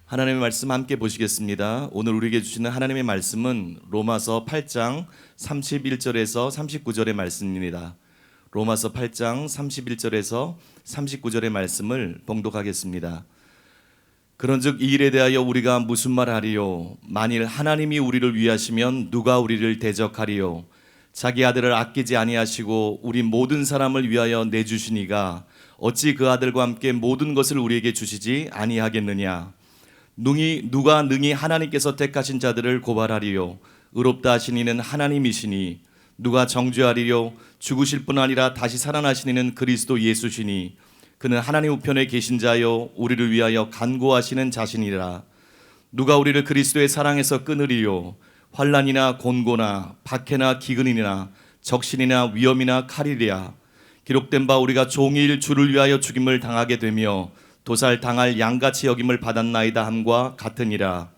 하나님의 말씀 함께 보시겠습니다. 오늘 우리에게 주시는 하나님의 말씀은 로마서 8장 31절에서 39절의 말씀입니다. 로마서 8장 31절에서 39절의 말씀을 봉독하겠습니다. 그런즉 이 일에 대하여 우리가 무슨 말하리요? 만일 하나님이 우리를 위하시면 누가 우리를 대적하리요? 자기 아들을 아끼지 아니하시고 우리 모든 사람을 위하여 내주시니가 어찌 그 아들과 함께 모든 것을 우리에게 주시지 아니하겠느냐? 누가 능히 하나님께서 택하신 자들을 고발하리요? 의롭다 하신 이는 하나님이시니 누가 정죄하리요? 죽으실 뿐 아니라 다시 살아나신 이는 그리스도 예수시니 그는 하나님 우편에 계신 자요 우리를 위하여 간구하시는 자신이라. 누가 우리를 그리스도의 사랑에서 끊으리요? 환난이나 곤고나 박해나 기근이나 적신이나 위험이나 칼이랴. 기록된 바 우리가 종일 주를 위하여 죽임을 당하게 되며 도살 당할 양같이 여김을 받았나이다 함과 같으니라.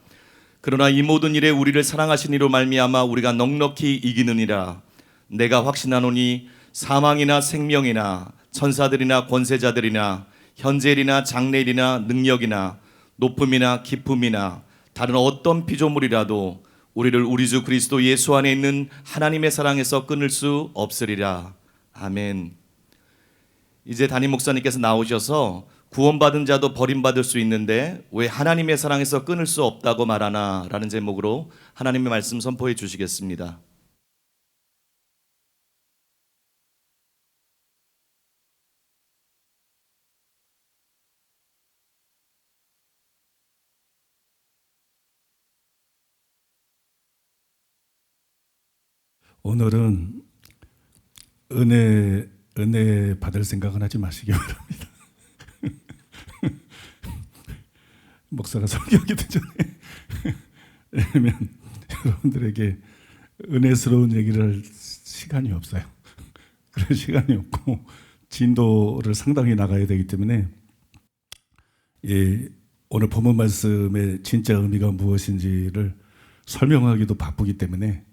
그러나 이 모든 일에 우리를 사랑하신 이로 말미암아 우리가 넉넉히 이기느니라. 내가 확신하노니 사망이나 생명이나 천사들이나 권세자들이나 현재일이나 장래일이나 능력이나 높음이나 깊음이나 다른 어떤 피조물이라도 우리를 우리 주 그리스도 예수 안에 있는 하나님의 사랑에서 끊을 수 없으리라. 아멘. 이제 담임 목사님께서 나오셔서 구원받은 자도 버림받을 수 있는데 왜 하나님의 사랑에서 끊을 수 없다고 말하나? 라는 제목으로 하나님의 말씀 선포해 주시겠습니다. 오늘은 은혜 받을 생각은 하지 마시기 바랍니다. 목사가 설교하기도 전에 왜냐면 여러분들에게 은혜스러운 얘기를 할 시간이 없어요. 그럴 시간이 없고 진도를 상당히 나가야 되기 때문에 오늘 본문 말씀의 진짜 의미가 무엇인지를 설명하기도 바쁘기 때문에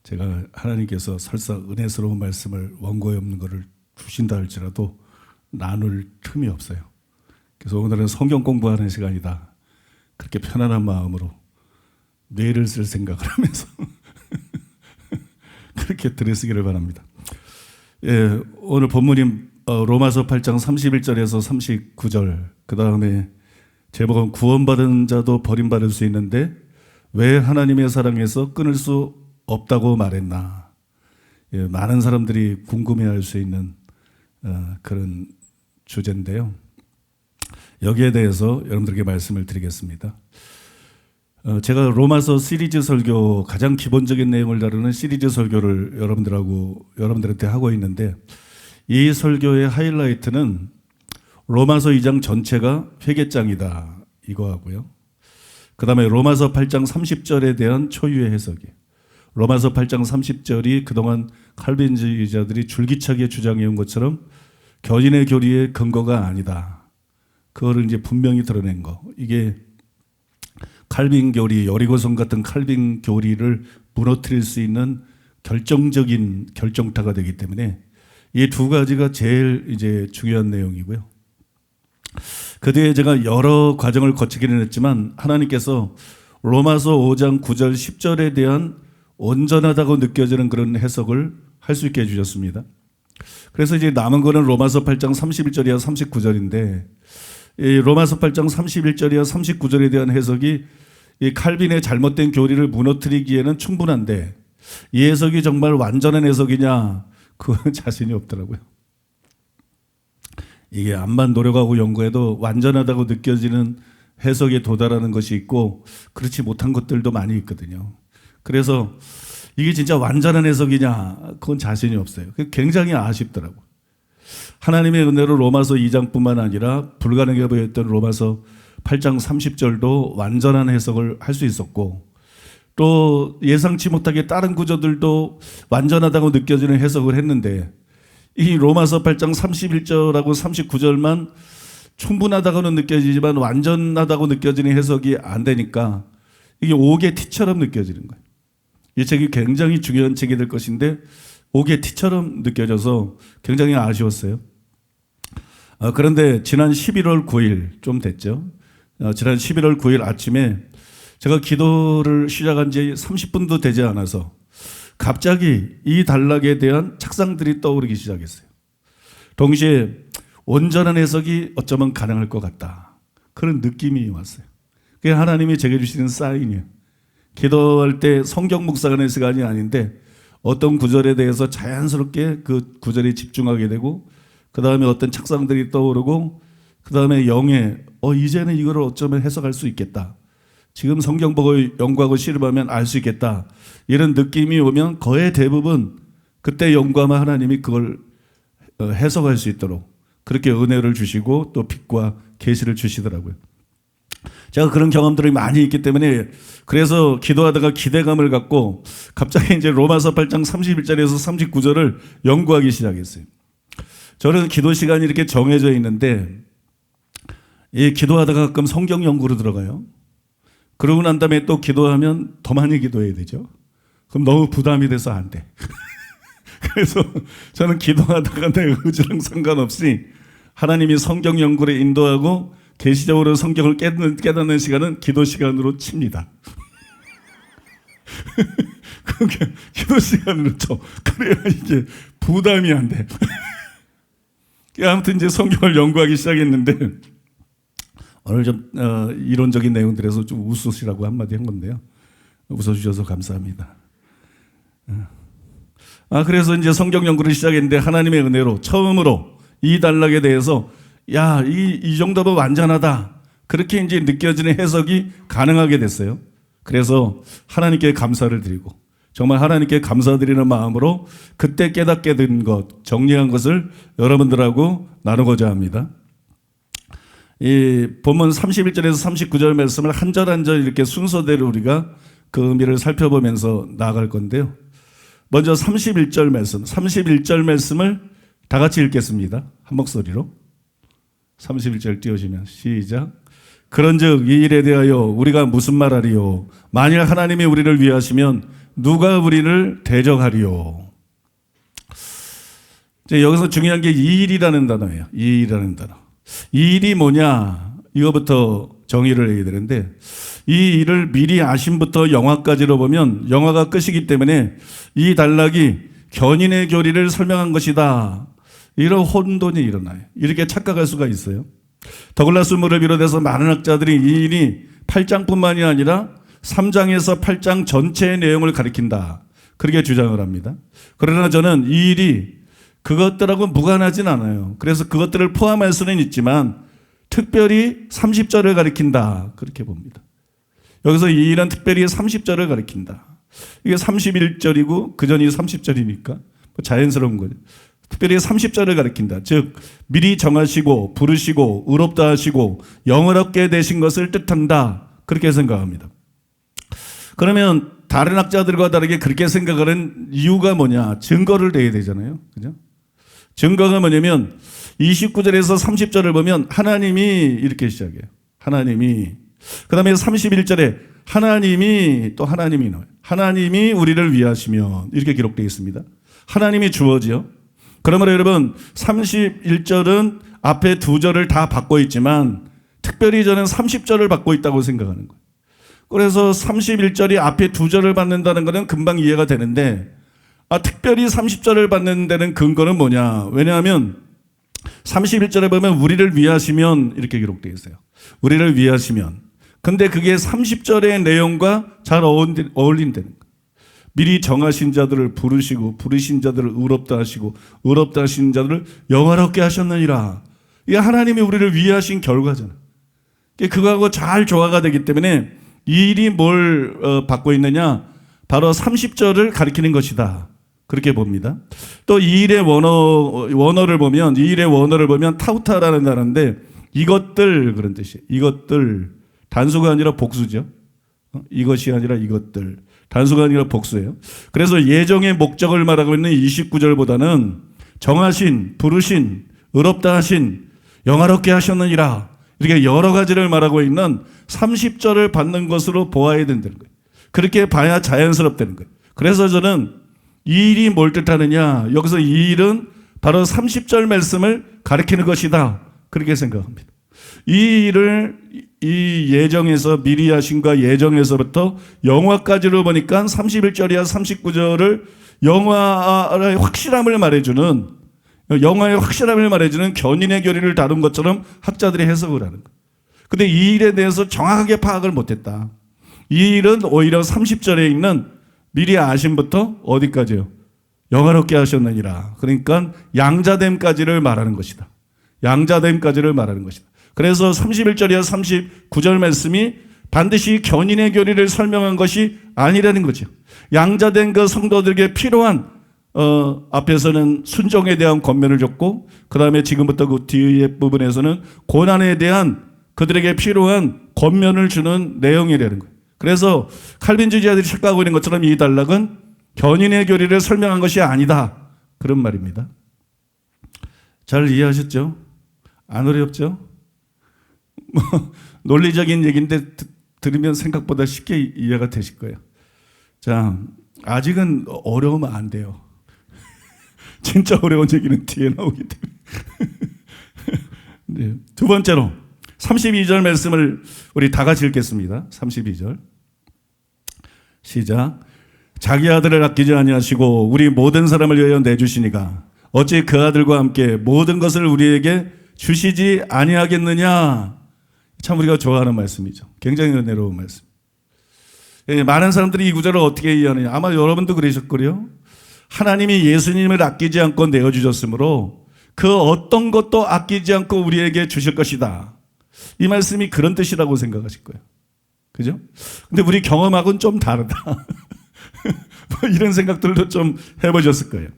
제가 하나님께서 설사 은혜스러운 말씀을 원고에 없는 것을 주신다 할지라도 나눌 틈이 없어요. 그래서 오늘은 성경 공부하는 시간이다. 그렇게 편안한 마음으로 뇌를 쓸 생각을 하면서 그렇게 들으시기를 바랍니다. 오늘 본문인 로마서 8장 31절에서 39절, 그 다음에 제목은 구원받은 자도 버림받을 수 있는데 왜 하나님의 사랑에서 끊을 수 없다고 말했나. 많은 사람들이 궁금해할 수 있는 그런 주제인데요. 여기에 대해서 여러분들에게 말씀을 드리겠습니다. 제가 로마서 시리즈 설교, 가장 기본적인 내용을 다루는 시리즈 설교를 여러분들한테 하고 있는데, 이 설교의 하이라이트는 로마서 2장 전체가 회개장이다 이거 하고요. 그 다음에 로마서 8장 30절에 대한 초유의 해석이, 로마서 8장 30절이 그동안 칼빈주의자들이 줄기차게 주장해온 것처럼 견인의 교리의 근거가 아니다. 그거를 이제 분명히 드러낸 거. 이게 칼빈 교리, 여리고성 같은 칼빈 교리를 무너뜨릴 수 있는 결정적인 결정타가 되기 때문에 이 두 가지가 제일 이제 중요한 내용이고요. 그 뒤에 제가 여러 과정을 거치기는 했지만 하나님께서 로마서 5장 9절 10절에 대한 온전하다고 느껴지는 그런 해석을 할 수 있게 해주셨습니다. 그래서 이제 남은 거는 로마서 8장 31절이야 39절인데, 이 로마서 8장 31절이야 39절에 대한 해석이 이 칼빈의 잘못된 교리를 무너뜨리기에는 충분한데 이 해석이 정말 완전한 해석이냐? 그건 자신이 없더라고요. 이게 암만 노력하고 연구해도 완전하다고 느껴지는 해석에 도달하는 것이 있고 그렇지 못한 것들도 많이 있거든요. 그래서 이게 진짜 완전한 해석이냐? 그건 자신이 없어요. 굉장히 아쉽더라고요. 하나님의 은혜로 로마서 2장뿐만 아니라 불가능해 보였던 로마서 8장 30절도 완전한 해석을 할 수 있었고, 또 예상치 못하게 다른 구조들도 완전하다고 느껴지는 해석을 했는데 이 로마서 8장 31절하고 39절만 충분하다고는 느껴지지만 완전하다고 느껴지는 해석이 안 되니까 이게 옥의 티처럼 느껴지는 거예요. 이 책이 굉장히 중요한 책이 될 것인데 옥의 티처럼 느껴져서 굉장히 아쉬웠어요. 그런데 지난 11월 9일 좀 됐죠. 지난 11월 9일 아침에 제가 기도를 시작한 지 30분도 되지 않아서 갑자기 이 단락에 대한 착상들이 떠오르기 시작했어요. 동시에 온전한 해석이 어쩌면 가능할 것 같다. 그런 느낌이 왔어요. 그게 하나님이 제게 주시는 사인이에요. 기도할 때 성경 묵상하는 시간이 아닌데 어떤 구절에 대해서 자연스럽게 그 구절에 집중하게 되고 그 다음에 어떤 착상들이 떠오르고 그 다음에 영에 이제는 이거를 어쩌면 해석할 수 있겠다. 지금 성경 보고 연구하고 씨름하면 알 수 있겠다. 이런 느낌이 오면 거의 대부분 그때 연구하면 하나님이 그걸 해석할 수 있도록 그렇게 은혜를 주시고 또 빛과 계시를 주시더라고요. 제가 그런 경험들이 많이 있기 때문에 그래서 기도하다가 기대감을 갖고 갑자기 이제 로마서 8장 31절에서 39절을 연구하기 시작했어요. 저는 기도 시간이 이렇게 정해져 있는데 이 기도하다가 가끔 성경 연구로 들어가요. 그러고 난 다음에 또 기도하면 더 많이 기도해야 되죠. 그럼 너무 부담이 돼서 안 돼. 그래서 저는 기도하다가 내 의지랑 상관없이 하나님이 성경 연구를 인도하고 계시적으로 성경을 깨닫는 시간은 기도 시간으로 칩니다. 그게 기도 시간으로 쳐. 그래야 이게 부담이 안 돼. 아무튼 이제 성경을 연구하기 시작했는데 오늘 좀 이론적인 내용들에서 좀 웃으시라고 한마디 한 건데요. 웃어주셔서 감사합니다. 그래서 이제 성경 연구를 시작했는데 하나님의 은혜로 처음으로 이 단락에 대해서 이 정도면 완전하다. 그렇게 이제 느껴지는 해석이 가능하게 됐어요. 그래서 하나님께 감사를 드리고 정말 하나님께 감사드리는 마음으로 그때 깨닫게 된 것, 정리한 것을 여러분들하고 나누고자 합니다. 이 본문 31절에서 39절 말씀을 한 절 한 절 이렇게 순서대로 우리가 그 의미를 살펴보면서 나아갈 건데요. 먼저 31절 말씀을 다 같이 읽겠습니다. 한 목소리로. 31절 띄워주면 시작. 그런즉 이 일에 대하여 우리가 무슨 말하리요? 만일 하나님이 우리를 위하시면 누가 우리를 대적하리요? 이제 여기서 중요한 게 이 일이라는 단어예요. 이 일이라는 단어. 이 일이 뭐냐? 이거부터 정의를 해야 되는데 이 일을 미리 아심부터 영화까지로 보면 영화가 끝이기 때문에 이 단락이 견인의 교리를 설명한 것이다. 이런 혼돈이 일어나요. 이렇게 착각할 수가 있어요. 더글라스 물을 비롯해서 많은 학자들이 이 일이 8장뿐만이 아니라 3장에서 8장 전체의 내용을 가리킨다. 그렇게 주장을 합니다. 그러나 저는 이 일이 그것들하고 무관하진 않아요. 그래서 그것들을 포함할 수는 있지만 특별히 30절을 가리킨다. 그렇게 봅니다. 여기서 이 일은 특별히 30절을 가리킨다. 이게 31절이고 그 전이 30절이니까 자연스러운 거죠. 특별히 30절을 가리킨다. 즉 미리 정하시고 부르시고 의롭다 하시고 영원롭게 되신 것을 뜻한다. 그렇게 생각합니다. 그러면 다른 학자들과 다르게 그렇게 생각하는 이유가 뭐냐? 증거를 대야 되잖아요. 그죠? 증거가 뭐냐면 29절에서 30절을 보면 하나님이 이렇게 시작해요. 하나님이. 그 다음에 31절에 하나님이 나와요. 하나님이 우리를 위하시면 이렇게 기록되어 있습니다. 하나님이 주어지요. 그러므로 여러분 31절은 앞에 두 절을 다 받고 있지만 특별히 저는 30절을 받고 있다고 생각하는 거예요. 그래서 31절이 앞에 두 절을 받는다는 것은 금방 이해가 되는데 특별히 30절을 받는 데는 근거는 뭐냐? 왜냐하면 31절에 보면 우리를 위하시면 이렇게 기록되어 있어요. 우리를 위하시면. 근데 그게 30절의 내용과 잘 어울린다는 거예요. 미리 정하신 자들을 부르시고 부르신 자들을 의롭다 하시고 의롭다 하신 자들을 영화롭게 하셨느니라. 이게 하나님이 우리를 위하신 결과잖아요. 그거하고 잘 조화가 되기 때문에 이 일이 뭘 받고 있느냐? 바로 30절을 가리키는 것이다. 그렇게 봅니다. 또 이 일의 원어를 보면 타우타라는 단어인데 이것들 그런 뜻이에요. 이것들 단수가 아니라 복수죠. 이것이 아니라 이것들 단수가 아니라 복수예요. 그래서 예정의 목적을 말하고 있는 29절보다는 정하신, 부르신, 의롭다 하신, 영화롭게 하셨느니라 이렇게 여러 가지를 말하고 있는 30절을 받는 것으로 보아야 된다는 거예요. 그렇게 봐야 자연스럽다는 거예요. 그래서 저는 이 일이 뭘 뜻하느냐? 여기서 이 일은 바로 30절 말씀을 가리키는 것이다. 그렇게 생각합니다. 이 일을 이 예정에서 미리 하신과 예정에서부터 영화까지로 보니까 31절이야 39절을 영화의 확실함을 말해주는 견인의 교리를 다룬 것처럼 학자들이 해석을 하는 거예요. 근데 이 일에 대해서 정확하게 파악을 못했다. 이 일은 오히려 30절에 있는 미리 아심부터 어디까지요? 영화롭게 하셨느니라. 그러니까 양자됨까지를 말하는 것이다. 양자됨까지를 말하는 것이다. 그래서 31절이야 39절 말씀이 반드시 견인의 교리를 설명한 것이 아니라는 거죠. 양자된 그 성도들에게 필요한 앞에서는 순종에 대한 권면을 줬고 그 다음에 지금부터 그 뒤의 부분에서는 고난에 대한 그들에게 필요한 권면을 주는 내용이라는 거예요. 그래서 칼빈주의자들이 착각하고 있는 것처럼 이 단락은 견인의 교리를 설명한 것이 아니다. 그런 말입니다. 잘 이해하셨죠? 안 어렵죠? 논리적인 얘기인데 들으면 생각보다 쉽게 이해가 되실 거예요. 자, 아직은 어려우면 안 돼요. 진짜 어려운 얘기는 뒤에 나오기 때문에. 네. 두 번째로 32절 말씀을 우리 다 같이 읽겠습니다. 32절 시작. 자기 아들을 아끼지 아니하시고 우리 모든 사람을 위하여 내주시니가 어찌 그 아들과 함께 모든 것을 우리에게 주시지 아니하겠느냐. 참 우리가 좋아하는 말씀이죠. 굉장히 은혜로운 말씀. 많은 사람들이 이 구절을 어떻게 이해하느냐. 아마 여러분도 그러셨거든요. 하나님이 예수님을 아끼지 않고 내어주셨으므로 그 어떤 것도 아끼지 않고 우리에게 주실 것이다. 이 말씀이 그런 뜻이라고 생각하실 거예요. 그죠? 근데 우리 경험하고는 좀 다르다. 뭐 이런 생각들도 좀 해보셨을 거예요.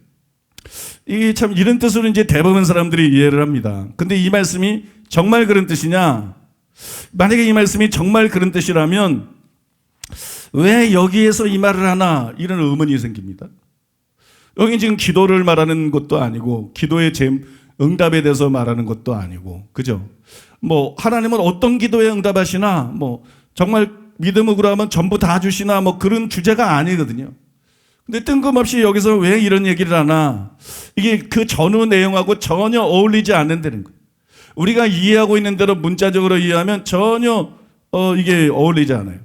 이게 참 이런 뜻으로 이제 대부분 사람들이 이해를 합니다. 근데 이 말씀이 정말 그런 뜻이냐? 만약에 이 말씀이 정말 그런 뜻이라면 왜 여기에서 이 말을 하나? 이런 의문이 생깁니다. 여기 지금 기도를 말하는 것도 아니고 기도의 응답에 대해서 말하는 것도 아니고 그죠? 뭐 하나님은 어떤 기도에 응답하시나 뭐 정말 믿음으로 하면 전부 다 주시나 뭐 그런 주제가 아니거든요. 근데 뜬금없이 여기서 왜 이런 얘기를 하나? 이게 그 전후 내용하고 전혀 어울리지 않는다는 거예요. 우리가 이해하고 있는 대로 문자적으로 이해하면 전혀 이게 어울리지 않아요.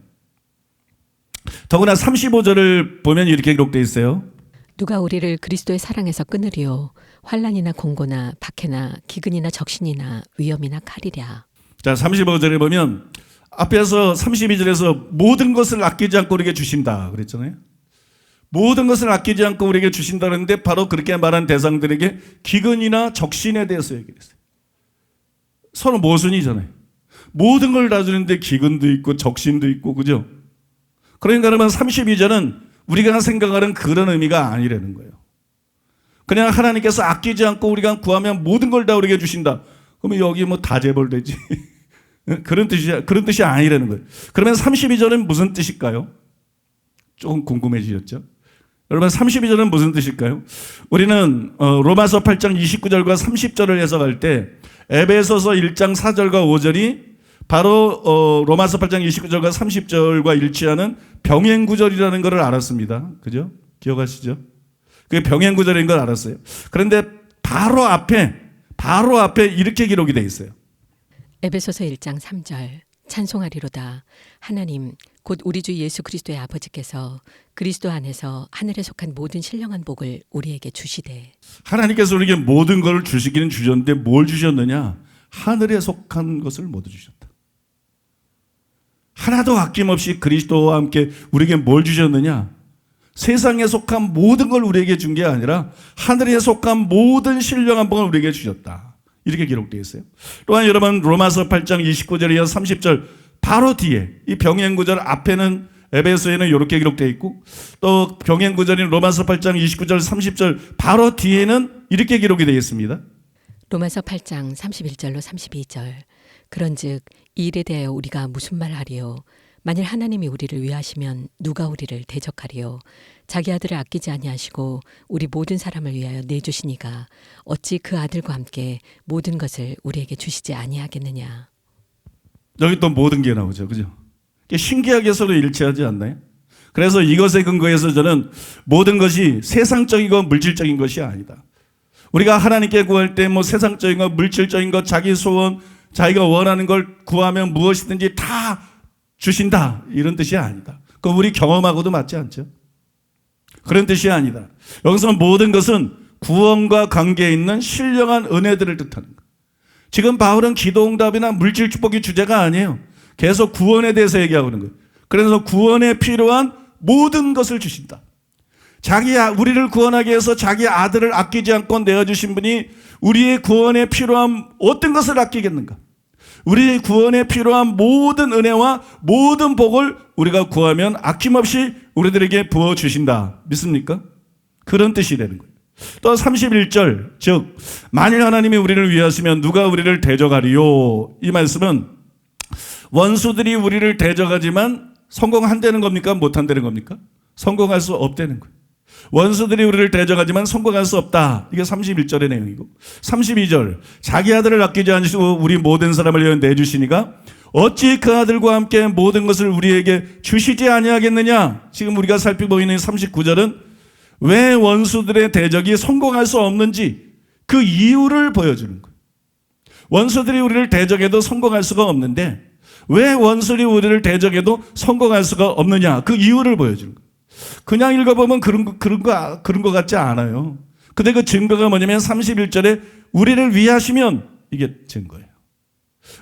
더구나 35절을 보면 이렇게 기록되어 있어요. 누가 우리를 그리스도의 사랑에서 끊으리요? 환난이나 공고나 박해나 기근이나 적신이나 위험이나 칼이랴. 자, 35절에 보면 앞에서 32절에서 모든 것을 아끼지 않고 우리에게 주신다 그랬잖아요. 모든 것을 아끼지 않고 우리에게 주신다 그랬는데 바로 그렇게 말한 대상들에게 기근이나 적신에 대해서 얘기를 했어요. 서로 모순이잖아요. 모든 걸 다 주는데 기근도 있고 적신도 있고 그죠? 그러니까 그러면 32절은 우리가 생각하는 그런 의미가 아니라는 거예요. 그냥 하나님께서 아끼지 않고 우리가 구하면 모든 걸 다 우리에게 주신다. 그러면 여기 뭐 다 재벌되지. 그런 뜻이 아니라는 거예요. 그러면 32절은 무슨 뜻일까요? 조금 궁금해지셨죠? 여러분 32절은 무슨 뜻일까요? 우리는 로마서 8장 29절과 30절을 해석할 때 에베소서 1장 4절과 5절이 바로 로마서 8장 29절과 30절과 일치하는 병행구절이라는 것을 알았습니다. 그죠? 기억하시죠? 그게 병행구절인 걸 알았어요. 그런데 바로 앞에 이렇게 기록이 돼 있어요. 에베소서 1장 3절 찬송하리로다. 하나님 곧 우리 주 예수 그리스도의 아버지께서 그리스도 안에서 하늘에 속한 모든 신령한 복을 우리에게 주시되. 하나님께서 우리에게 모든 걸 주시기는 주셨는데 뭘 주셨느냐? 하늘에 속한 것을 모두 주셨다. 하나도 아낌없이 그리스도와 함께 우리에게 뭘 주셨느냐? 세상에 속한 모든 걸 우리에게 준 게 아니라 하늘에 속한 모든 신령한 복을 우리에게 주셨다. 이렇게 기록되어 있어요. 또한 여러분 로마서 8장 29절이나 30절 바로 뒤에 이 병행구절 앞에는 에베소에는 이렇게 기록되어 있고 또 병행구절인 로마서 8장 29절 30절 바로 뒤에는 이렇게 기록이 되어 있습니다. 로마서 8장 31절로 32절 그런즉 이 일에 대하여 우리가 무슨 말하리요? 만일 하나님이 우리를 위하시면 누가 우리를 대적하리요? 자기 아들을 아끼지 아니하시고 우리 모든 사람을 위하여 내주시니가 어찌 그 아들과 함께 모든 것을 우리에게 주시지 아니하겠느냐. 여기 또 모든 게 나오죠. 그죠? 신기하게 서로 일치하지 않나요? 그래서 이것에 근거해서 저는 모든 것이 세상적이고 물질적인 것이 아니다. 우리가 하나님께 구할 때 뭐 세상적인 것, 물질적인 것, 자기 소원, 자기가 원하는 걸 구하면 무엇이든지 다 주신다, 이런 뜻이 아니다. 그건 우리 경험하고도 맞지 않죠? 그런 뜻이 아니다. 여기서 모든 것은 구원과 관계에 있는 신령한 은혜들을 뜻하는 거예요. 지금 바울은 기도응답이나 물질 축복이 주제가 아니에요. 계속 구원에 대해서 얘기하고 있는 거예요. 그래서 구원에 필요한 모든 것을 주신다. 우리를 구원하기 위해서 자기 아들을 아끼지 않고 내어주신 분이 우리의 구원에 필요한 어떤 것을 아끼겠는가? 우리의 구원에 필요한 모든 은혜와 모든 복을 우리가 구하면 아낌없이 우리들에게 부어주신다. 믿습니까? 그런 뜻이 되는 거예요. 또 31절, 즉 만일 하나님이 우리를 위하시면 누가 우리를 대적하리요? 이 말씀은 원수들이 우리를 대적하지만 성공한다는 겁니까? 못한다는 겁니까? 성공할 수 없다는 거예요. 원수들이 우리를 대적하지만 성공할 수 없다. 이게 31절의 내용이고, 32절 자기 아들을 아끼지 않으시고 우리 모든 사람을 위하여 내주시니가 어찌 그 아들과 함께 모든 것을 우리에게 주시지 아니하겠느냐. 지금 우리가 살피고 있는 39절은 왜 원수들의 대적이 성공할 수 없는지 그 이유를 보여주는 거예요. 원수들이 우리를 대적해도 성공할 수가 없는데 왜 원수들이 우리를 대적해도 성공할 수가 없느냐, 그 이유를 보여주는 거예요. 그냥 읽어보면 그런 거 같지 않아요. 근데 그 증거가 뭐냐면 31절에 우리를 위하시면, 이게 증거예요.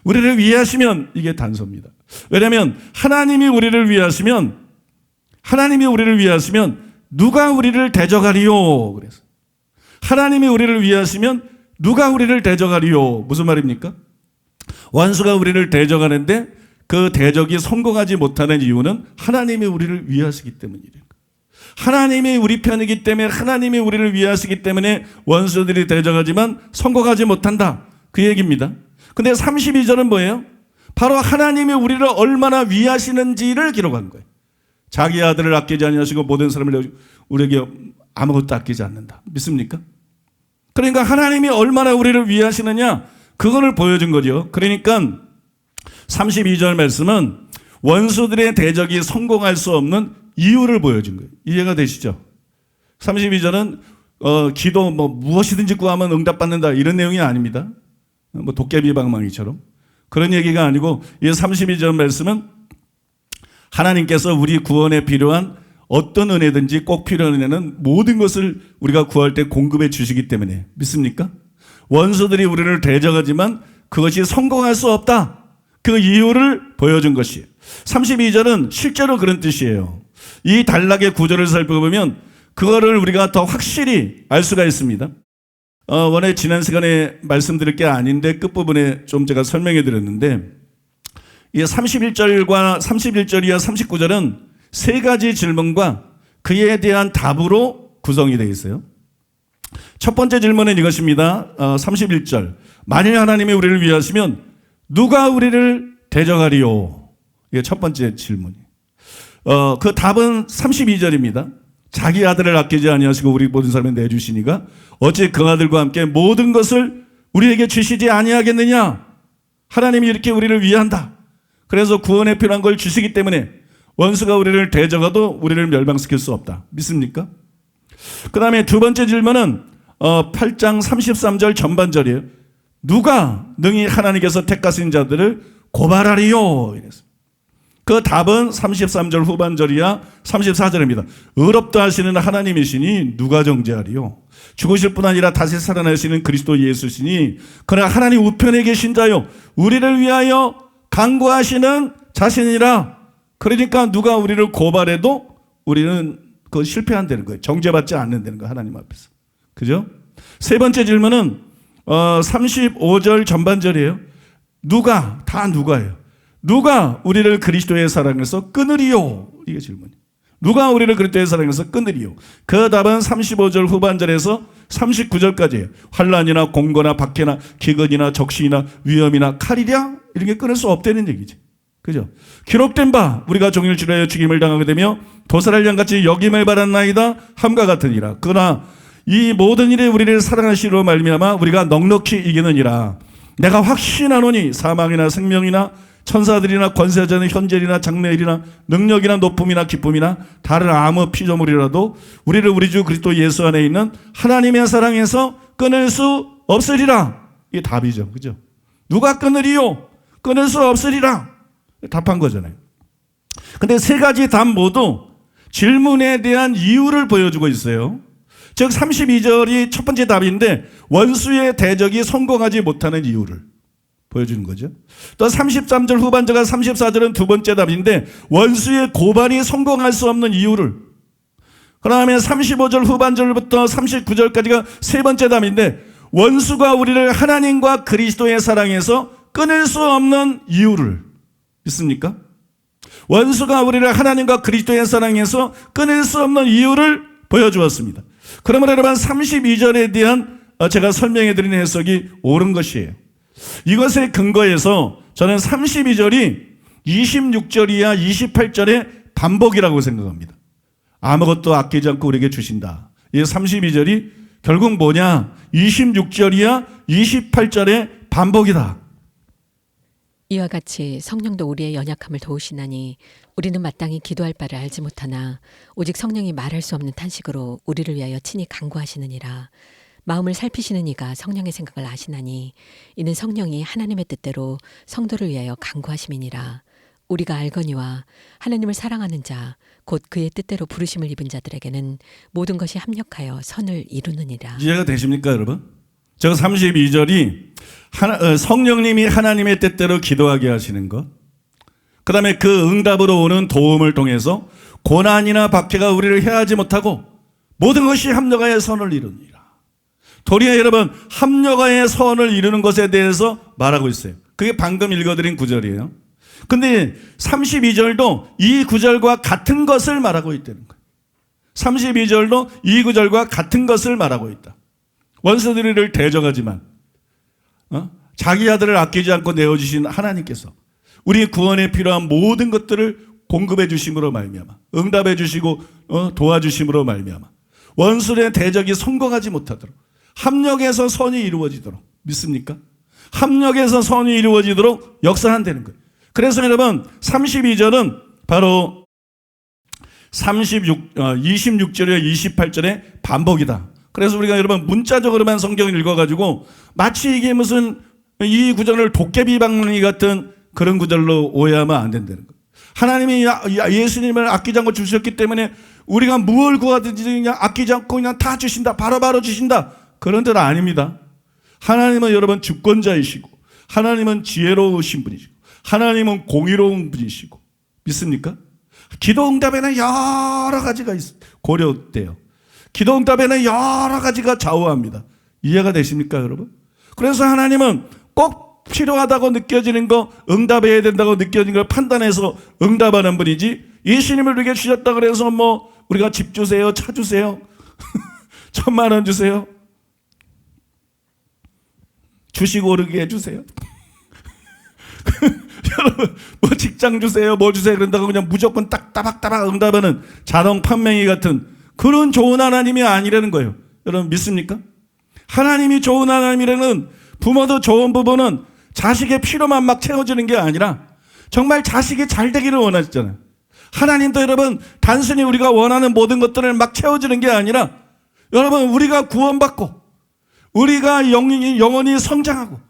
우리를 위하시면, 이게 단서입니다. 왜냐하면 하나님이 우리를 위하시면 누가 우리를 대적하리요? 그래서 하나님이 우리를 위하시면 누가 우리를 대적하리요? 무슨 말입니까? 원수가 우리를 대적하는데 그 대적이 성공하지 못하는 이유는 하나님이 우리를 위하시기 때문이래요. 하나님이 우리 편이기 때문에, 하나님이 우리를 위하시기 때문에 원수들이 대적하지만 성공하지 못한다, 그 얘기입니다. 근데 32절은 뭐예요? 바로 하나님이 우리를 얼마나 위하시는지를 기록한 거예요. 자기 아들을 아끼지 아니하시고 모든 사람을 우리에게 아무것도 아끼지 않는다. 믿습니까? 그러니까 하나님이 얼마나 우리를 위하시느냐, 그거를 보여준 거죠. 그러니까 32절 말씀은 원수들의 대적이 성공할 수 없는 이유를 보여준 거예요. 이해가 되시죠? 32절은 기도 무엇이든지 구하면 응답받는다, 이런 내용이 아닙니다. 도깨비 방망이처럼 그런 얘기가 아니고, 이 32절 말씀은 하나님께서 우리 구원에 필요한 어떤 은혜든지 꼭 필요한 은혜는 모든 것을 우리가 구할 때 공급해 주시기 때문에, 믿습니까? 원수들이 우리를 대적하지만 그것이 성공할 수 없다, 그 이유를 보여준 것이에요. 32절은 실제로 그런 뜻이에요. 이 단락의 구절을 살펴보면 그거를 우리가 더 확실히 알 수가 있습니다. 원래 지난 시간에 말씀드릴 게 아닌데 끝부분에 좀 제가 설명해 드렸는데, 이 31절과 31절이와 39절은 세 가지 질문과 그에 대한 답으로 구성이 되어 있어요. 첫 번째 질문은 이것입니다. 31절 만일 하나님이 우리를 위하시면 누가 우리를 대적하리요? 이게 첫 번째 질문이에요. 그 답은 32절입니다. 자기 아들을 아끼지 아니하시고 우리 모든 사람에 내주시니가 어찌 그 아들과 함께 모든 것을 우리에게 주시지 아니하겠느냐. 하나님이 이렇게 우리를 위한다. 그래서 구원에 필요한 걸 주시기 때문에 원수가 우리를 대적하도 우리를 멸망시킬 수 없다. 믿습니까? 그 다음에 두 번째 질문은 8장 33절 전반절이에요. 누가 능히 하나님께서 택하신 자들을 고발하리요? 이랬습니다. 그 답은 33절 후반절이야 34절입니다. 의롭다 하시는 하나님이시니 누가 정죄하리요? 죽으실 뿐 아니라 다시 살아나시는 그리스도 예수시니 그러나 하나님 우편에 계신 자요 우리를 위하여 간구하시는 자신이라. 그러니까 누가 우리를 고발해도 우리는 그거 실패한다는 거예요. 정죄받지 않는다는 거예요. 하나님 앞에서. 그죠? 세 번째 질문은 35절 전반절이에요. 누가, 다 누가예요. 누가 우리를 그리스도의 사랑에서 끊으리요? 이게 질문이에요. 누가 우리를 그리스도의 사랑에서 끊으리요? 그 답은 35절 후반절에서 39절까지예요. 환난이나 공고나 박해나 기근이나 적신이나 위험이나 칼이랴 이런 게 끊을 수 없다는 얘기지. 그죠? 기록된 바 우리가 종일 치료하여 죽임을 당하게 되며 도살할 양같이 여김을 받았나이다 함과 같으니라. 그러나 이 모든 일에 우리를 사랑하시로 말미암아 우리가 넉넉히 이기느니라. 내가 확신하노니 사망이나 생명이나 천사들이나 권세자는 현재이나 장래일이나 능력이나 높음이나 기쁨이나 다른 아무 피조물이라도 우리를 우리 주 그리스도 예수 안에 있는 하나님의 사랑에서 끊을 수 없으리라. 이게 답이죠. 그죠? 누가 끊으리요? 끊을 수 없으리라. 답한 거잖아요. 근데 세 가지 답 모두 질문에 대한 이유를 보여주고 있어요. 즉 32절이 첫 번째 답인데 원수의 대적이 성공하지 못하는 이유를 보여주는 거죠. 또 33절 후반절과 34절은 두 번째 답인데 원수의 고발이 성공할 수 없는 이유를, 그 다음에 35절 후반절부터 39절까지가 세 번째 답인데 원수가 우리를 하나님과 그리스도의 사랑에서 끊을 수 없는 이유를, 믿습니까? 원수가 우리를 하나님과 그리스도의 사랑에서 끊을 수 없는 이유를 보여주었습니다. 그러면 여러분 32절에 대한 제가 설명해 드리는 해석이 옳은 것이에요. 이것에 근거해서 저는 32절이 26절이야 28절의 반복이라고 생각합니다. 아무것도 아끼지 않고 우리에게 주신다. 이 32절이 결국 뭐냐? 26절이야 28절의 반복이다. 이와 같이 성령도 우리의 연약함을 도우시나니 우리는 마땅히 기도할 바를 알지 못하나 오직 성령이 말할 수 없는 탄식으로 우리를 위하여 친히 간구하시느니라. 마음을 살피시는 이가 성령의 생각을 아시나니 이는 성령이 하나님의 뜻대로 성도를 위하여 간구하심이니라. 우리가 알거니와 하나님을 사랑하는 자 곧 그의 뜻대로 부르심을 입은 자들에게는 모든 것이 합력하여 선을 이루느니라. 이해가 되십니까 여러분? 저 32절이 성령님이 하나님의 뜻대로 기도하게 하시는 것, 그 다음에 그 응답으로 오는 도움을 통해서 고난이나 박해가 우리를 해하지 못하고 모든 것이 합력하여 선을 이루느니라. 도리어 여러분 합력하여 선을 이루는 것에 대해서 말하고 있어요. 그게 방금 읽어드린 구절이에요. 근데 32절도 이 구절과 같은 것을 말하고 있다는 거예요. 32절도 이 구절과 같은 것을 말하고 있다. 원수들을 대적하지만 자기 아들을 아끼지 않고 내어주신 하나님께서 우리 구원에 필요한 모든 것들을 공급해 주심으로 말미암아, 응답해 주시고 도와주심으로 말미암아 원수의 대적이 성공하지 못하도록 합력해서 선이 이루어지도록, 믿습니까? 합력해서 선이 이루어지도록 역사한다는 거예요. 그래서 여러분 32절은 바로 26절에 28절의 반복이다. 그래서 우리가 여러분 문자적으로만 성경을 읽어가지고 마치 이게 무슨 이 구절을 도깨비 방망이 같은 그런 구절로 오해하면 안 된다는 거예요. 하나님이 예수님을 아끼지 않고 주셨기 때문에 우리가 무엇을 구하든지 그냥 아끼지 않고 그냥 다 주신다, 바로바로 주신다, 그런 뜻 아닙니다. 하나님은 여러분 주권자이시고 하나님은 지혜로우신 분이시고 하나님은 공의로운 분이시고, 믿습니까? 기도 응답에는 여러 가지가 고려돼요. 기도 응답에는 여러 가지가 좌우합니다. 이해가 되십니까 여러분? 그래서 하나님은 꼭 필요하다고 느껴지는 거, 응답해야 된다고 느껴지는 걸 판단해서 응답하는 분이지, 예수님을 우리에게 주셨다 그래서 뭐 우리가 집 주세요, 차 주세요, 1,000만 원 주세요, 주식 오르게 해주세요, 여러분 뭐 직장 주세요, 뭐 주세요 그런다고 그냥 무조건 딱 따박따박 응답하는 자동 판매기 같은 그런 좋은 하나님이 아니라는 거예요. 여러분 믿습니까? 하나님이 좋은 하나님이라는, 부모도 좋은 부모는 자식의 필요만 막 채워주는 게 아니라 정말 자식이 잘 되기를 원하시잖아요. 하나님도 여러분 단순히 우리가 원하는 모든 것들을 막 채워주는 게 아니라 여러분 우리가 구원받고 우리가 영원히 성장하고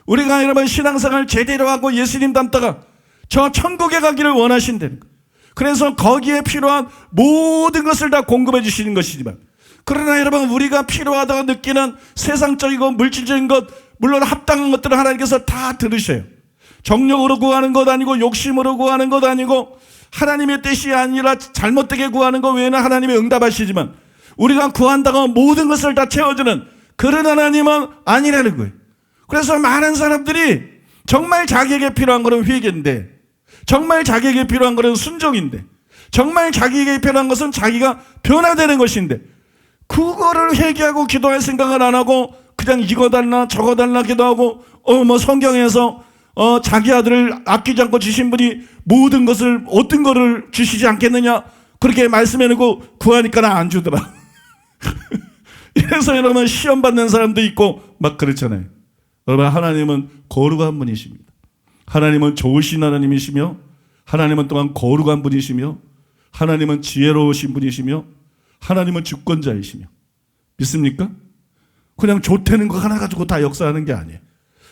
우리가 여러분 신앙생활 제대로 하고 예수님 닮다가 저 천국에 가기를 원하신다는 거예요. 그래서 거기에 필요한 모든 것을 다 공급해 주시는 것이지만, 그러나 여러분 우리가 필요하다고 느끼는 세상적이고 물질적인 것, 물론 합당한 것들을 하나님께서 다 들으셔요. 정력으로 구하는 것 아니고 욕심으로 구하는 것 아니고 하나님의 뜻이 아니라 잘못되게 구하는 것 외에는 하나님이 응답하시지만 우리가 구한다고 모든 것을 다 채워주는 그런 하나님은 아니라는 거예요. 그래서 많은 사람들이 정말 자기에게 필요한 것은 회개인데, 정말 자기에게 필요한 것은 순종인데, 정말 자기에게 필요한 것은 자기가 변화되는 것인데 그거를 회개하고 기도할 생각을 안 하고 그냥 이거 달라 저거 달라 기도하고 뭐 성경에서 자기 아들을 아끼지 않고 주신 분이 모든 것을 어떤 거를 주시지 않겠느냐 그렇게 말씀해놓고 구하니까 안 주더라. 이래서 여러분 시험 받는 사람도 있고 막 그렇잖아요. 여러분 하나님은 거룩한 분이십니다. 하나님은 좋으신 하나님이시며 하나님은 또한 거룩한 분이시며 하나님은 지혜로우신 분이시며 하나님은 주권자이시며, 믿습니까? 그냥 좋다는 거 하나 가지고 다 역사하는 게 아니에요.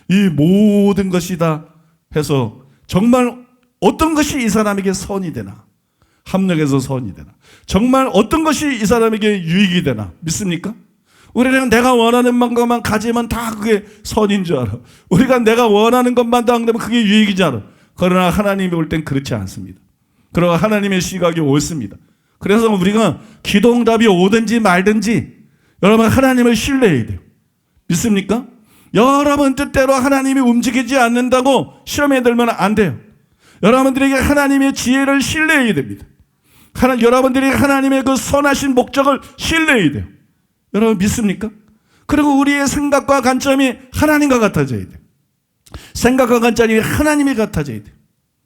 이 모든 것이 다 해서 정말 어떤 것이 이 사람에게 선이 되나, 합력해서 선이 되나, 정말 어떤 것이 이 사람에게 유익이 되나 믿습니까? 우리는 내가 원하는 것만 가지면 다 그게 선인 줄 알아. 우리가 내가 원하는 것만 다 하면 그게 유익인 줄 알아. 그러나 하나님이 볼 땐 그렇지 않습니다. 그러나 하나님의 시각이 옳습니다. 그래서 우리가 기도응답이 오든지 말든지 여러분 하나님을 신뢰해야 돼요. 믿습니까? 여러분 뜻대로 하나님이 움직이지 않는다고 시험에 들면 안 돼요. 여러분들에게 하나님의 지혜를 신뢰해야 됩니다. 여러분들이 하나님의 그 선하신 목적을 신뢰해야 돼요. 여러분 믿습니까? 그리고 우리의 생각과 관점이 하나님과 같아져야 돼요. 생각과 관점이 하나님이 같아져야 돼요.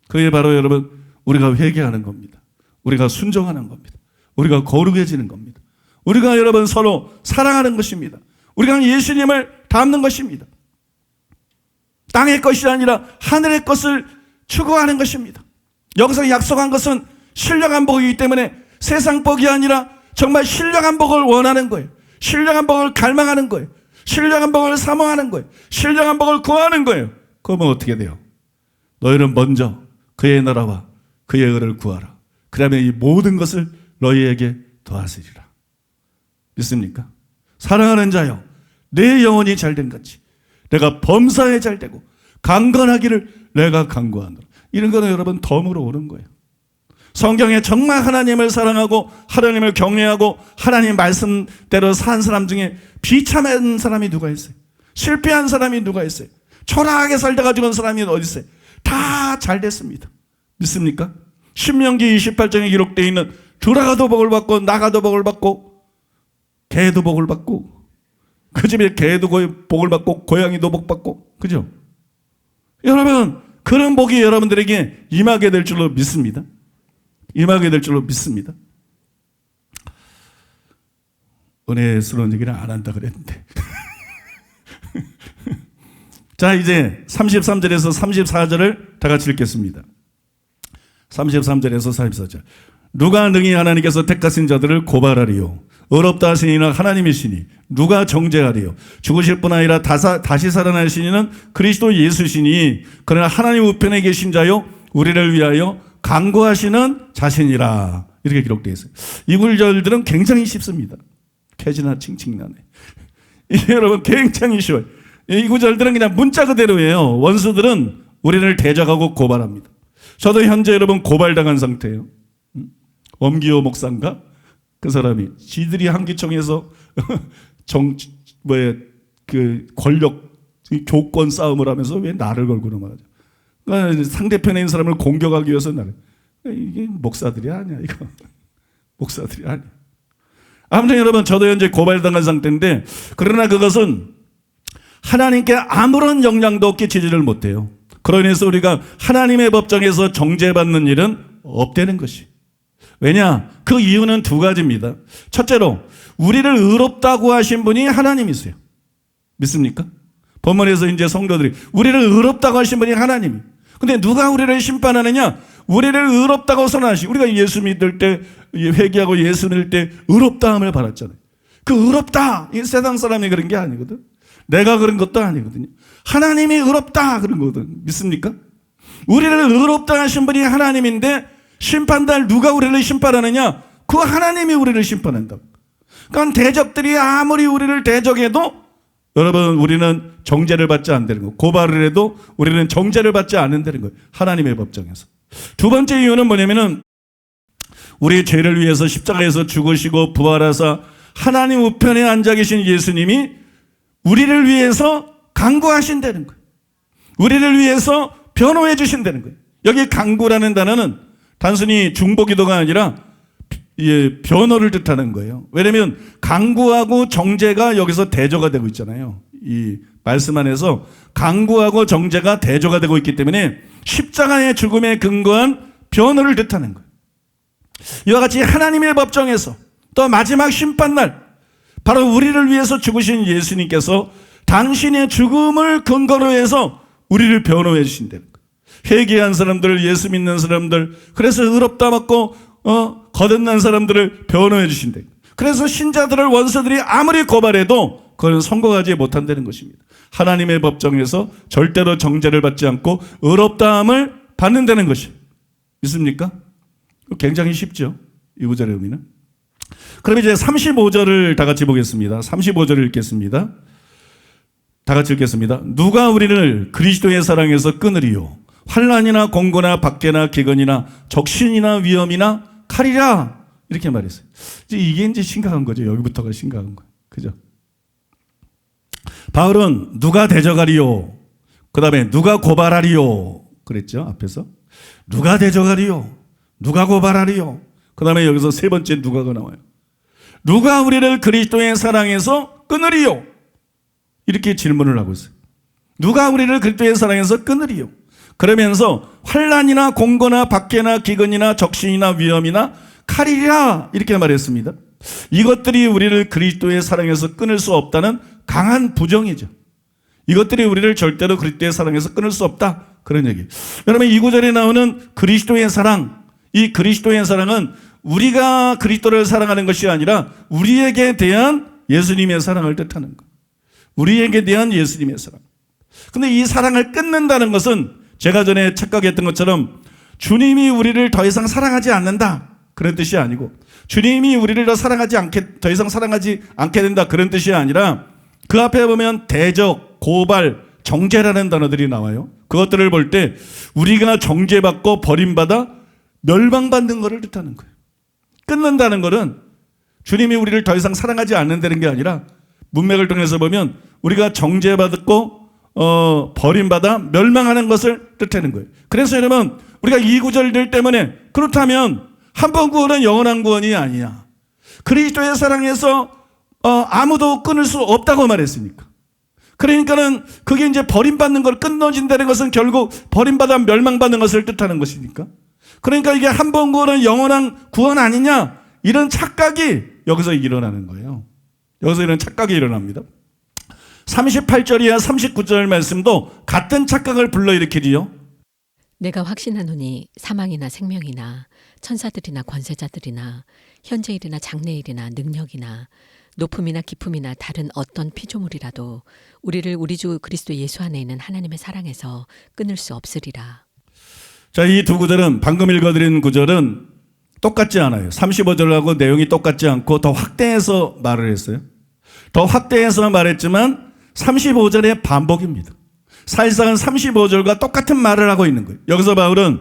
그게 바로 여러분 우리가 회개하는 겁니다. 우리가 순종하는 겁니다. 우리가 거룩해지는 겁니다. 우리가 여러분 서로 사랑하는 것입니다. 우리가 예수님을 닮는 것입니다. 땅의 것이 아니라 하늘의 것을 추구하는 것입니다. 여기서 약속한 것은 신령한 복이기 때문에 세상 복이 아니라 정말 신령한 복을 원하는 거예요. 신령한 복을 갈망하는 거예요. 신령한 복을 사모하는 거예요. 신령한 복을 구하는 거예요. 그러면 어떻게 돼요? 너희는 먼저 그의 나라와 그의 의를 구하라. 그러면 이 모든 것을 너희에게 더하시리라. 믿습니까? 사랑하는 자여, 내 영혼이 잘된 같이 내가 범사에 잘되고 강건하기를 내가 간구하노라. 이런 거는 여러분 덤으로 오는 거예요. 성경에 정말 하나님을 사랑하고 하나님을 경외하고 하나님 말씀대로 산 사람 중에 비참한 사람이 누가 있어요? 실패한 사람이 누가 있어요? 초라하게 살다가 죽은 사람이 어디 있어요? 다 잘 됐습니다. 믿습니까? 신명기 28장에 기록되어 있는 드라가도 복을 받고 나가도 복을 받고 개도 복을 받고 그 집에 개도 복을 받고 고양이도 복 받고, 그죠? 여러분 그런 복이 여러분들에게 임하게 될 줄로 믿습니다. 임하게 될 줄로 믿습니다. 은혜스러운 얘기를 안 한다 그랬는데 자, 이제 33절에서 34절을 다 같이 읽겠습니다. 33절에서 34절. 누가 능히 하나님께서 택하신 자들을 고발하리요? 의롭다 하시니는 하나님이시니 누가 정죄하리요? 죽으실 뿐 아니라 다시 살아나신 이는 그리스도 예수시니 그러나 하나님 우편에 계신 자요 우리를 위하여 간구하시는 자신이라. 이렇게 기록되어 있어요. 이 구절들은 굉장히 쉽습니다. 캐지나 칭칭나네. 이게 여러분 굉장히 쉬워요. 이 구절들은 그냥 문자 그대로예요. 원수들은 우리를 대적하고 고발합니다. 저도 현재 여러분 고발당한 상태예요. 엄기호 목사인가? 그 사람이 지들이 한기총에서 그 권력 교권 싸움을 하면서 왜 나를 걸고 넘어가죠? 그러니까 상대편에 있는 사람을 공격하기 위해서 나를, 이게 목사들이 아니야 이거. 목사들이 아니야. 아무튼 여러분 저도 현재 고발당한 상태인데 그러나 그것은 하나님께 아무런 영향도 끼치지를 못해요. 그로 인해서 우리가 하나님의 법정에서 정죄받는 일은 없다는 것이. 왜냐? 그 이유는 두 가지입니다. 첫째로 우리를 의롭다고 하신 분이 하나님이세요. 믿습니까? 본문에서 이제 성도들이 우리를 의롭다고 하신 분이 하나님이. 근데 누가 우리를 심판하느냐? 우리를 의롭다고 선언하시. 우리가 예수 믿을 때 회개하고 예수 믿을 때 의롭다함을 받았잖아요. 그 의롭다, 이 세상 사람이 그런 게 아니거든. 내가 그런 것도 아니거든요. 하나님이 의롭다 그런 거거든. 믿습니까? 우리를 의롭다 하신 분이 하나님인데 심판날 누가 우리를 심판하느냐? 그 하나님이 우리를 심판한다고. 그러니까 대적들이 아무리 우리를 대적해도 여러분 우리는 정죄를 받지 않는다는 거예요. 고발을 해도 우리는 정죄를 받지 않는다는 거예요. 하나님의 법정에서. 두 번째 이유는 뭐냐면은 우리의 죄를 위해서 십자가에서 죽으시고 부활하사 하나님 우편에 앉아 계신 예수님이 우리를 위해서 간구하신다는 거예요. 우리를 위해서 변호해 주신다는 거예요. 여기 간구라는 단어는 단순히 중보기도가 아니라 변호를 뜻하는 거예요. 왜냐하면 간구하고 정죄가 여기서 대조가 되고 있잖아요. 이 말씀 안에서 간구하고 정죄가 대조가 되고 있기 때문에 십자가의 죽음에 근거한 변호를 뜻하는 거예요. 이와 같이 하나님의 법정에서 또 마지막 심판날 바로 우리를 위해서 죽으신 예수님께서 당신의 죽음을 근거로 해서 우리를 변호해 주신다는 거예요. 회개한 사람들, 예수 믿는 사람들, 그래서 의롭다 받고 거듭난 사람들을 변호해 주신다. 그래서 신자들을 원수들이 아무리 고발해도 그건 성공하지 못한다는 것입니다. 하나님의 법정에서 절대로 정죄를 받지 않고 의롭다함을 받는다는 것이 믿습니까? 굉장히 쉽죠. 이 구절의 의미는. 그럼 이제 35절을 다 같이 보겠습니다. 35절을 읽겠습니다. 다 같이 읽겠습니다. 누가 우리를 그리스도의 사랑에서 끊으리요? 환난이나 공고나 박해나 기근이나 적신이나 위험이나 칼이라. 이렇게 말했어요. 이게 이제 심각한 거죠. 여기부터가 심각한 거예요. 그죠? 바울은 누가 대적하리요? 그 다음에 누가 고발하리요? 그랬죠. 앞에서. 누가 대적하리요? 누가 고발하리요? 그 다음에 여기서 세 번째 누가가 나와요. 누가 우리를 그리스도의 사랑에서 끊으리요? 이렇게 질문을 하고 있어요. 누가 우리를 그리스도의 사랑에서 끊으리요? 그러면서 환난이나 공고나 박해나 기근이나 적신이나 위험이나 칼이라 이렇게 말했습니다. 이것들이 우리를 그리스도의 사랑에서 끊을 수 없다는 강한 부정이죠. 이것들이 우리를 절대로 그리스도의 사랑에서 끊을 수 없다. 그런 얘기. 여러분 이 구절에 나오는 그리스도의 사랑, 이 그리스도의 사랑은 우리가 그리스도를 사랑하는 것이 아니라 우리에게 대한 예수님의 사랑을 뜻하는 것. 우리에게 대한 예수님의 사랑. 근데 이 사랑을 끊는다는 것은 제가 전에 착각했던 것처럼 주님이 우리를 더 이상 사랑하지 않는다. 그런 뜻이 아니고 주님이 우리를 더 이상 사랑하지 않게 된다. 그런 뜻이 아니라 그 앞에 보면 대적, 고발, 정죄라는 단어들이 나와요. 그것들을 볼 때 우리가 정죄받고 버림받아 멸망받는 것을 뜻하는 거예요. 끊는다는 것은 주님이 우리를 더 이상 사랑하지 않는다는 게 아니라 문맥을 통해서 보면 우리가 정죄받고 버림받아 멸망하는 것을 뜻하는 거예요. 그래서 여러분 우리가 이 구절들 때문에 그렇다면 한 번 구원은 영원한 구원이 아니냐. 그리스도의 사랑에서 아무도 끊을 수 없다고 말했으니까. 그러니까는 그게 이제 버림받는 걸 끊어진다는 것은 결국 버림받아 멸망받는 것을 뜻하는 것이니까. 그러니까 이게 한 번 구원은 영원한 구원 아니냐. 이런 착각이 여기서 일어나는 거예요. 여기서 이런 착각이 일어납니다. 38절이야 39절 말씀도 같은 착각을 불러일으키지요. 내가 확신하노니 사망이나 생명이나 천사들이나 권세자들이나 현재일이나 장래일이나 능력이나 높음이나 깊음이나 다른 어떤 피조물이라도 우리를 우리 주 그리스도 예수 안에 있는 하나님의 사랑에서 끊을 수 없으리라. 자, 이 두 구절은 방금 읽어드린 구절은 똑같지 않아요. 35절하고 내용이 똑같지 않고 더 확대해서 말을 했어요. 더 확대해서 말했지만 35절의 반복입니다. 사실상은 35절과 똑같은 말을 하고 있는 거예요. 여기서 바울은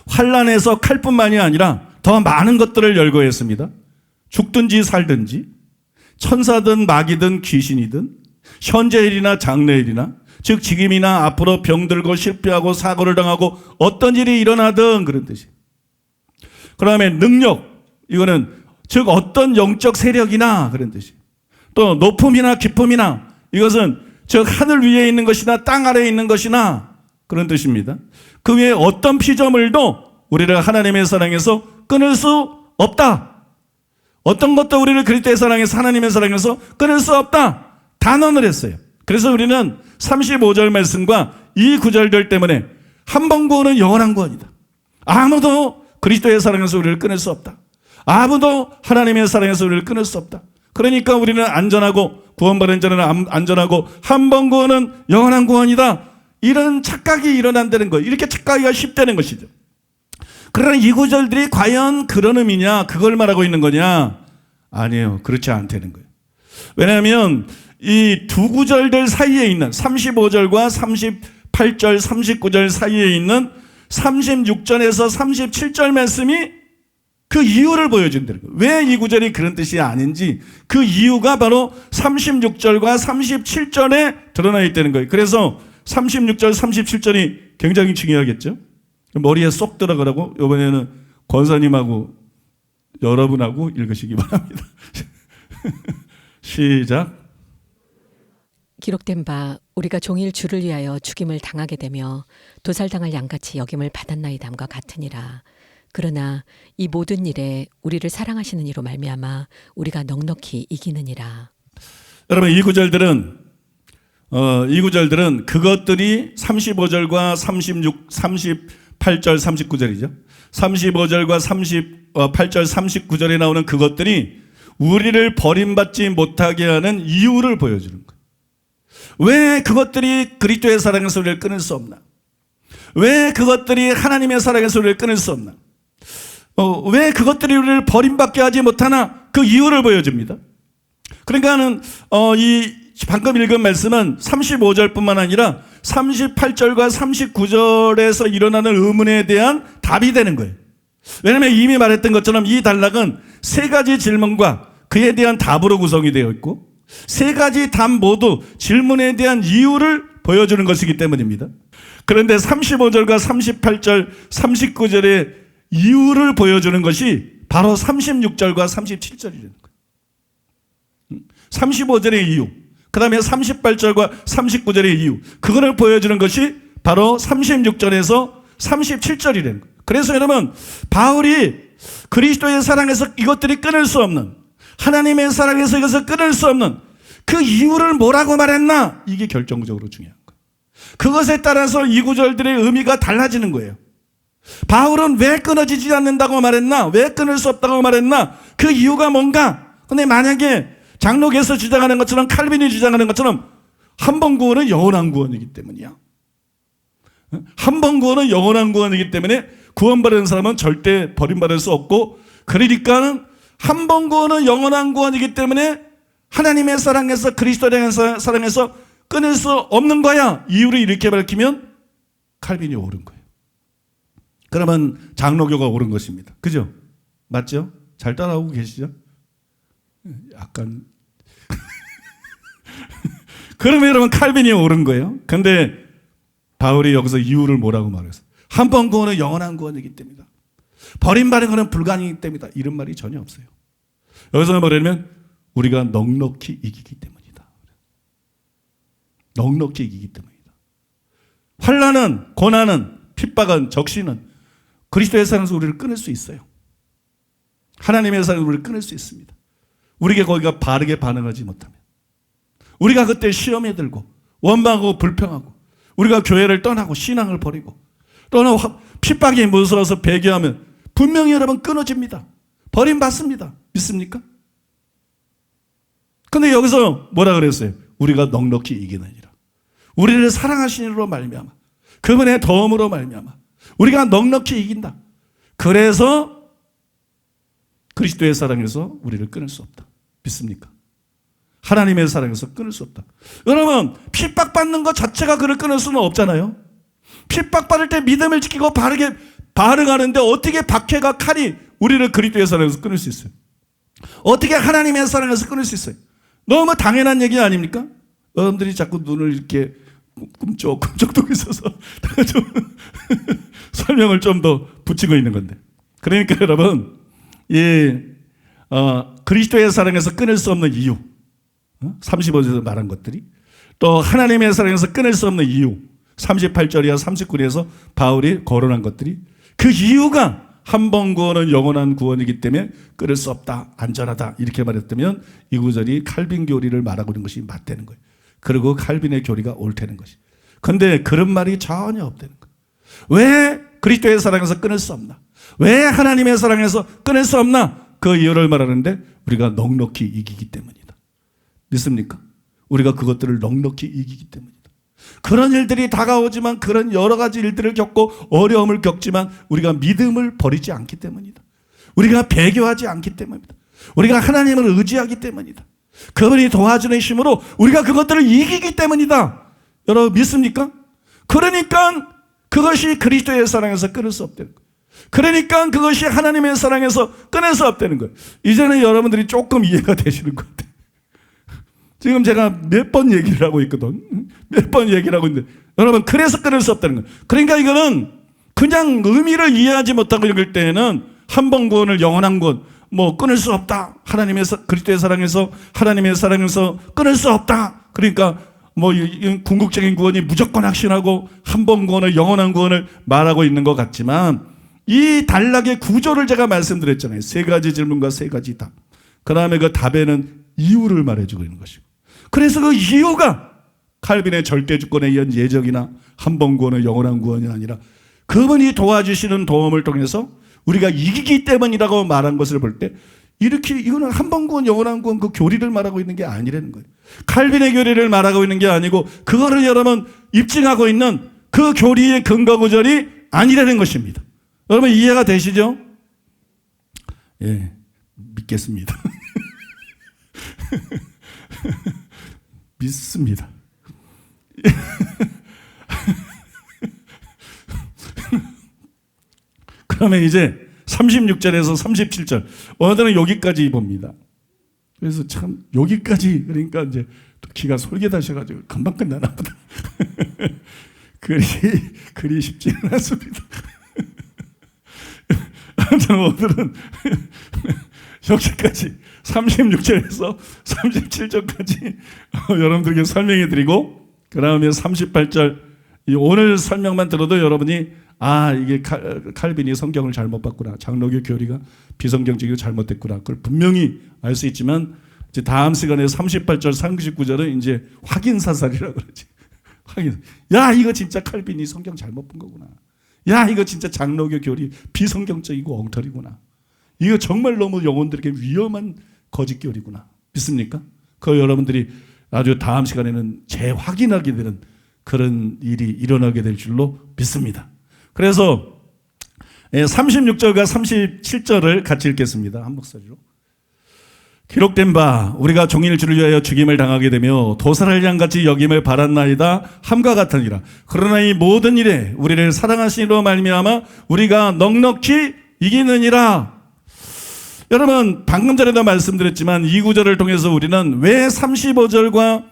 환난에서 칼뿐만이 아니라 더 많은 것들을 열거했습니다. 죽든지 살든지 천사든 마귀든 귀신이든 현재일이나 장래일이나 즉 지금이나 앞으로 병들고 실패하고 사고를 당하고 어떤 일이 일어나든 그런 뜻이에요. 그 다음에 능력, 이거는 즉 어떤 영적 세력이나 그런 뜻이에요. 또 높음이나 깊음이나 이것은 즉 하늘 위에 있는 것이나 땅 아래에 있는 것이나 그런 뜻입니다. 그 외에 어떤 피조물도 우리를 하나님의 사랑에서 끊을 수 없다. 어떤 것도 우리를 그리스도의 사랑에서 하나님의 사랑에서 끊을 수 없다. 단언을 했어요. 그래서 우리는 35절 말씀과 이 구절들 때문에 한 번 구원은 영원한 구원이다. 아무도 그리스도의 사랑에서 우리를 끊을 수 없다. 아무도 하나님의 사랑에서 우리를 끊을 수 없다. 그러니까 우리는 안전하고 구원받은 자는 안전하고 한 번 구원은 영원한 구원이다. 이런 착각이 일어난다는 거예요. 이렇게 착각하기가 쉽다는 것이죠. 그러나 이 구절들이 과연 그런 의미냐, 그걸 말하고 있는 거냐? 아니에요. 그렇지 않다는 거예요. 왜냐하면 이 두 구절들 사이에 있는 35절과 38절, 39절 사이에 있는 36절에서 37절 말씀이 그 이유를 보여준다는 거예요. 왜 이 구절이 그런 뜻이 아닌지 그 이유가 바로 36절과 37절에 드러나 있다는 거예요. 그래서 36절, 37절이 굉장히 중요하겠죠. 머리에 쏙 들어가라고 이번에는 권사님하고 여러분하고 읽으시기 바랍니다. 시작. 기록된 바 우리가 종일 주를 위하여 죽임을 당하게 되며 도살당할 양같이 여김을 받았나이다함과 같으니라. 그러나 이 모든 일에 우리를 사랑하시는 이로 말미암아 우리가 넉넉히 이기느니라. 여러분 이 구절들은 그것들이 35절과 38절, 39절이죠. 35절과 38절, 39절에 나오는 그것들이 우리를 버림받지 못하게 하는 이유를 보여주는 거예요. 왜 그것들이 그리스도의 사랑에서 우리를 끊을 수 없나? 왜 그것들이 하나님의 사랑에서 우리를 끊을 수 없나? 왜 그것들이 우리를 버림받게 하지 못하나? 그 이유를 보여줍니다. 그러니까는 이 방금 읽은 말씀은 35절뿐만 아니라 38절과 39절에서 일어나는 의문에 대한 답이 되는 거예요. 왜냐하면 이미 말했던 것처럼 이 단락은 세 가지 질문과 그에 대한 답으로 구성이 되어 있고 세 가지 답 모두 질문에 대한 이유를 보여주는 것이기 때문입니다. 그런데 35절과 38절, 39절의 이유를 보여주는 것이 바로 36절과 37절이라는 거예요. 35절의 이유, 그 다음에 38절과 39절의 이유, 그거를 보여주는 것이 바로 36절에서 37절이라는 거예요. 그래서 여러분, 바울이 그리스도의 사랑에서 이것들이 끊을 수 없는, 하나님의 사랑에서 이것을 끊을 수 없는 그 이유를 뭐라고 말했나? 이게 결정적으로 중요한 거예요. 그것에 따라서 이 구절들의 의미가 달라지는 거예요. 바울은 왜 끊어지지 않는다고 말했나? 왜 끊을 수 없다고 말했나? 그 이유가 뭔가? 근데 만약에 장로께서 주장하는 것처럼, 칼빈이 주장하는 것처럼 한 번 구원은 영원한 구원이기 때문이야. 한 번 구원은 영원한 구원이기 때문에 구원받은 사람은 절대 버림받을 수 없고, 그러니까는 한 번 구원은 영원한 구원이기 때문에 하나님의 사랑에서, 그리스도의 사랑에서 끊을 수 없는 거야. 이유를 이렇게 밝히면 칼빈이 옳은 거예요. 그러면 장로교가 옳은 것입니다. 그죠? 맞죠? 잘 따라오고 계시죠? 약간 그러면 여러분 칼빈이 옳은 거예요. 근데 바울이 여기서 이유를 뭐라고 말했어요? 한 번 구원은 영원한 구원이기 때문이다. 버림받은 것은 불가능이기 때문이다. 이런 말이 전혀 없어요. 여기서 뭐냐면 우리가 넉넉히 이기기 때문이다. 넉넉히 이기기 때문이다. 환난은, 고난은, 핍박은, 적신은 그리스도의 사랑에서 우리를 끊을 수 있어요. 하나님의 사랑에서 우리를 끊을 수 있습니다. 우리가 거기가 바르게 반응하지 못하면, 우리가 그때 시험에 들고 원망하고 불평하고 우리가 교회를 떠나고 신앙을 버리고 또는 핍박이 무서워서 배교하면 분명히 여러분 끊어집니다. 버림받습니다. 믿습니까? 근데 여기서 뭐라 그랬어요? 우리가 넉넉히 이기느니라. 우리를 사랑하시는 이로 말미암아, 그분의 도움으로 말미암아 우리가 넉넉히 이긴다. 그래서 그리스도의 사랑에서 우리를 끊을 수 없다. 믿습니까? 하나님의 사랑에서 끊을 수 없다. 여러분, 핍박받는 것 자체가 그를 끊을 수는 없잖아요. 핍박받을 때 믿음을 지키고 바르게 반응하는데 어떻게 박해가 칼이 우리를 그리스도의 사랑에서 끊을 수 있어요? 어떻게 하나님의 사랑에서 끊을 수 있어요? 너무 당연한 얘기 아닙니까? 여러분들이 자꾸 눈을 이렇게 꿈쩍꿈쩍 있어서 좀 설명을 좀 더 붙이고 있는 건데. 그러니까 여러분, 그리스도의 사랑에서 끊을 수 없는 이유, 35절에서 말한 것들이, 또 하나님의 사랑에서 끊을 수 없는 이유, 38절이야 39절에서 바울이 거론한 것들이, 그 이유가 한 번 구원은 영원한 구원이기 때문에 끊을 수 없다, 안전하다 이렇게 말했다면 이 구절이 칼빈 교리를 말하고 있는 것이 맞다는 거예요. 그리고 칼빈의 교리가 옳다는 것이. 그런데 그런 말이 전혀 없다는 거예요. 왜 그리스도의 사랑에서 끊을 수 없나? 왜 하나님의 사랑에서 끊을 수 없나? 그 이유를 말하는데 우리가 넉넉히 이기기 때문이다. 믿습니까? 우리가 그것들을 넉넉히 이기기 때문이다. 그런 일들이 다가오지만, 그런 여러 가지 일들을 겪고 어려움을 겪지만 우리가 믿음을 버리지 않기 때문이다. 우리가 배교하지 않기 때문이다. 우리가 하나님을 의지하기 때문이다. 그분이 도와주는 힘으로 우리가 그것들을 이기기 때문이다. 여러분 믿습니까? 그러니까 그것이 그리스도의 사랑에서 끊을 수 없다는 거예요. 그러니까 그것이 하나님의 사랑에서 끊을 수 없다는 거예요. 이제는 여러분들이 조금 이해가 되시는 것 같아요. 지금 제가 몇 번 얘기를 하고 있거든. 몇 번 얘기를 하고 있는데, 여러분, 그래서 끊을 수 없다는 거예요. 그러니까 이거는 그냥 의미를 이해하지 못하고 읽을 때에는 한 번 구원을 영원한 구원, 끊을 수 없다. 하나님의 그리스도의 사랑에서, 하나님의 사랑에서 끊을 수 없다. 그러니까 궁극적인 구원이 무조건 확신하고 한 번 구원을, 영원한 구원을 말하고 있는 것 같지만, 이 단락의 구조를 제가 말씀드렸잖아요. 세 가지 질문과 세 가지 답. 그 다음에 그 답에는 이유를 말해주고 있는 것이고, 그래서 그 이유가 칼빈의 절대 주권에 의한 예정이나 한 번 구원은 영원한 구원이 아니라 그분이 도와주시는 도움을 통해서 우리가 이기기 때문이라고 말한 것을 볼 때, 이렇게 이거는 한 번 구원 영원한 구원 그 교리를 말하고 있는 게 아니라는 거예요. 칼빈의 교리를 말하고 있는 게 아니고 그거를 여러분 입증하고 있는 그 교리의 근거 구절이 아니라는 것입니다. 여러분 이해가 되시죠? 예, 믿겠습니다. 믿습니다. 그러면 이제 36절에서 37절 오늘은 여기까지 봅니다. 그래서 참 여기까지 그러니까 이제 또 기가 솔깃하셔가지고 금방 끝나나 보다. 글이 쉽지는 않습니다. 아무튼 오늘은 여기까지 36절에서 37절까지 여러분들에게 설명해 드리고 그 다음에 38절 오늘 설명만 들어도 여러분이 아 이게 칼빈이 성경을 잘못 봤구나, 장로교 교리가 비성경적이고 잘못됐구나 그걸 분명히 알 수 있지만 이제 다음 시간에 38절 39절은 이제 확인 사살이라고 그러지. 확인. 야 이거 진짜 칼빈이 성경 잘못 본 거구나. 야 이거 진짜 장로교 교리 비성경적이고 엉터리구나. 이거 정말 너무 영혼들에게 위험한 거짓 교리구나. 믿습니까? 그 여러분들이 아주 다음 시간에는 재확인하게 되는 그런 일이 일어나게 될 줄로 믿습니다. 그래서 36절과 37절을 같이 읽겠습니다. 한 목소리로. 기록된 바 우리가 종일 주를 위하여 죽임을 당하게 되며 도살할 양같이 여김을 받았나이다 함과 같으니라. 그러나 이 모든 일에 우리를 사랑하시니로 말미암아 우리가 넉넉히 이기느니라. 여러분 방금 전에도 말씀드렸지만 이 구절을 통해서 우리는 왜 35절과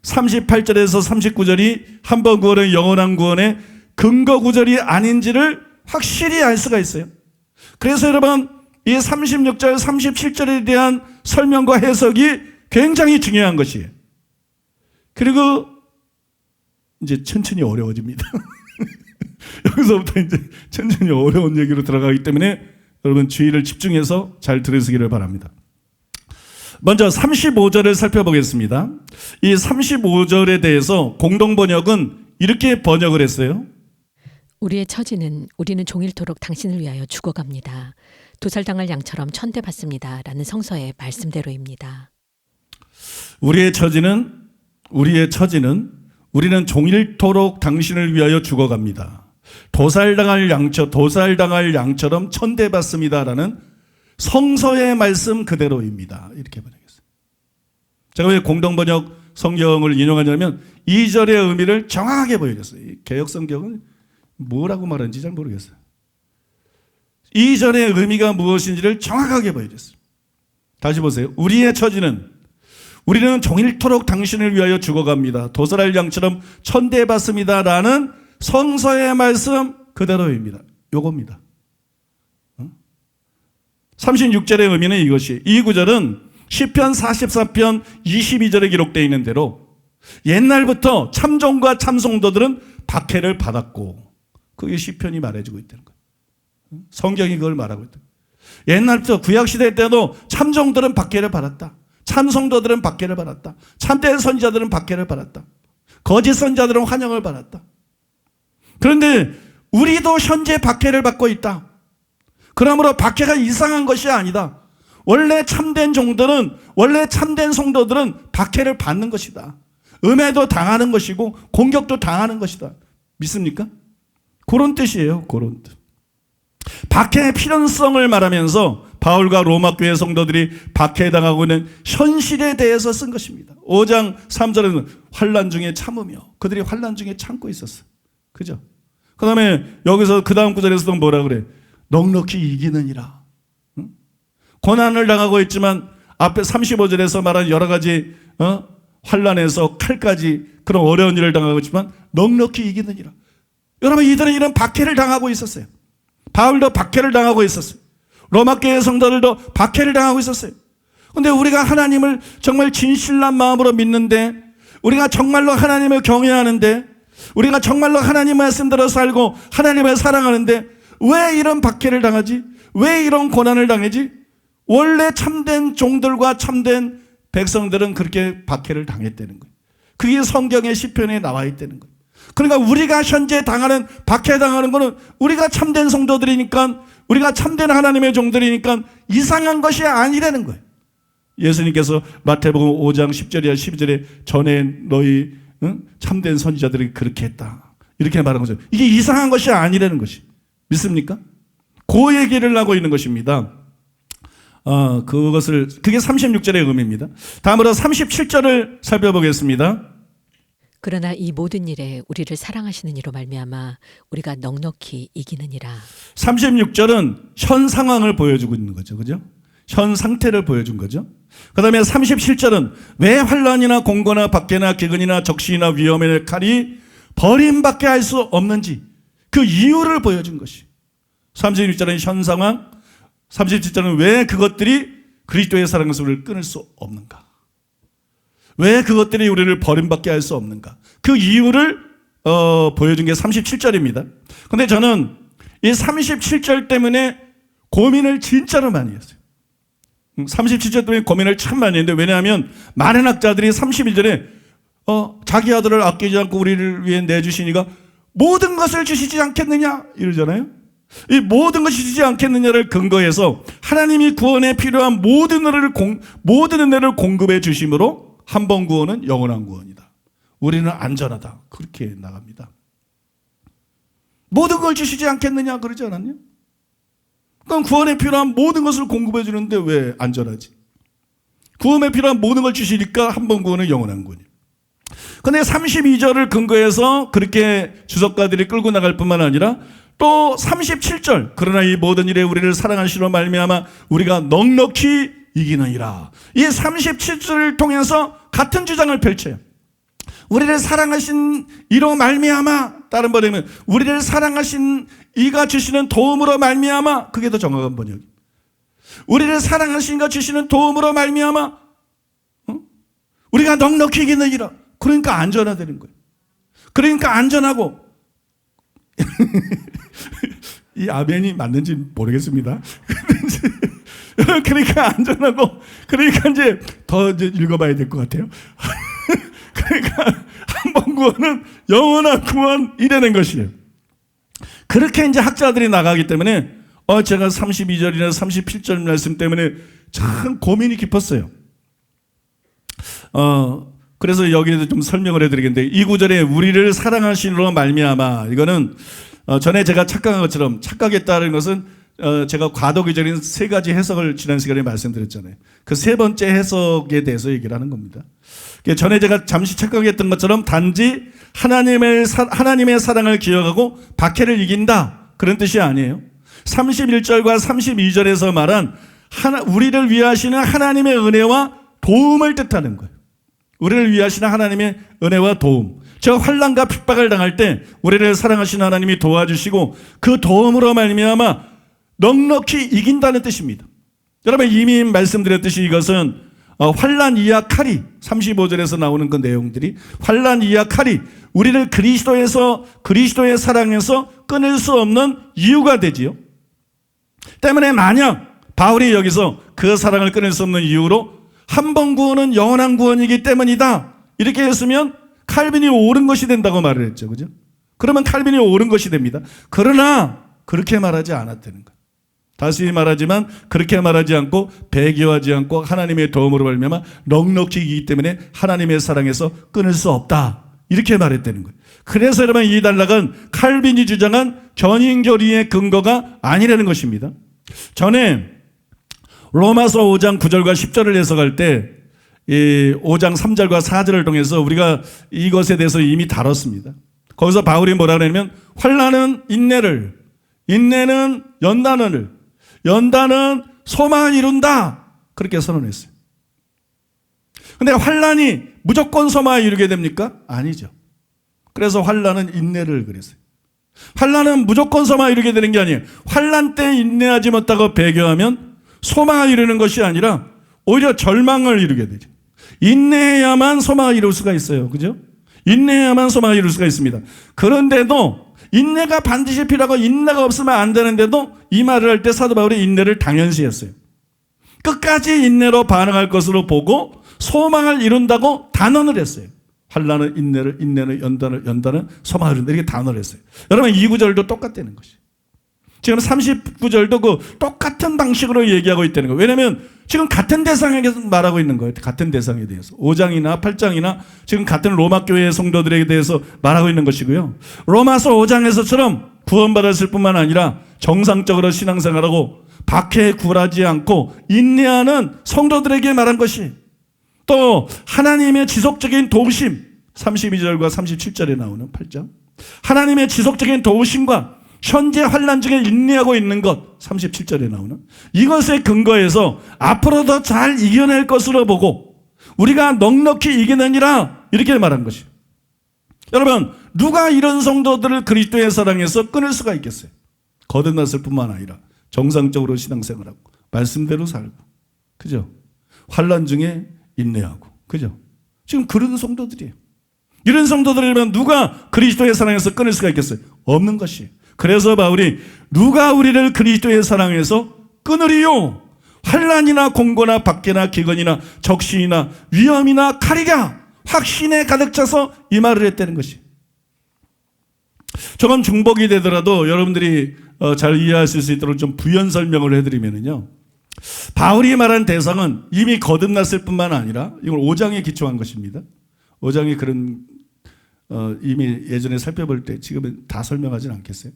38절에서 39절이 한 번 구원은 영원한 구원의 근거 구절이 아닌지를 확실히 알 수가 있어요. 그래서 여러분 이 36절 37절에 대한 설명과 해석이 굉장히 중요한 것이에요. 그리고 이제 천천히 어려워집니다. 여기서부터 이제 천천히 어려운 얘기로 들어가기 때문에 여러분 주의를 집중해서 잘 들으시기를 바랍니다. 먼저 35절을 살펴보겠습니다. 이 35절에 대해서 공동번역은 이렇게 번역을 했어요. 우리의 처지는 우리는 종일토록 당신을 위하여 죽어갑니다. 도살당할 양처럼 천대받습니다. 라는 성서의 말씀대로입니다. 우리의 처지는 우리는 종일토록 당신을 위하여 죽어갑니다. 도살당할 양처럼 천대받습니다라는 성서의 말씀 그대로입니다. 이렇게 번역했어요. 제가 왜 공동번역 성경을 인용하냐면 2절의 의미를 정확하게 보여줬어요. 개역 성경은 뭐라고 말하는지 잘 모르겠어요. 2절의 의미가 무엇인지를 정확하게 보여줬어요. 다시 보세요. 우리의 처지는 우리는 종일토록 당신을 위하여 죽어갑니다. 도살할 양처럼 천대받습니다. 라는 성서의 말씀 그대로입니다. 요겁니다. 36절의 의미는 이것이 이 구절은 시편 44편 22절에 기록되어 있는 대로 옛날부터 참종과 참송도들은 박해를 받았고 그게 시편이 말해주고 있다는 거예요. 성경이 그걸 말하고 있다. 옛날부터 구약시대 때도 참종들은 박해를 받았다. 참송도들은 박해를 받았다. 참된 선지자들은 박해를 받았다. 거짓 선지자들은 환영을 받았다. 그런데 우리도 현재 박해를 받고 있다. 그러므로 박해가 이상한 것이 아니다. 원래 참된 종들은, 원래 참된 성도들은 박해를 받는 것이다. 음해도 당하는 것이고 공격도 당하는 것이다. 믿습니까? 그런 뜻이에요. 그런 뜻. 박해의 필연성을 말하면서 바울과 로마 교회 성도들이 박해당하고 있는 현실에 대해서 쓴 것입니다. 5장 3절에는 환난 중에 참으며 그들이 환난 중에 참고 있었어요. 그죠? 그 다음에 여기서 그 다음 구절에서도 뭐라 그래? 넉넉히 이기느니라. 응? 고난을 당하고 있지만 앞에 35절에서 말한 여러 가지 환난에서 칼까지 그런 어려운 일을 당하고 있지만 넉넉히 이기느니라. 여러분 이들은 이런 박해를 당하고 있었어요. 바울도 박해를 당하고 있었어요. 로마 교회 성도들도 박해를 당하고 있었어요. 그런데 우리가 하나님을 정말 진실한 마음으로 믿는데, 우리가 정말로 하나님을 경외하는데, 우리가 정말로 하나님 말씀대로 살고 하나님을 사랑하는데 왜 이런 박해를 당하지? 왜 이런 고난을 당하지? 원래 참된 종들과 참된 백성들은 그렇게 박해를 당했다는 거예요. 그게 성경의 시편에 나와 있다는 거예요. 그러니까 우리가 현재 당하는 박해 당하는 거는 우리가 참된 성도들이니까 우리가 참된 하나님의 종들이니까 이상한 것이 아니라는 거예요. 예수님께서 마태복음 5장 10절이야 12절에 전에 너희 참된 선지자들이 그렇게 했다. 이렇게 말한 거죠. 이게 이상한 것이 아니라는 것이. 믿습니까? 그 얘기를 하고 있는 것입니다. 그게 36절의 의미입니다. 다음으로 37절을 살펴보겠습니다. 그러나 이 모든 일에 우리를 사랑하시는 이로 말미암아 우리가 넉넉히 이기느니라. 36절은 현 상황을 보여주고 있는 거죠. 그죠? 현 상태를 보여준 거죠. 그 다음에 37절은 왜 환난이나 공고나 박해나 기근이나 적시나 위험의 칼이 버림받게 할 수 없는지 그 이유를 보여준 것이. 36절은 현 상황, 37절은 왜 그것들이 그리스도의 사랑에서 우리를 끊을 수 없는가. 왜 그것들이 우리를 버림받게 할 수 없는가. 그 이유를 보여준 게 37절입니다. 근데 저는 이 37절 때문에 고민을 진짜로 많이 했어요. 37절 때문에 고민을 참 많이 했는데, 왜냐하면 많은 학자들이 31절에 자기 아들을 아끼지 않고 우리를 위해 내주시니가 모든 것을 주시지 않겠느냐 이러잖아요. 이 모든 것이 주시지 않겠느냐를 근거해서 하나님이 구원에 필요한 모든 은혜를 공급해 주심으로 한 번 구원은 영원한 구원이다. 우리는 안전하다. 그렇게 나갑니다. 모든 걸 주시지 않겠느냐 그러지 않았냐? 그럼 구원에 필요한 모든 것을 공급해 주는데 왜 안전하지? 구원에 필요한 모든 걸 주시니까 한 번 구원은 영원한 구원이에요. 근데 32절을 근거해서 그렇게 주석가들이 끌고 나갈 뿐만 아니라 또 37절, 그러나 이 모든 일에 우리를 사랑하시로 말미암아 우리가 넉넉히 이기느니라. 이 37절을 통해서 같은 주장을 펼쳐요. 우리를 사랑하신 이로 말미암아, 다른 번역은 우리를 사랑하신 이가 주시는 도움으로 말미암아, 그게 더 정확한 번역이에요. 우리를 사랑하신 이가 주시는 도움으로 말미암아 우리가 넉넉히 이기느니라. 그러니까 안전하다는 거예요. 그러니까 안전하고 이 아멘이 맞는지 모르겠습니다. 그러니까 안전하고, 그러니까 이제 더 읽어봐야 될 것 같아요. 그러니까 한 번 구원은 영원한 구원이라는 것이에요. 그렇게 이제 학자들이 나가기 때문에 제가 32절이나 37절 말씀 때문에 참 고민이 깊었어요. 그래서 여기에도 좀 설명을 해드리겠는데, 이 구절에 우리를 사랑하시므로 말미암아, 이거는 전에 제가 착각한 것처럼, 착각했다는 것은 제가 과도기적인 세 가지 해석을 지난 시간에 말씀드렸잖아요. 그 세 번째 해석에 대해서 얘기를 하는 겁니다. 전에 제가 잠시 착각했던 것처럼 단지 하나님의 사랑을 기억하고 박해를 이긴다, 그런 뜻이 아니에요. 31절과 32절에서 말한 우리를 위하시는 하나님의 은혜와 도움을 뜻하는 거예요. 우리를 위하시는 하나님의 은혜와 도움. 저 환난과 핍박을 당할 때 우리를 사랑하시는 하나님이 도와주시고 그 도움으로 말미암아 넉넉히 이긴다는 뜻입니다. 여러분, 이미 말씀드렸듯이 이것은 환난 이하 칼이, 35절에서 나오는 그 내용들이 환난 이하 칼이 우리를 그리스도의 사랑에서 끊을 수 없는 이유가 되지요. 때문에 만약 바울이 여기서 그 사랑을 끊을 수 없는 이유로 한 번 구원은 영원한 구원이기 때문이다, 이렇게 했으면 칼빈이 옳은 것이 된다고 말을 했죠. 그죠? 그러면 칼빈이 옳은 것이 됩니다. 그러나 그렇게 말하지 않았다는 거예요. 다시 말하지만 그렇게 말하지 않고 배교하지 않고 하나님의 도움으로 말미암아 넉넉히 이기 때문에 하나님의 사랑에서 끊을 수 없다, 이렇게 말했다는 거예요. 그래서 여러분, 이 단락은 칼빈이 주장한 견인교리의 근거가 아니라는 것입니다. 전에 로마서 5장 9절과 10절을 해석할 때 이 5장 3절과 4절을 통해서 우리가 이것에 대해서 이미 다뤘습니다. 거기서 바울이 뭐라 그러냐면 환난은 인내를, 인내는 연단을, 연단은 소망을 이룬다, 그렇게 선언했어요. 근데 환난이 무조건 소망을 이루게 됩니까? 아니죠. 그래서 환난은 인내를 그랬어요. 환난은 무조건 소망을 이루게 되는 게 아니에요. 환난 때 인내하지 못하고 배교하면 소망을 이루는 것이 아니라 오히려 절망을 이루게 되죠. 인내해야만 소망을 이룰 수가 있어요. 그죠? 인내해야만 소망을 이룰 수가 있습니다. 그런데도 인내가 반드시 필요하고 인내가 없으면 안 되는데도 이 말을 할 때 사도 바울이 인내를 당연시했어요. 끝까지 인내로 반응할 것으로 보고 소망을 이룬다고 단언을 했어요. 환난은 인내를, 인내는 연단을, 연단은 소망을 이룬다, 이렇게 단언을 했어요. 여러분, 이 구절도 똑같다는 것이. 지금 39절도 그 똑같은 방식으로 얘기하고 있다는 거예요. 왜냐하면 지금 같은 대상에 대해서 말하고 있는 거예요. 같은 대상에 대해서. 5장이나 8장이나 지금 같은 로마 교회의 성도들에 대해서 말하고 있는 것이고요. 로마서 5장에서처럼 구원받았을 뿐만 아니라 정상적으로 신앙생활하고 박해에 굴하지 않고 인내하는 성도들에게 말한 것이, 또 하나님의 지속적인 도우심, 32절과 37절에 나오는 8장, 하나님의 지속적인 도우심과 현재 환난 중에 인내하고 있는 것, 37절에 나오는 이것에 근거해서 앞으로 더 잘 이겨낼 것으로 보고 우리가 넉넉히 이기느니라, 이렇게 말한 것이에요. 여러분, 누가 이런 성도들을 그리스도의 사랑에서 끊을 수가 있겠어요? 거듭났을 뿐만 아니라 정상적으로 신앙생활하고 말씀대로 살고, 그죠? 환난 중에 인내하고, 그죠? 지금 그런 성도들이에요. 이런 성도들이면 누가 그리스도의 사랑에서 끊을 수가 있겠어요? 없는 것이에요. 그래서 바울이 누가 우리를 그리스도의 사랑에서 끊으리요? 환난이나 공고나 박해나 기근이나 적신이나 위험이나 칼이가 확신에 가득 차서 이 말을 했다는 것이. 조금 중복이 되더라도 여러분들이 잘 이해하실 수 있도록 좀 부연 설명을 해드리면요, 바울이 말한 대상은 이미 거듭났을 뿐만 아니라, 이걸 5장에 기초한 것입니다. 5장이 그런 이미 예전에 살펴볼 때, 지금은 다 설명하지는 않겠어요.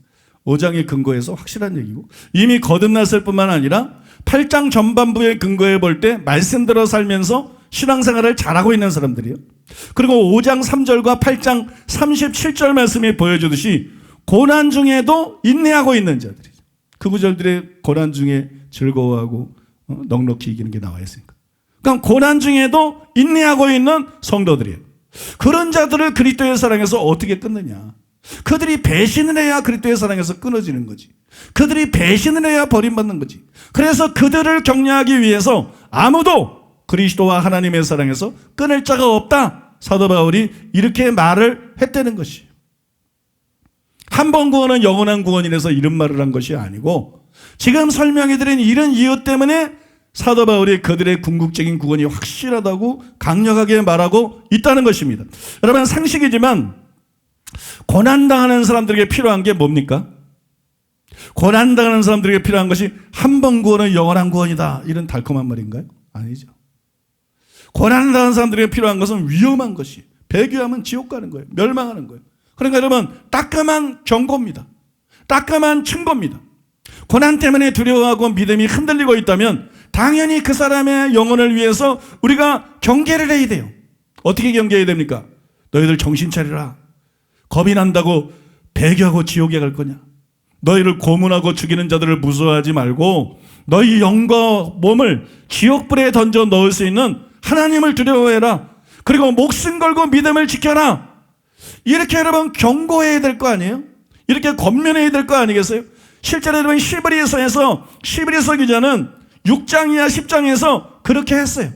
5장의 근거에서 확실한 얘기고, 이미 거듭났을 뿐만 아니라 8장 전반부에 근거해 볼 때 말씀대로 살면서 신앙생활을 잘하고 있는 사람들이에요. 그리고 5장 3절과 8장 37절 말씀이 보여주듯이 고난 중에도 인내하고 있는 자들이죠. 그 구절들의 고난 중에 즐거워하고 넉넉히 이기는 게 나와 있으니까. 그러니까 고난 중에도 인내하고 있는 성도들이에요. 그런 자들을 그리스도의 사랑에서 어떻게 끊느냐? 그들이 배신을 해야 그리스도의 사랑에서 끊어지는 거지. 그들이 배신을 해야 버림받는 거지. 그래서 그들을 격려하기 위해서 아무도 그리스도와 하나님의 사랑에서 끊을 자가 없다, 사도 바울이 이렇게 말을 했다는 것이. 한 번 구원은 영원한 구원이라서 이런 말을 한 것이 아니고, 지금 설명해드린 이런 이유 때문에 사도 바울이 그들의 궁극적인 구원이 확실하다고 강력하게 말하고 있다는 것입니다. 여러분, 상식이지만 고난당하는 사람들에게 필요한 게 뭡니까? 고난당하는 사람들에게 필요한 것이 한 번 구원은 영원한 구원이다, 이런 달콤한 말인가요? 아니죠. 고난당하는 사람들에게 필요한 것은 위험한 것이, 배교하면 지옥 가는 거예요. 멸망하는 거예요. 그러니까 여러분, 따끔한 경고입니다. 따끔한 충고입니다. 고난 때문에 두려워하고 믿음이 흔들리고 있다면 당연히 그 사람의 영혼을 위해서 우리가 경계를 해야 돼요. 어떻게 경계해야 됩니까? 너희들 정신 차리라. 겁이 난다고 배교하고 지옥에 갈 거냐? 너희를 고문하고 죽이는 자들을 무서워하지 말고 너희 영과 몸을 지옥불에 던져 넣을 수 있는 하나님을 두려워해라. 그리고 목숨 걸고 믿음을 지켜라. 이렇게 여러분 경고해야 될 거 아니에요? 이렇게 권면해야 될 거 아니겠어요? 실제로 여러분 히브리서 기자는 6장 이하 10장에서 그렇게 했어요.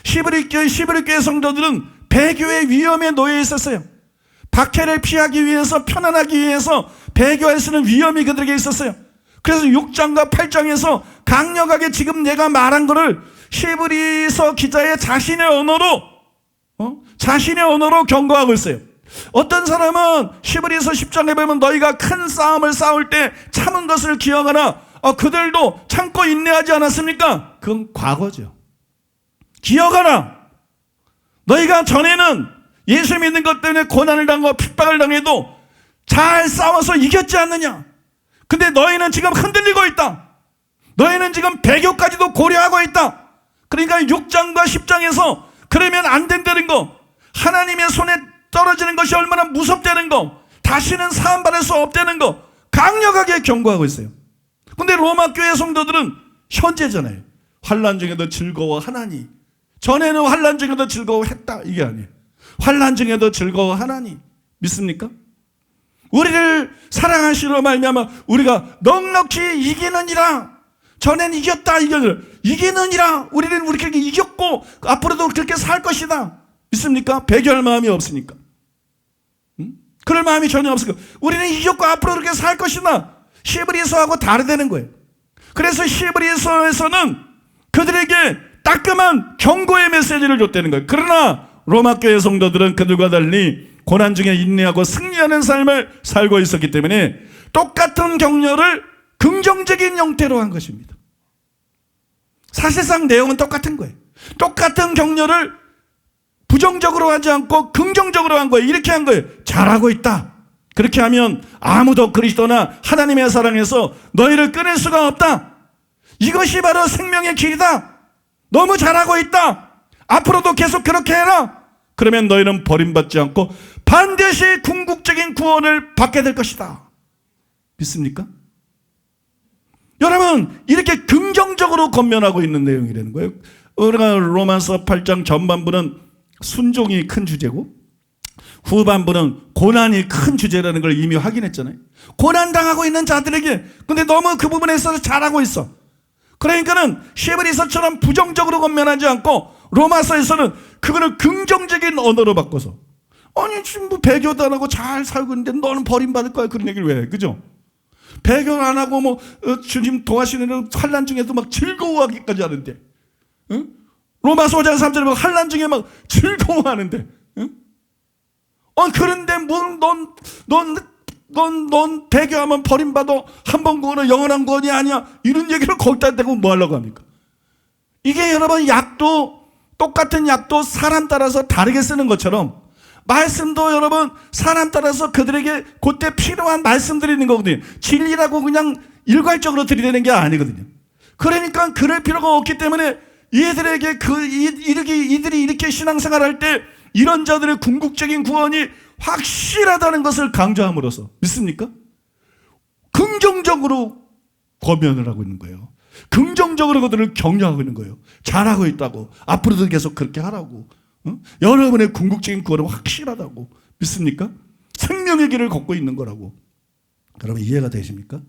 히브리 교회 성도들은 배교의 위험에 놓여 있었어요. 박해를 피하기 위해서, 편안하기 위해서 배교할 수 있는 위험이 그들에게 있었어요. 그래서 6장과 8장에서 강력하게 지금 내가 말한 거를 히브리서 기자의 자신의 언어로 경고하고 있어요. 어떤 사람은 히브리서 10장에 보면 너희가 큰 싸움을 싸울 때 참은 것을 기억하라. 그들도 참고 인내하지 않았습니까? 그건 과거죠. 기억하라. 너희가 전에는 예수 믿는 것 때문에 고난을 당하고 핍박을 당해도 잘 싸워서 이겼지 않느냐? 근데 너희는 지금 흔들리고 있다. 너희는 지금 배교까지도 고려하고 있다. 그러니까 6장과 10장에서 그러면 안 된다는 거, 하나님의 손에 떨어지는 것이 얼마나 무섭다는 거, 다시는 사함받을 수 없다는 거 강력하게 경고하고 있어요. 근데 로마 교회 성도들은 현재잖아요. 환난 중에도 즐거워하나니. 전에는 환난 중에도 즐거워했다, 이게 아니에요. 환난 중에도 즐거워하나니. 믿습니까? 우리를 사랑하시러 말미암아 우리가 넉넉히 이기느니라. 전엔 이겼다, 이기느니라. 우리는 그렇게 이겼고 앞으로도 그렇게 살 것이다. 믿습니까? 배교할 마음이 없으니까. 그럴 마음이 전혀 없으니까 우리는 이겼고 앞으로 그렇게 살 것이다. 히브리서하고 다르다는 거예요. 그래서 히브리서에서는 그들에게 따끔한 경고의 메시지를 줬다는 거예요. 그러나 로마 교회 성도들은 그들과 달리 고난 중에 인내하고 승리하는 삶을 살고 있었기 때문에 똑같은 격려를 긍정적인 형태로 한 것입니다. 사실상 내용은 똑같은 거예요. 똑같은 격려를 부정적으로 하지 않고 긍정적으로 한 거예요. 이렇게 한 거예요. 잘하고 있다. 그렇게 하면 아무도 그리스도나 하나님의 사랑에서 너희를 끊을 수가 없다. 이것이 바로 생명의 길이다. 너무 잘하고 있다. 앞으로도 계속 그렇게 해라. 그러면 너희는 버림받지 않고 반드시 궁극적인 구원을 받게 될 것이다. 믿습니까? 여러분, 이렇게 긍정적으로 권면하고 있는 내용이라는 거예요. 우리가 로마서 8장 전반부는 순종이 큰 주제고 후반부는 고난이 큰 주제라는 걸 이미 확인했잖아요. 고난당하고 있는 자들에게 근데 너무 그 부분에 있어서 잘하고 있어. 그러니까는 히브리서처럼 부정적으로 권면하지 않고 로마서에서는 그거를 긍정적인 언어로 바꿔서 아니 지금 뭐 배교도 안 하고 잘 살고 있는데 너는 버림받을 거야. 그런 얘기를 왜 해? 그죠? 배교 안 하고 뭐 주님 도와주시는 환난 중에도 막 즐거워하기까지 하는데 응? 로마서 5장 3절에 막 환난 중에 막 즐거워하는데 응? 그런데 넌 배교하면 버림받아 한 번 구원은 영원한 구원이 아니야. 이런 얘기를 거기다 대고 뭐 하려고 합니까? 이게 여러분 약도 똑같은 약도 사람 따라서 다르게 쓰는 것처럼 말씀도 여러분 사람 따라서 그들에게 그때 필요한 말씀 드리는 거거든요. 진리라고 그냥 일괄적으로 드리는 게 아니거든요. 그러니까 그럴 필요가 없기 때문에 이들에게 이들이 이렇게 신앙생활할 때 이런 자들의 궁극적인 구원이 확실하다는 것을 강조함으로써 믿습니까? 긍정적으로 권면을 하고 있는 거예요. 긍정적으로 그들을 격려하고 있는 거예요. 잘하고 있다고. 앞으로도 계속 그렇게 하라고. 여러분의 궁극적인 구원은 확실하다고. 믿습니까? 생명의 길을 걷고 있는 거라고. 여러분 이해가 되십니까?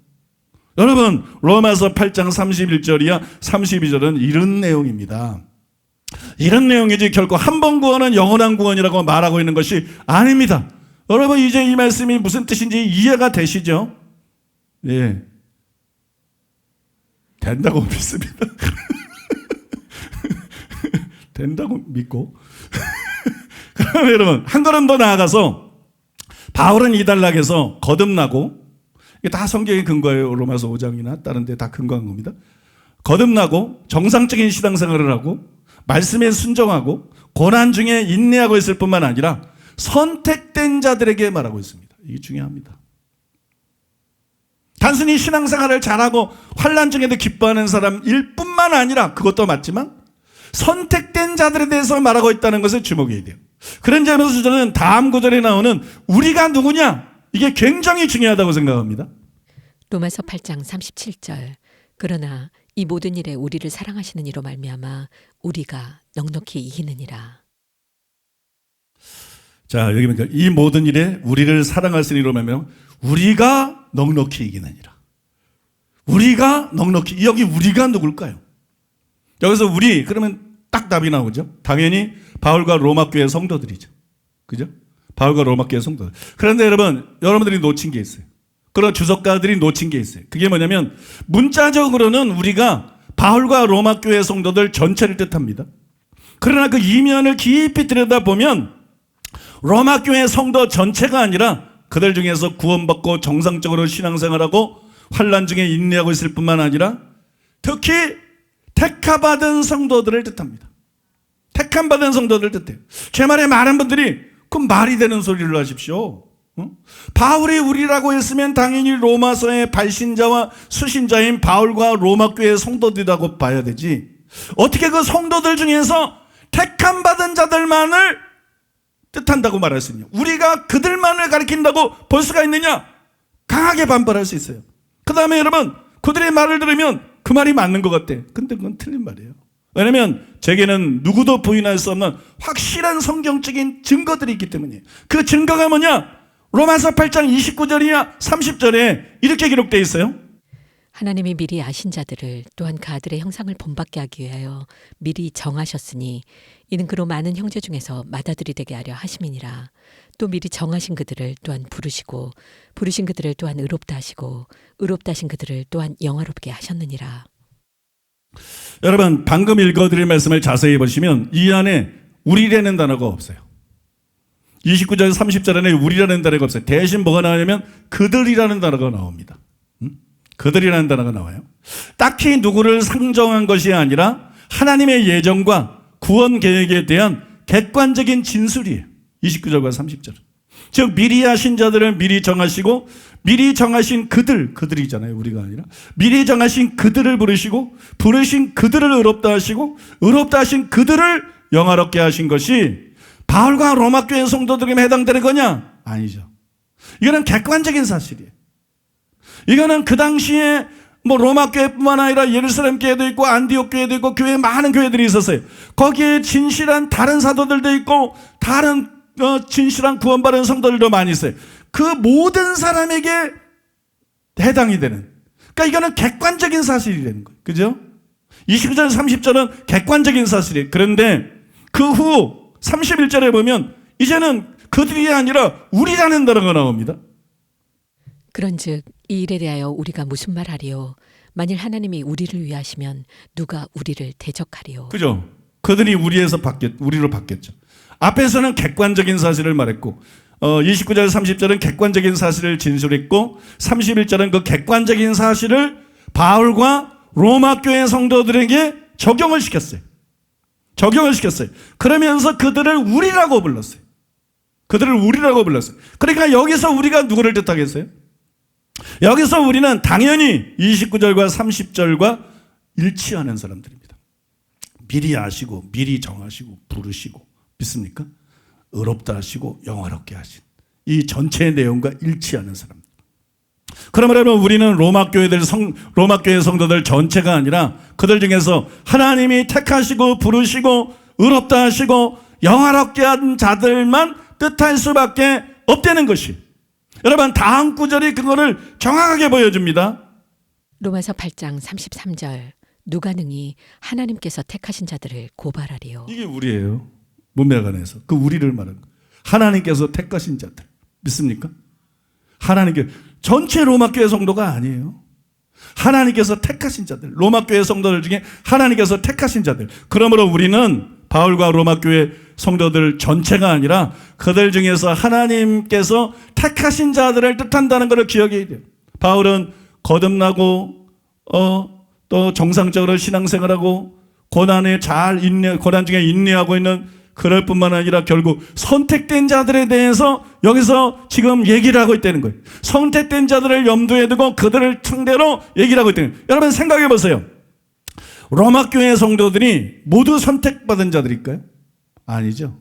여러분 로마서 8장 31절이야 32절은 이런 내용입니다. 이런 내용이지 결코 한 번 구원은 영원한 구원이라고 말하고 있는 것이 아닙니다. 여러분 이제 이 말씀이 무슨 뜻인지 이해가 되시죠? 예. 된다고 믿습니다. 된다고 믿고 그러면 여러분 한 걸음 더 나아가서 바울은 이 단락에서 거듭나고 이게 다 성경의 근거예요. 로마서 5장이나 다른 데 다 근거한 겁니다. 거듭나고 정상적인 신앙생활을 하고 말씀에 순종하고 고난 중에 인내하고 있을 뿐만 아니라 선택된 자들에게 말하고 있습니다. 이게 중요합니다. 단순히 신앙생활을 잘하고 환난 중에도 기뻐하는 사람일 뿐만 아니라 그것도 맞지만 선택된 자들에 대해서 말하고 있다는 것을 주목해야 돼요. 그런 점에서 저는 다음 구절에 나오는 우리가 누구냐 이게 굉장히 중요하다고 생각합니다. 로마서 8장 37절 그러나 이 모든 일에 우리를 사랑하시는 이로 말미암아 우리가 넉넉히 이기느니라. 자 여기 보니까 이 모든 일에 우리를 사랑하시는 이로 말미암아 우리가 넉넉히 이기느니라. 우리가 넉넉히 여기 우리가 누굴까요? 여기서 우리 그러면 딱 답이 나오죠. 당연히 바울과 로마 교회 성도들이죠. 그죠? 바울과 로마 교회 성도들. 그런데 여러분들이 놓친 게 있어요. 그런 주석가들이 놓친 게 있어요. 그게 뭐냐면 문자적으로는 우리가 바울과 로마 교회 성도들 전체를 뜻합니다. 그러나 그 이면을 깊이 들여다보면 로마 교회 성도 전체가 아니라 그들 중에서 구원받고 정상적으로 신앙생활하고 환난 중에 인내하고 있을 뿐만 아니라 특히 택함받은 성도들을 뜻합니다. 택함받은 성도들을 뜻해요. 제 말에 많은 분들이 그럼 말이 되는 소리를 하십시오. 바울이 우리라고 했으면 당연히 로마서의 발신자와 수신자인 바울과 로마 교회 성도들이라고 봐야 되지. 어떻게 그 성도들 중에서 택함받은 자들만을 뜻한다고 말할 수 있냐? 우리가 그들만을 가리킨다고 볼 수가 있느냐? 강하게 반발할 수 있어요. 그 다음에 여러분 그들의 말을 들으면 그 말이 맞는 것 같아. 근데 그건 틀린 말이에요. 왜냐하면 제게는 누구도 부인할 수 없는 확실한 성경적인 증거들이 있기 때문이에요. 그 증거가 뭐냐? 로마서 8장 29절이나 30절에 이렇게 기록되어 있어요. 하나님이 미리 아신 자들을 또한 그 아들의 형상을 본받게 하기 위하여 미리 정하셨으니 이는 그로 많은 형제 중에서 맏아들이 되게 하려 하심이니라. 또 미리 정하신 그들을 또한 부르시고 부르신 그들을 또한 의롭다 하시고 의롭다 하신 그들을 또한 영화롭게 하셨느니라. 여러분 방금 읽어드릴 말씀을 자세히 보시면 이 안에 우리라는 단어가 없어요. 29절 30절 안에 우리라는 단어가 없어요. 대신 뭐가 나오냐면 그들이라는 단어가 나옵니다. 그들이라는 단어가 나와요. 딱히 누구를 상정한 것이 아니라 하나님의 예정과 구원 계획에 대한 객관적인 진술이에요. 29절과 30절. 즉 미리 하신 자들을 미리 정하시고 미리 정하신 그들이잖아요. 우리가 아니라 미리 정하신 그들을 부르시고 부르신 그들을 의롭다 하시고 의롭다 하신 그들을 영화롭게 하신 것이 바울과 로마 교회 성도들에게 해당되는 거냐? 아니죠. 이거는 객관적인 사실이에요. 이거는 그 당시에 뭐 로마 교회뿐만 아니라 예루살렘 교회도 있고 안디옥 교회도 있고 교회에 많은 교회들이 있었어요. 거기에 진실한 다른 사도들도 있고 다른 진실한 구원받은 성도들도 많이 있어요. 그 모든 사람에게 해당이 되는. 그러니까 이거는 객관적인 사실이라는 거예요. 그죠? 29절 30절은 객관적인 사실이에요. 그런데 그 후 31절에 보면 이제는 그들이 아니라 우리라는 단어가 나옵니다. 그런즉 이 일에 대하여 우리가 무슨 말하리요? 만일 하나님이 우리를 위하시면 누가 우리를 대적하리요? 그죠? 그들이 우리로 바뀌었죠. 앞에서는 객관적인 사실을 말했고 29절 30절은 객관적인 사실을 진술했고 31절은 그 객관적인 사실을 바울과 로마 교회 성도들에게 적용을 시켰어요. 그러면서 그들을 우리라고 불렀어요. 그러니까 여기서 우리가 누구를 뜻하겠어요? 여기서 우리는 당연히 29절과 30절과 일치하는 사람들입니다. 미리 아시고 미리 정하시고 부르시고 믿습니까? 의롭다 하시고 영화롭게 하신 이 전체의 내용과 일치하는 사람들. 그러면 우리는 로마 교회 성도들 전체가 아니라 그들 중에서 하나님이 택하시고 부르시고 의롭다 하시고 영화롭게 한 자들만 뜻할 수밖에 없다는 것이. 여러분 다음 구절이 그거를 정확하게 보여줍니다. 로마서 8장 33절 누가 능히 하나님께서 택하신 자들을 고발하리요? 이게 우리예요. 문맥 안에서 그 우리를 말하는 거예요. 하나님께서 택하신 자들 믿습니까? 하나님께 전체 로마 교회 성도가 아니에요. 하나님께서 택하신 자들, 로마 교회 성도들 중에 하나님께서 택하신 자들. 그러므로 우리는 바울과 로마 교회 성도들 전체가 아니라 그들 중에서 하나님께서 택하신 자들을 뜻한다는 것을 기억해야 돼요. 바울은 거듭나고 또 정상적으로 신앙생활하고 고난 중에 인내하고 있는 그럴 뿐만 아니라 결국 선택된 자들에 대해서 여기서 지금 얘기를 하고 있다는 거예요. 선택된 자들을 염두에 두고 그들을 상대로 얘기를 하고 있다는 거예요. 여러분 생각해 보세요. 로마 교회 성도들이 모두 선택받은 자들일까요? 아니죠.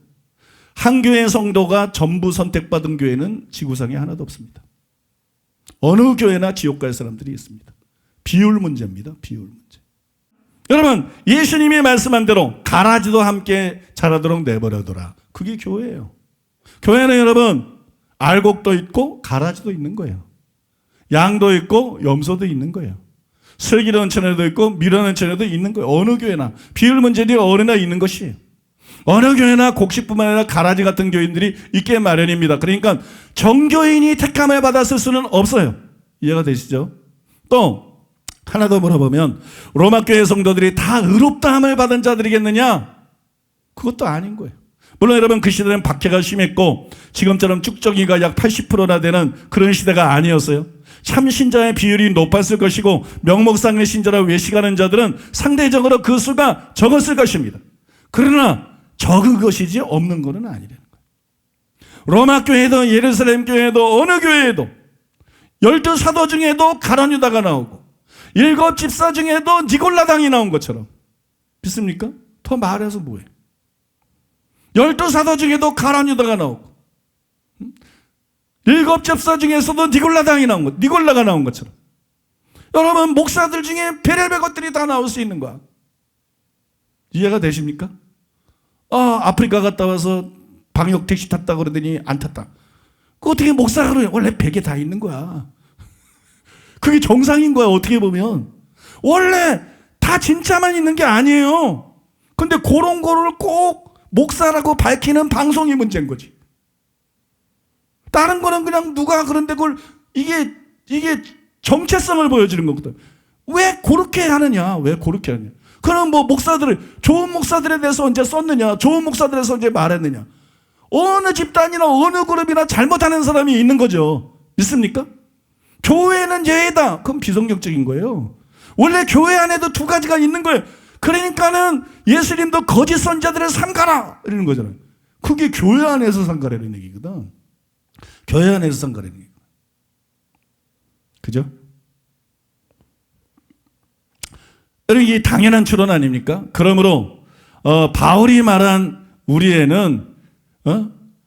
한 교회 성도가 전부 선택받은 교회는 지구상에 하나도 없습니다. 어느 교회나 지옥 갈 사람들이 있습니다. 비율 문제입니다. 비율 문제. 여러분 예수님이 말씀한 대로 가라지도 함께 자라도록 내버려둬라. 그게 교회예요. 교회는 여러분 알곡도 있고 가라지도 있는 거예요. 양도 있고 염소도 있는 거예요. 슬기로운 처녀도 있고 미련한 처녀도 있는 거예요. 어느 교회나 비율 문제들이 어디나 있는 것이에요. 어느 교회나 곡식뿐만 아니라 가라지 같은 교인들이 있게 마련입니다. 그러니까 정교인이 택함을 받았을 수는 없어요. 이해가 되시죠? 또 하나 더 물어보면 로마 교회 성도들이 다 의롭다함을 받은 자들이겠느냐? 그것도 아닌 거예요. 물론 여러분 그 시대는 박해가 심했고 지금처럼 축적이가 약 80%나 되는 그런 시대가 아니었어요. 참 신자의 비율이 높았을 것이고 명목상의 신자라 외식하는 자들은 상대적으로 그 수가 적었을 것입니다. 그러나 적은 것이지 없는 것은 아니라는 거예요. 로마 교회도 예루살렘 교회도 어느 교회에도 12사도 중에도 가룟 유다가 나오고 7 집사 중에도 니골라당이 나온 것처럼 믿습니까? 더 말해서 뭐해? 12사도 중에도 가룟 유다가 나오고 7 집사 중에서도 니골라가 나온 것처럼 여러분 목사들 중에 별의별 것들이 다 나올 수 있는 거야. 이해가 되십니까? 아프리카 갔다 와서 방역 택시 탔다 그러더니 안 탔다. 그 어떻게 목사가 그래? 원래 100에 다 있는 거야. 그게 정상인 거야. 어떻게 보면 원래 다 진짜만 있는 게 아니에요. 근데 그런 거를 꼭 목사라고 밝히는 방송이 문제인 거지. 다른 거는 그냥 누가 그런데 그걸 이게 정체성을 보여주는 거거든. 왜 그렇게 하느냐? 그럼 뭐 좋은 목사들에 대해서 언제 썼느냐? 좋은 목사들에서 언제 말했느냐? 어느 집단이나 어느 그룹이나 잘못하는 사람이 있는 거죠. 믿습니까? 교회는 예외다. 그건 비성경적인 거예요. 원래 교회 안에도 두 가지가 있는 거예요. 그러니까는 예수님도 거짓 선자들을 삼가라 이러는 거잖아요. 그게 교회 안에서 삼가라는 얘기거든. 교회 안에서 삼가라는 얘기거든. 그죠? 여러분, 이게 당연한 추론 아닙니까? 그러므로 바울이 말한 우리에는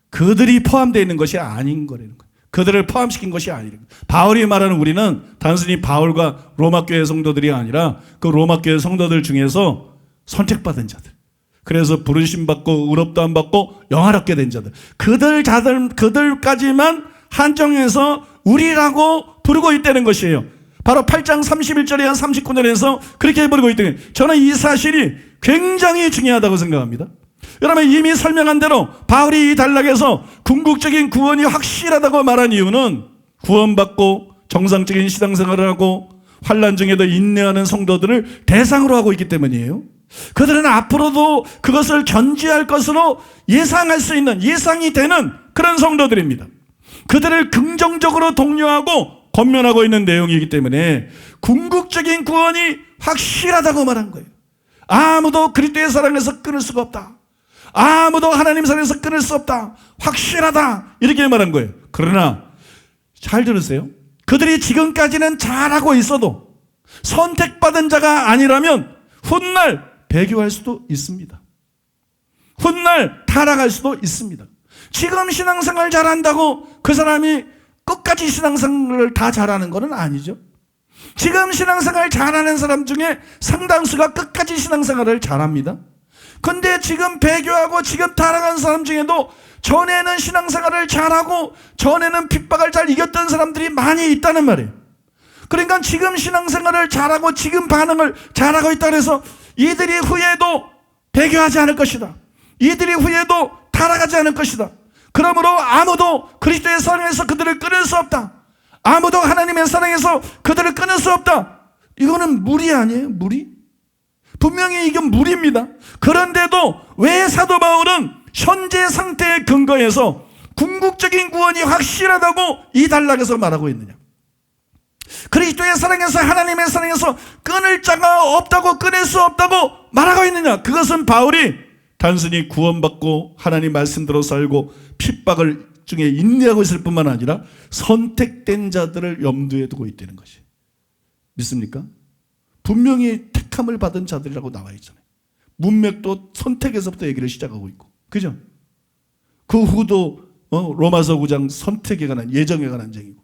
그들이 포함되어 있는 것이 아닌 거라는 거예요. 그들을 포함시킨 것이 아니라는 거예요. 바울이 말하는 우리는 단순히 바울과 로마 교회 성도들이 아니라 그 로마 교회 성도들 중에서 선택받은 자들, 그래서 부르심 받고 의롭다 안 받고 영화롭게 된 자들, 그들까지만 한정해서 우리라고 부르고 있다는 것이에요. 바로 8장 31절에 39절에서 그렇게 부르고 있다는 거예요. 저는 이 사실이 굉장히 중요하다고 생각합니다. 여러분, 이미 설명한 대로 바울이 이 단락에서 궁극적인 구원이 확실하다고 말한 이유는 구원받고 정상적인 신앙생활을 하고 환난 중에도 인내하는 성도들을 대상으로 하고 있기 때문이에요. 그들은 앞으로도 그것을 견지할 것으로 예상할 수 있는, 예상이 되는 그런 성도들입니다. 그들을 긍정적으로 독려하고 권면하고 있는 내용이기 때문에 궁극적인 구원이 확실하다고 말한 거예요. 아무도 그리스도의 사랑에서 끊을 수가 없다. 아무도 하나님 사랑에서 끊을 수 없다. 확실하다. 이렇게 말한 거예요. 그러나 잘 들으세요. 그들이 지금까지는 잘하고 있어도 선택받은 자가 아니라면 훗날 배교할 수도 있습니다. 훗날 타락할 수도 있습니다. 지금 신앙생활 잘한다고 그 사람이 끝까지 신앙생활을 다 잘하는 것은 아니죠. 지금 신앙생활 잘하는 사람 중에 상당수가 끝까지 신앙생활을 잘합니다. 근데 지금 배교하고 지금 타락한 사람 중에도 전에는 신앙생활을 잘하고 전에는 핍박을 잘 이겼던 사람들이 많이 있다는 말이에요. 그러니까 지금 신앙생활을 잘하고 지금 반응을 잘하고 있다 그래서 이들이 후에도 배교하지 않을 것이다. 이들이 후에도 타락하지 않을 것이다. 그러므로 아무도 그리스도의 사랑에서 그들을 끊을 수 없다. 아무도 하나님의 사랑에서 그들을 끊을 수 없다. 이거는 무리 아니에요? 무리? 분명히 이건 무리입니다. 그런데도 왜 사도 바울은 현재 상태에 근거해서 궁극적인 구원이 확실하다고 이 단락에서 말하고 있느냐? 그리스도의 사랑에서 하나님의 사랑에서 끊을 자가 없다고, 끊을 수 없다고 말하고 있느냐? 그것은 바울이 단순히 구원받고 하나님 말씀대로 살고 핍박을 중에 인내하고 있을 뿐만 아니라 선택된 자들을 염두에 두고 있다는 것이. 믿습니까? 분명히 택함을 받은 자들이라고 나와 있잖아요. 문맥도 선택에서부터 얘기를 시작하고 있고, 그죠? 그 후도 로마서 9장 선택에 관한, 예정에 관한 얘기고.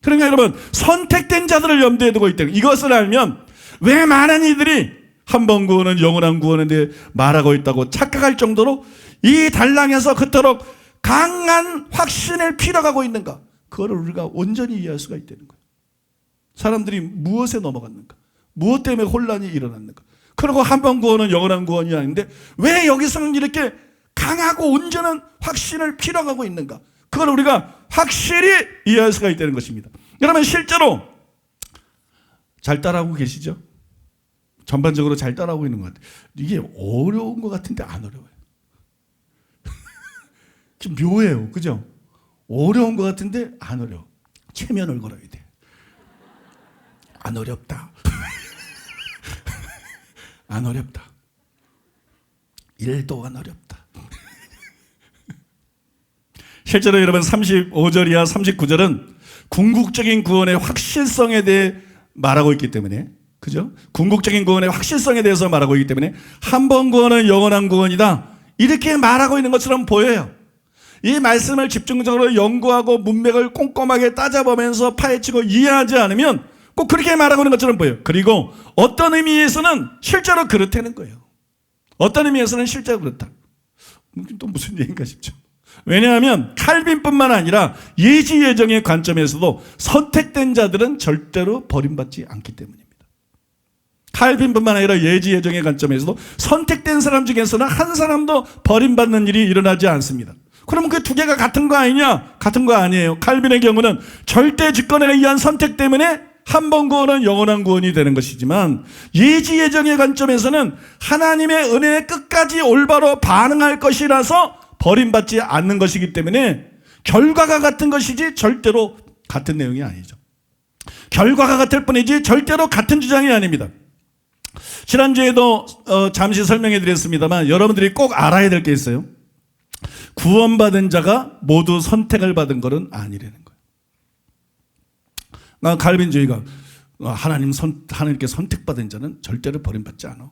그러니까 여러분, 선택된 자들을 염두에 두고 있다는, 이것을 알면 왜 많은 이들이 한 번 구원은 영원한 구원에 대해 말하고 있다고 착각할 정도로 이 단락에서 그토록 강한 확신을 필요하고 있는가, 그거를 우리가 온전히 이해할 수가 있다는 거예요. 사람들이 무엇에 넘어갔는가, 무엇 때문에 혼란이 일어났는가. 그리고 한 번 구원은 영원한 구원이 아닌데 왜 여기서는 이렇게 강하고 온전한 확신을 필요하고 있는가, 그걸 우리가 확실히 이해할 수가 있다는 것입니다. 여러분, 실제로 잘 따라하고 계시죠? 전반적으로 잘 따라하고 있는 것 같아요. 이게 어려운 것 같은데 안 어려워요. 좀 묘해요. 그죠? 어려운 것 같은데 안 어려워. 체면을 걸어야 돼. 안 어렵다. 안 어렵다. 1도 안 어렵다. 실제로 여러분 35절이야 39절은 궁극적인 구원의 확실성에 대해 말하고 있기 때문에, 그죠? 궁극적인 구원의 확실성에 대해서 말하고 있기 때문에 한 번 구원은 영원한 구원이다, 이렇게 말하고 있는 것처럼 보여요. 이 말씀을 집중적으로 연구하고 문맥을 꼼꼼하게 따져보면서 파헤치고 이해하지 않으면 꼭 그렇게 말하고 있는 것처럼 보여요. 그리고 어떤 의미에서는 실제로 그렇다는 거예요. 어떤 의미에서는 실제로 그렇다. 또 무슨 얘기인가 싶죠. 왜냐하면 칼빈뿐만 아니라 예지 예정의 관점에서도 선택된 자들은 절대로 버림받지 않기 때문입니다. 칼빈뿐만 아니라 예지 예정의 관점에서도 선택된 사람 중에서는 한 사람도 버림받는 일이 일어나지 않습니다. 그러면 그 두 개가 같은 거 아니냐? 같은 거 아니에요. 칼빈의 경우는 절대 주권에 의한 선택 때문에 한 번 구원은 영원한 구원이 되는 것이지만, 예지 예정의 관점에서는 하나님의 은혜에 끝까지 올바로 반응할 것이라서 버림받지 않는 것이기 때문에 결과가 같은 것이지 절대로 같은 내용이 아니죠. 결과가 같을 뿐이지 절대로 같은 주장이 아닙니다. 지난주에도 잠시 설명해 드렸습니다만 여러분들이 꼭 알아야 될 게 있어요. 구원받은 자가 모두 선택을 받은 것은 아니라는 거예요. 나 칼빈주의가 하나님께 선택받은 자는 절대로 버림받지 않아.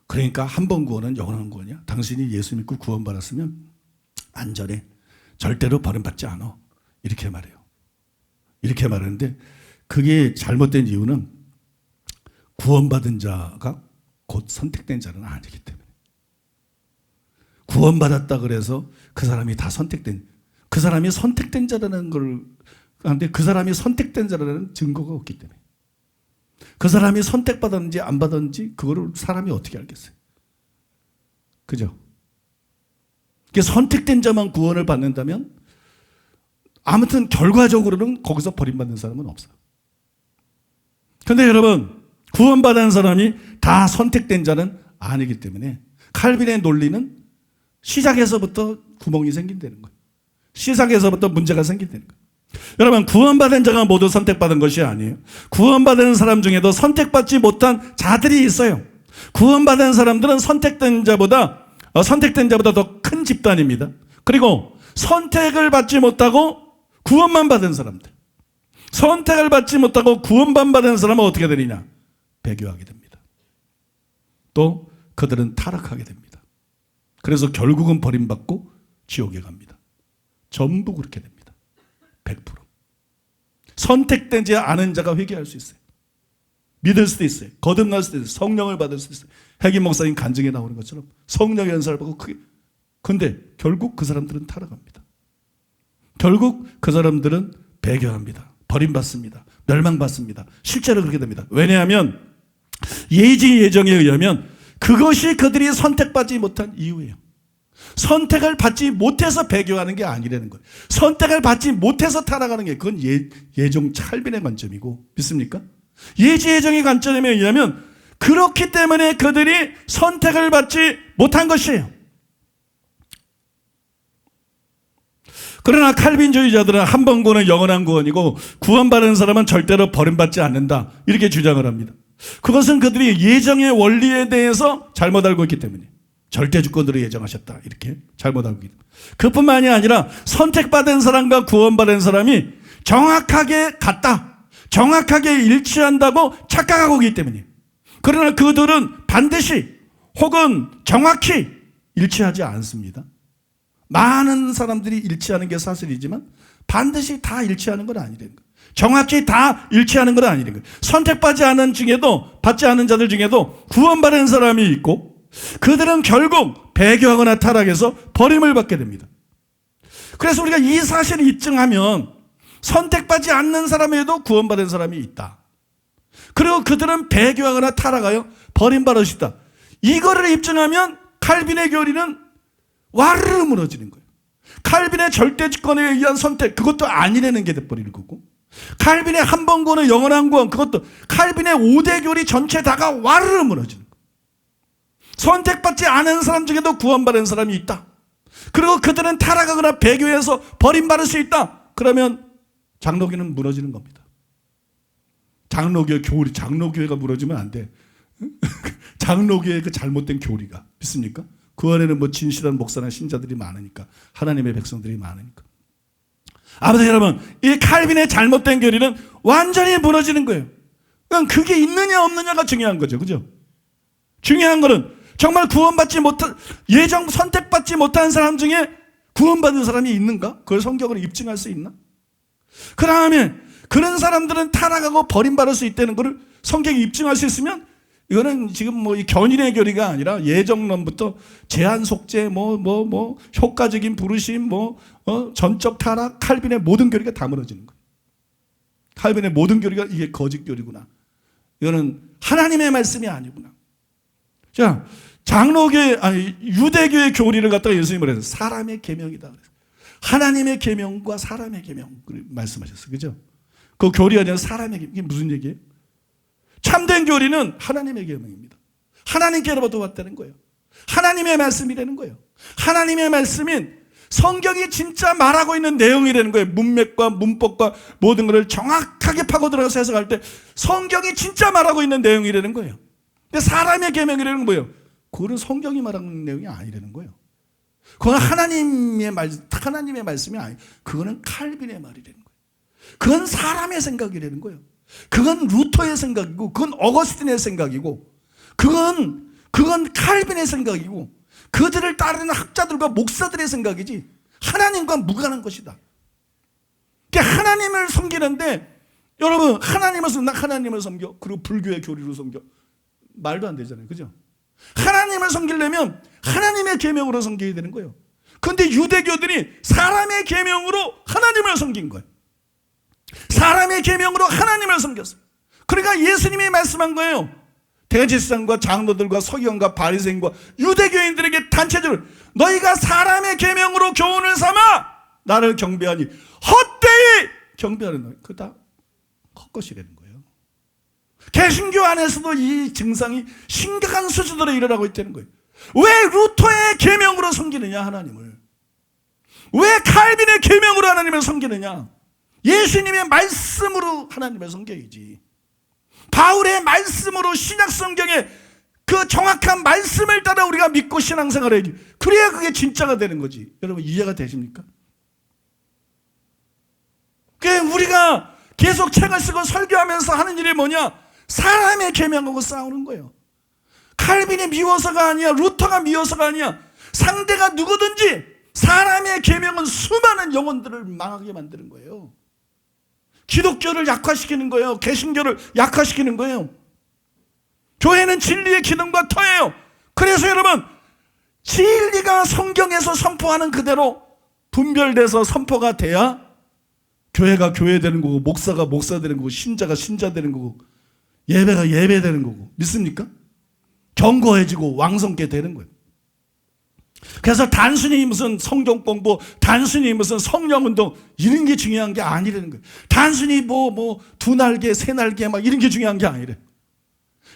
그러니까 한 번 구원은 영원한 구원이야. 당신이 예수 믿고 구원받았으면 안전해. 절대로 버림받지 않아. 이렇게 말해요. 이렇게 말하는데 그게 잘못된 이유는 구원받은 자가 곧 선택된 자는 아니기 때문에. 구원받았다 그래서 그 사람이 다 그 사람이 선택된 자라는 걸 하는데 그 사람이 선택된 자라는 증거가 없기 때문에. 그 사람이 선택받았는지 안 받았는지 그거를 사람이 어떻게 알겠어요? 그죠? 선택된 자만 구원을 받는다면 아무튼 결과적으로는 거기서 버림받는 사람은 없어요. 그런데 여러분, 구원받은 사람이 다 선택된 자는 아니기 때문에 칼빈의 논리는 시작에서부터 구멍이 생긴다는 거예요. 시작에서부터 문제가 생긴다는 거예요. 여러분, 구원받은 자가 모두 선택받은 것이 아니에요. 구원받은 사람 중에도 선택받지 못한 자들이 있어요. 구원받은 사람들은 선택된 자보다 더 큰 집단입니다. 그리고 선택을 받지 못하고 구원만 받은 사람들. 선택을 받지 못하고 구원만 받은 사람은 어떻게 되느냐? 배교하게 됩니다. 또 그들은 타락하게 됩니다. 그래서 결국은 버림받고 지옥에 갑니다. 전부 그렇게 됩니다. 100%. 선택되지 않은 자가 회개할 수 있어요. 믿을 수도 있어요. 거듭날 수도 있어요. 성령을 받을 수도 있어요. 핵임 목사님 간증에 나오는 것처럼 성령 연설을 받고 크게. 근데 결국 그 사람들은 타락합니다. 결국 그 사람들은 배교합니다. 버림받습니다. 멸망받습니다. 실제로 그렇게 됩니다. 왜냐하면 예지 예정에 의하면 그것이 그들이 선택받지 못한 이유예요. 선택을 받지 못해서 배교하는 게 아니라는 거예요. 선택을 받지 못해서 타락하는 게 그건 예정 칼빈의 관점이고, 믿습니까? 예지 예정의 관점에 의하면 그렇기 때문에 그들이 선택을 받지 못한 것이에요. 그러나 칼빈주의자들은 한 번 구원은 영원한 구원이고 구원받은 사람은 절대로 버림받지 않는다, 이렇게 주장을 합니다. 그것은 그들이 예정의 원리에 대해서 잘못 알고 있기 때문에. 절대 주권으로 예정하셨다, 이렇게 잘못 알고 있기 때문에. 그뿐만이 아니라 선택받은 사람과 구원받은 사람이 정확하게 같다, 정확하게 일치한다고 착각하고 있기 때문에. 그러나 그들은 반드시 혹은 정확히 일치하지 않습니다. 많은 사람들이 일치하는 게 사실이지만 반드시 다 일치하는 건 아니라는 거예요. 정확히 다 일치하는 건 아니라는 거예요. 선택받지 않은 중에도, 받지 않은 자들 중에도 구원받은 사람이 있고 그들은 결국 배교하거나 타락해서 버림을 받게 됩니다. 그래서 우리가 이 사실을 입증하면 선택받지 않는 사람에도 구원받은 사람이 있다. 그리고 그들은 배교하거나 타락하여 버림받을 수 있다. 이거를 입증하면 칼빈의 교리는 와르르 무너지는 거예요. 칼빈의 절대 주권에 의한 선택, 그것도 아니라는 게 돼버리는 거고, 칼빈의 한 번 구원은 영원한 구원, 그것도 칼빈의 5대 교리 전체 다가 와르르 무너지는 거예요. 선택받지 않은 사람 중에도 구원받은 사람이 있다. 그리고 그들은 타락하거나 배교해서 버림받을 수 있다. 그러면 장로교는 무너지는 겁니다. 장로교회가 무너지면 안 돼. 장로교의 그 잘못된 교리가, 믿습니까? 그 안에는 뭐 진실한 목사나 신자들이 많으니까, 하나님의 백성들이 많으니까. 아무튼 여러분, 이 칼빈의 잘못된 교리는 완전히 무너지는 거예요. 그러니까 그게 있느냐 없느냐가 중요한 거죠. 그죠? 중요한 거는 정말 구원받지 못한, 예정 선택받지 못한 사람 중에 구원받은 사람이 있는가? 그걸 성경으로 입증할 수 있나? 그 다음에 그런 사람들은 타락하고 버림받을 수 있다는 것을 성경이 입증할 수 있으면, 이거는 지금 뭐 이 견인의 교리가 아니라 예정론부터 제한 속죄, 효과적인 부르심, 전적 타락, 칼빈의 모든 교리가 다 무너지는 거예요. 칼빈의 모든 교리가 이게 거짓 교리구나. 이거는 하나님의 말씀이 아니구나. 자, 유대교의 교리를 갖다가 예수님을 해서 사람의 계명이다. 하나님의 계명과 사람의 계명을 말씀하셨어요. 그죠? 그 교리가 아니라 사람의 계명. 이게 무슨 얘기예요? 참된 교리는 하나님의 계명입니다. 하나님께로부터 왔다는 거예요. 하나님의 말씀이라는 거예요. 하나님의 말씀인 성경이 진짜 말하고 있는 내용이라는 거예요. 문맥과 문법과 모든 것을 정확하게 파고 들어가서 해석할 때 성경이 진짜 말하고 있는 내용이라는 거예요. 근데 사람의 계명이라는 건 뭐예요? 그거는 성경이 말하는 내용이 아니라는 거예요. 그건 하나님의 말씀이 아니에요. 그거는 칼빈의 말이라는 거예요. 그건 사람의 생각이라는 거예요. 그건 루터의 생각이고, 그건 어거스틴의 생각이고, 그건 칼빈의 생각이고, 그들을 따르는 학자들과 목사들의 생각이지 하나님과 무관한 것이다. 그러니까 하나님을 섬기는데, 여러분, 하나님을 섬겨, 그리고 불교의 교리로 섬겨. 말도 안 되잖아요. 그죠? 하나님을 섬기려면 하나님의 계명으로 섬겨야 되는 거예요. 그런데 유대교들이 사람의 계명으로 하나님을 섬긴 거예요. 사람의 계명으로 하나님을 섬겼어요. 그러니까 예수님이 말씀한 거예요. 대제사장과 장로들과 서기관과 바리새인과 유대교인들에게 단체적으로 너희가 사람의 계명으로 교훈을 삼아 나를 경배하니 헛되이 경배하는 너희. 그거 다 헛것이라는 거예요. 개신교 안에서도 이 증상이 심각한 수준으로 일어나고 있다는 거예요. 왜 루터의 계명으로 섬기느냐 하나님을. 왜 칼빈의 계명으로 하나님을 섬기느냐. 예수님의 말씀으로 하나님을 섬겨야지. 바울의 말씀으로 신약 성경의 그 정확한 말씀을 따라 우리가 믿고 신앙생활을 해야지. 그래야 그게 진짜가 되는 거지. 여러분 이해가 되십니까? 그러니까 우리가 계속 책을 쓰고 설교하면서 하는 일이 뭐냐? 사람의 계명하고 싸우는 거예요. 칼빈이 미워서가 아니야. 루터가 미워서가 아니야. 상대가 누구든지 사람의 계명은 수많은 영혼들을 망하게 만드는 거예요. 기독교를 약화시키는 거예요. 개신교를 약화시키는 거예요. 교회는 진리의 기능과 터예요. 그래서 여러분, 진리가 성경에서 선포하는 그대로 분별돼서 선포가 돼야 교회가 교회 되는 거고, 목사가 목사 되는 거고, 신자가 신자 되는 거고, 예배가 예배 되는 거고. 믿습니까? 견고해지고 왕성케 되는 거예요. 그래서 단순히 무슨 성경 공부, 단순히 무슨 성령 운동 이런 게 중요한 게 아니라는 거예요. 단순히 두 날개, 세 날개 막 이런 게 중요한 게 아니래.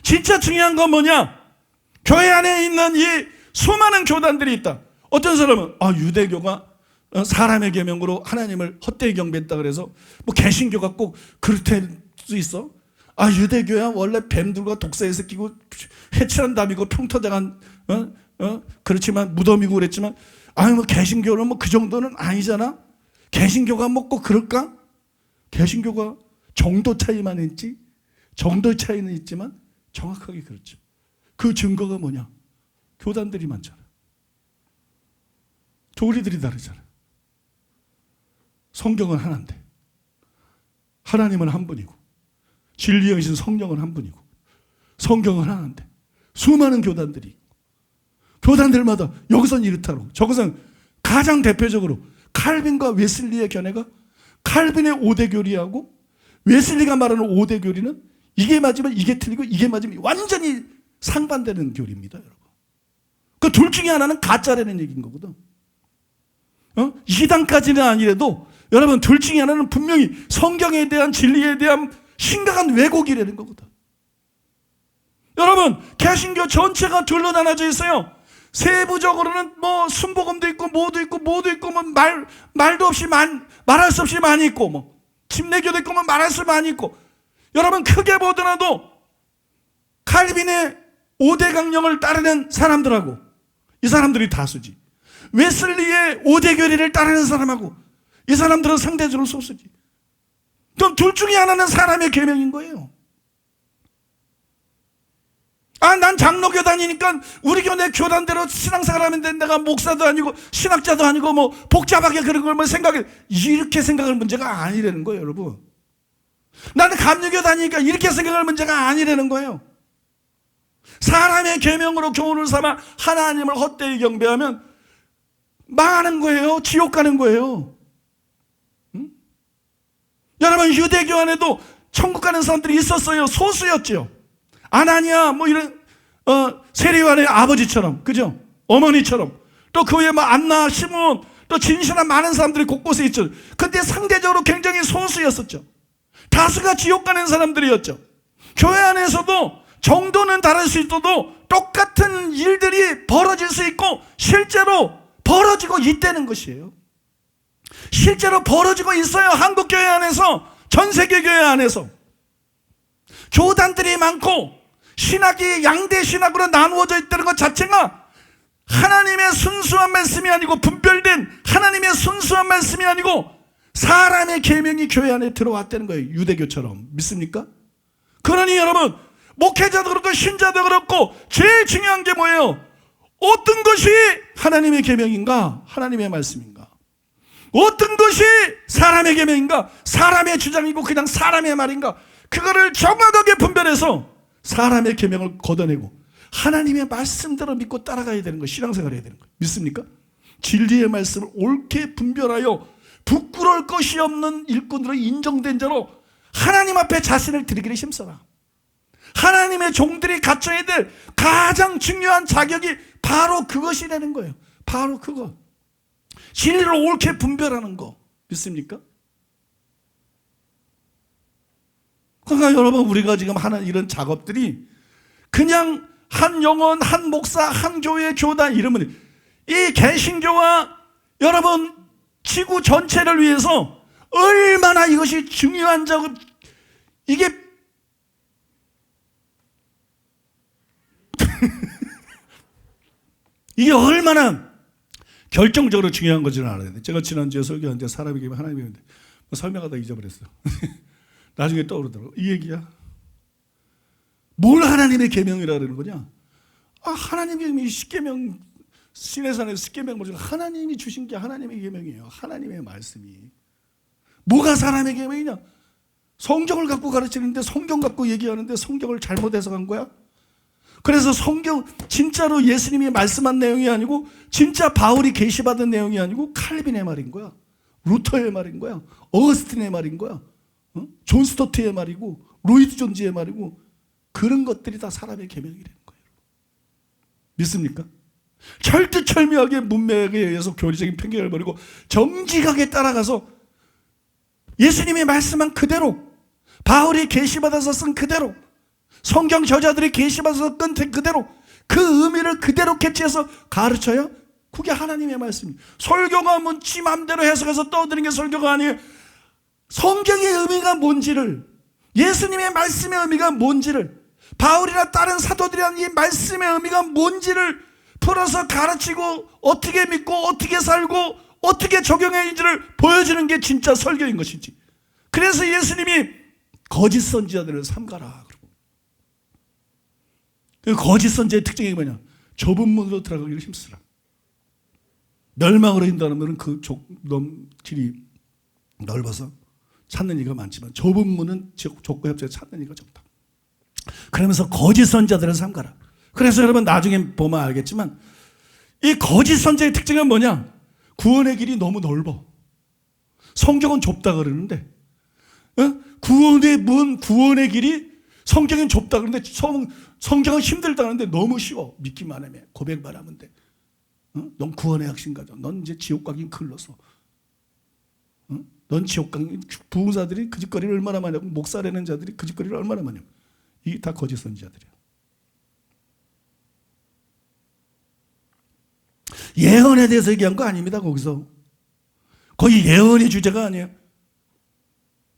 진짜 중요한 건 뭐냐? 교회 안에 있는 이 수많은 교단들이 있다. 어떤 사람은 유대교가 사람의 계명으로 하나님을 헛되이 경배했다 그래서 개신교가 꼭 그럴 수 있어? 유대교야 원래 뱀들과 독사에 새끼고 해칠한 담이고 평토장한 그렇지만 무덤이고 그랬지만 개신교는 그 정도는 아니잖아. 개신교가 꼭 그럴까? 개신교가 정도 차이만 있지. 정도 차이는 있지만 정확하게 그렇죠. 그 증거가 뭐냐? 교단들이 많잖아. 교리들이 다르잖아. 성경은 하나인데 하나님은 한 분이고 진리의 영이신 성령은 한 분이고 성경은 하나인데 수많은 교단들이 있고 교단들마다 여기선 이렇다고 저것은 가장 대표적으로 칼빈과 웨슬리의 견해가 칼빈의 5대 교리하고 웨슬리가 말하는 5대 교리는 이게 맞으면 이게 틀리고 이게 맞으면 완전히 상반되는 교리입니다. 여러분. 그 둘 중에 하나는 가짜라는 얘기인 거거든. 이단까지는 아니래도 여러분 둘 중에 하나는 분명히 성경에 대한 진리에 대한 심각한 왜곡이라는 거거든. 여러분 개신교 전체가 둘로 나눠져 있어요. 세부적으로는 순복음도 있고 모도 있고 말도 없이 말할 수 없이 많이 있고 침례교도 있고 말할 수 많이 있고 여러분 크게 보더라도 칼빈의 5대 강령을 따르는 사람들하고 이 사람들이 다수지. 웨슬리의 5대 교리를 따르는 사람하고 이 사람들은 상대적으로 소수지. 그럼 둘 중에 하나는 사람의 계명인 거예요. 난 장로교 다니니까 우리 교내 교단대로 신앙생활 하면 돼. 내가 목사도 아니고 신학자도 아니고 복잡하게 그런 걸 생각해. 이렇게 생각할 문제가 아니라는 거예요, 여러분. 나는 감리교 다니니까 이렇게 생각할 문제가 아니라는 거예요. 사람의 계명으로 교훈을 삼아 하나님을 헛되이 경배하면 망하는 거예요. 지옥 가는 거예요. 여러분 유대교 안에도 천국 가는 사람들이 있었어요. 소수였죠. 아나니아 이런 세리와의 아버지처럼, 그죠? 어머니처럼 또 그 외에 안나, 시몬 또 진실한 많은 사람들이 곳곳에 있죠. 근데 상대적으로 굉장히 소수였었죠. 다수가 지옥 가는 사람들이었죠. 교회 안에서도 정도는 다를 수 있어도 똑같은 일들이 벌어질 수 있고 실제로 벌어지고 있다는 것이에요. 실제로 벌어지고 있어요. 한국교회 안에서, 전 세계 교회 안에서. 교단들이 많고 신학이 양대 신학으로 나누어져 있다는 것 자체가 하나님의 순수한 말씀이 아니고, 분별된 하나님의 순수한 말씀이 아니고 사람의 계명이 교회 안에 들어왔다는 거예요. 유대교처럼. 믿습니까? 그러니 여러분, 목회자도 그렇고 신자도 그렇고 제일 중요한 게 뭐예요? 어떤 것이 하나님의 계명인가? 하나님의 말씀인가? 어떤 것이 사람의 계명인가? 사람의 주장이고 그냥 사람의 말인가? 그거를 정확하게 분별해서 사람의 계명을 걷어내고 하나님의 말씀대로 믿고 따라가야 되는 거예요. 신앙생활을 해야 되는 거예요. 믿습니까? 진리의 말씀을 옳게 분별하여 부끄러울 것이 없는 일꾼으로 인정된 자로 하나님 앞에 자신을 드리기를 힘써라. 하나님의 종들이 갖춰야 될 가장 중요한 자격이 바로 그것이라는 거예요. 바로 그거. 진리를 옳게 분별하는 거. 믿습니까? 그러니까 여러분, 우리가 지금 하는 이런 작업들이 그냥 한 영혼, 한 목사, 한 교회, 교단 이러면, 이 개신교와 여러분 지구 전체를 위해서 얼마나 이것이 중요한 작업, 이게 이게 얼마나 결정적으로 중요한 건지는 알아야 돼. 제가 지난주에 설교하는데 사람에게 하나님이 설명하다 잊어버렸어요. 나중에 떠오르더라고. 이 얘기야. 뭘 하나님의 계명이라 그러는 거냐? 하나님이 십계명, 시내산에서 십계명 모르는 하나님이 주신 게 하나님의 계명이에요. 하나님의 말씀이. 뭐가 사람의 계명이냐? 성경을 갖고 가르치는데, 성경 갖고 얘기하는데 성경을 잘못 해석한 거야? 그래서 성경 진짜로 예수님이 말씀한 내용이 아니고, 진짜 바울이 계시받은 내용이 아니고 칼빈의 말인 거야. 루터의 말인 거야. 어거스틴의 말인 거야. 존 스토트의 말이고 로이드 존지의 말이고, 그런 것들이 다 사람의 계명이라는 거예요. 믿습니까? 철두철미하게 문맥에 의해서 교리적인 편견을 버리고 정직하게 따라가서 예수님이 말씀한 그대로, 바울이 계시받아서 쓴 그대로, 성경 저자들이 계시받아서 끈 그대로, 그 의미를 그대로 캐치해서 가르쳐야 그게 하나님의 말씀입니다. 설교가 뭐 지 맘대로 해석해서 떠드는 게 설교가 아니에요. 성경의 의미가 뭔지를, 예수님의 말씀의 의미가 뭔지를, 바울이나 다른 사도들이 한 이 말씀의 의미가 뭔지를 풀어서 가르치고 어떻게 믿고 어떻게 살고 어떻게 적용해야지를 보여주는 게 진짜 설교인 것이지. 그래서 예수님이 거짓 선지자들을 삼가라. 그 거짓 선지자의 특징이 뭐냐? 좁은 문으로 들어가기를 힘쓰라. 멸망으로 인도하는 그 길이 넓어서 찾는 이가 많지만 좁은 문은 좁고 협착에 찾는 이가 적다. 그러면서 거짓 선지자들을 삼가라. 그래서 여러분 나중에 보면 알겠지만 이 거짓 선지자의 특징은 뭐냐? 구원의 길이 너무 넓어. 성경은 좁다 그러는데 구원의 문, 구원의 길이 성경은 좁다 그러는데 성경은 힘들다 그러는데 너무 쉬워. 믿기만 하면, 고백만 하면 돼. 넌 구원의 핵심가죠. 넌 이제 지옥 가긴 글러서. 넌 지옥 가긴, 부흥사들이 그 짓거리를 얼마나 많이 하고 목사라는 자들이 그 짓거리를 얼마나 많이 하고. 이게 다 거짓 선지자들이야. 예언에 대해서 얘기한 거 아닙니다. 거기서 거의 예언의 주제가 아니에요.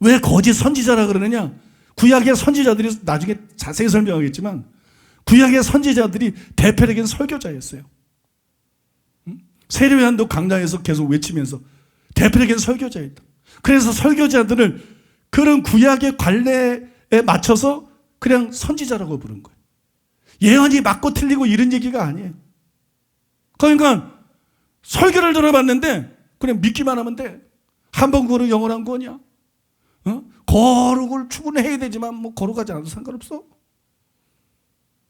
왜 거짓 선지자라 그러느냐? 구약의 선지자들이 나중에 자세히 설명하겠지만 구약의 선지자들이 대표적인 설교자였어요. 세례요한도 강당에서 계속 외치면서 대표적인 설교자였다. 그래서 설교자들을 그런 구약의 관례에 맞춰서 그냥 선지자라고 부른 거예요. 예언이 맞고 틀리고 이런 얘기가 아니에요. 그러니까 설교를 들어봤는데 그냥 믿기만 하면 돼. 한 번 구원은 영원한 구원이야. 거룩을 추구해야 되지만 뭐 거룩하지 않아도 상관없어.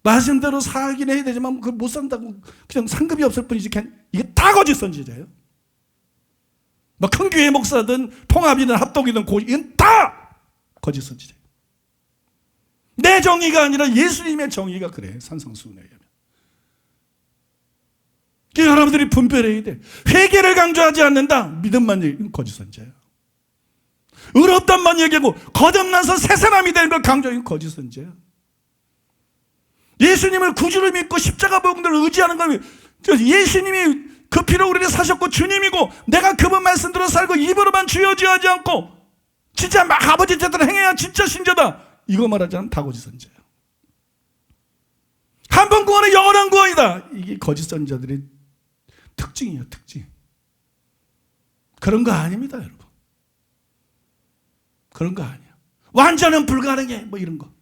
말씀대로 살긴 해야 되지만 그걸 못 산다고 그냥 상급이 없을 뿐이지. 이게 다 거짓 선지자예요. 뭐 큰 교회 목사든 통합이든 합동이든 이건 다 거짓 선지자예요. 내 정의가 아니라 예수님의 정의가 그래. 산상수훈에 의하면. 여러분들이 분별해야 돼. 회개를 강조하지 않는다. 믿음만 얘기하면 거짓 선지자예요. 의롭단만 얘기하고 거듭나서 새 사람이 되는 걸 강조하면 거짓 선지자예요. 예수님을 구주로 믿고 십자가 복음을 의지하는 걸 예수님이 그 피로 우리를 사셨고 주님이고 내가 그분 말씀대로 살고 입으로만 주여 주여 하지 않고 진짜 막 아버지 뜻대로 행해야 진짜 신자다. 이거 말하지 않으면 다 거짓 선지자예요. 한 번 구원은 영원한 구원이다. 이게 거짓 선지자들의 특징이에요. 특징. 그런 거 아닙니다, 여러분. 그런 거 아니야. 완전은 불가능해. 뭐 이런 거.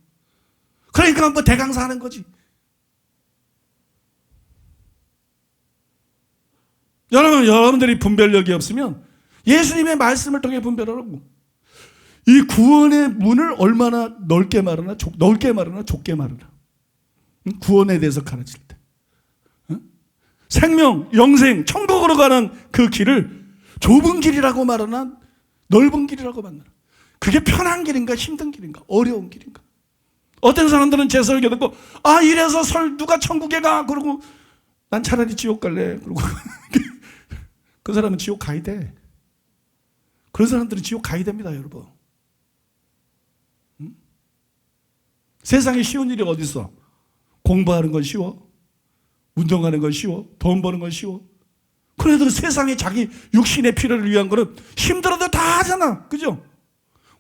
그러니까 뭐 대강사 하는 거지. 여러분들이 분별력이 없으면 예수님의 말씀을 통해 분별하라고. 이 구원의 문을 얼마나 넓게 말하나 좁게 말하나. 구원에 대해서 가르칠 때. 생명, 영생, 천국으로 가는 그 길을 좁은 길이라고 말하나 넓은 길이라고 말하나. 그게 편한 길인가 힘든 길인가 어려운 길인가. 어떤 사람들은 제 설교 듣고 이래서 누가 천국에 가 그러고 난 차라리 지옥 갈래 그러고 그 사람은 지옥 가야 돼. 그런 사람들은 지옥 가야 됩니다, 여러분. 세상에 쉬운 일이 어디 있어? 공부하는 건 쉬워? 운동하는 건 쉬워? 돈 버는 건 쉬워? 그래도 세상에 자기 육신의 필요를 위한 거는 힘들어도 다 하잖아. 그죠?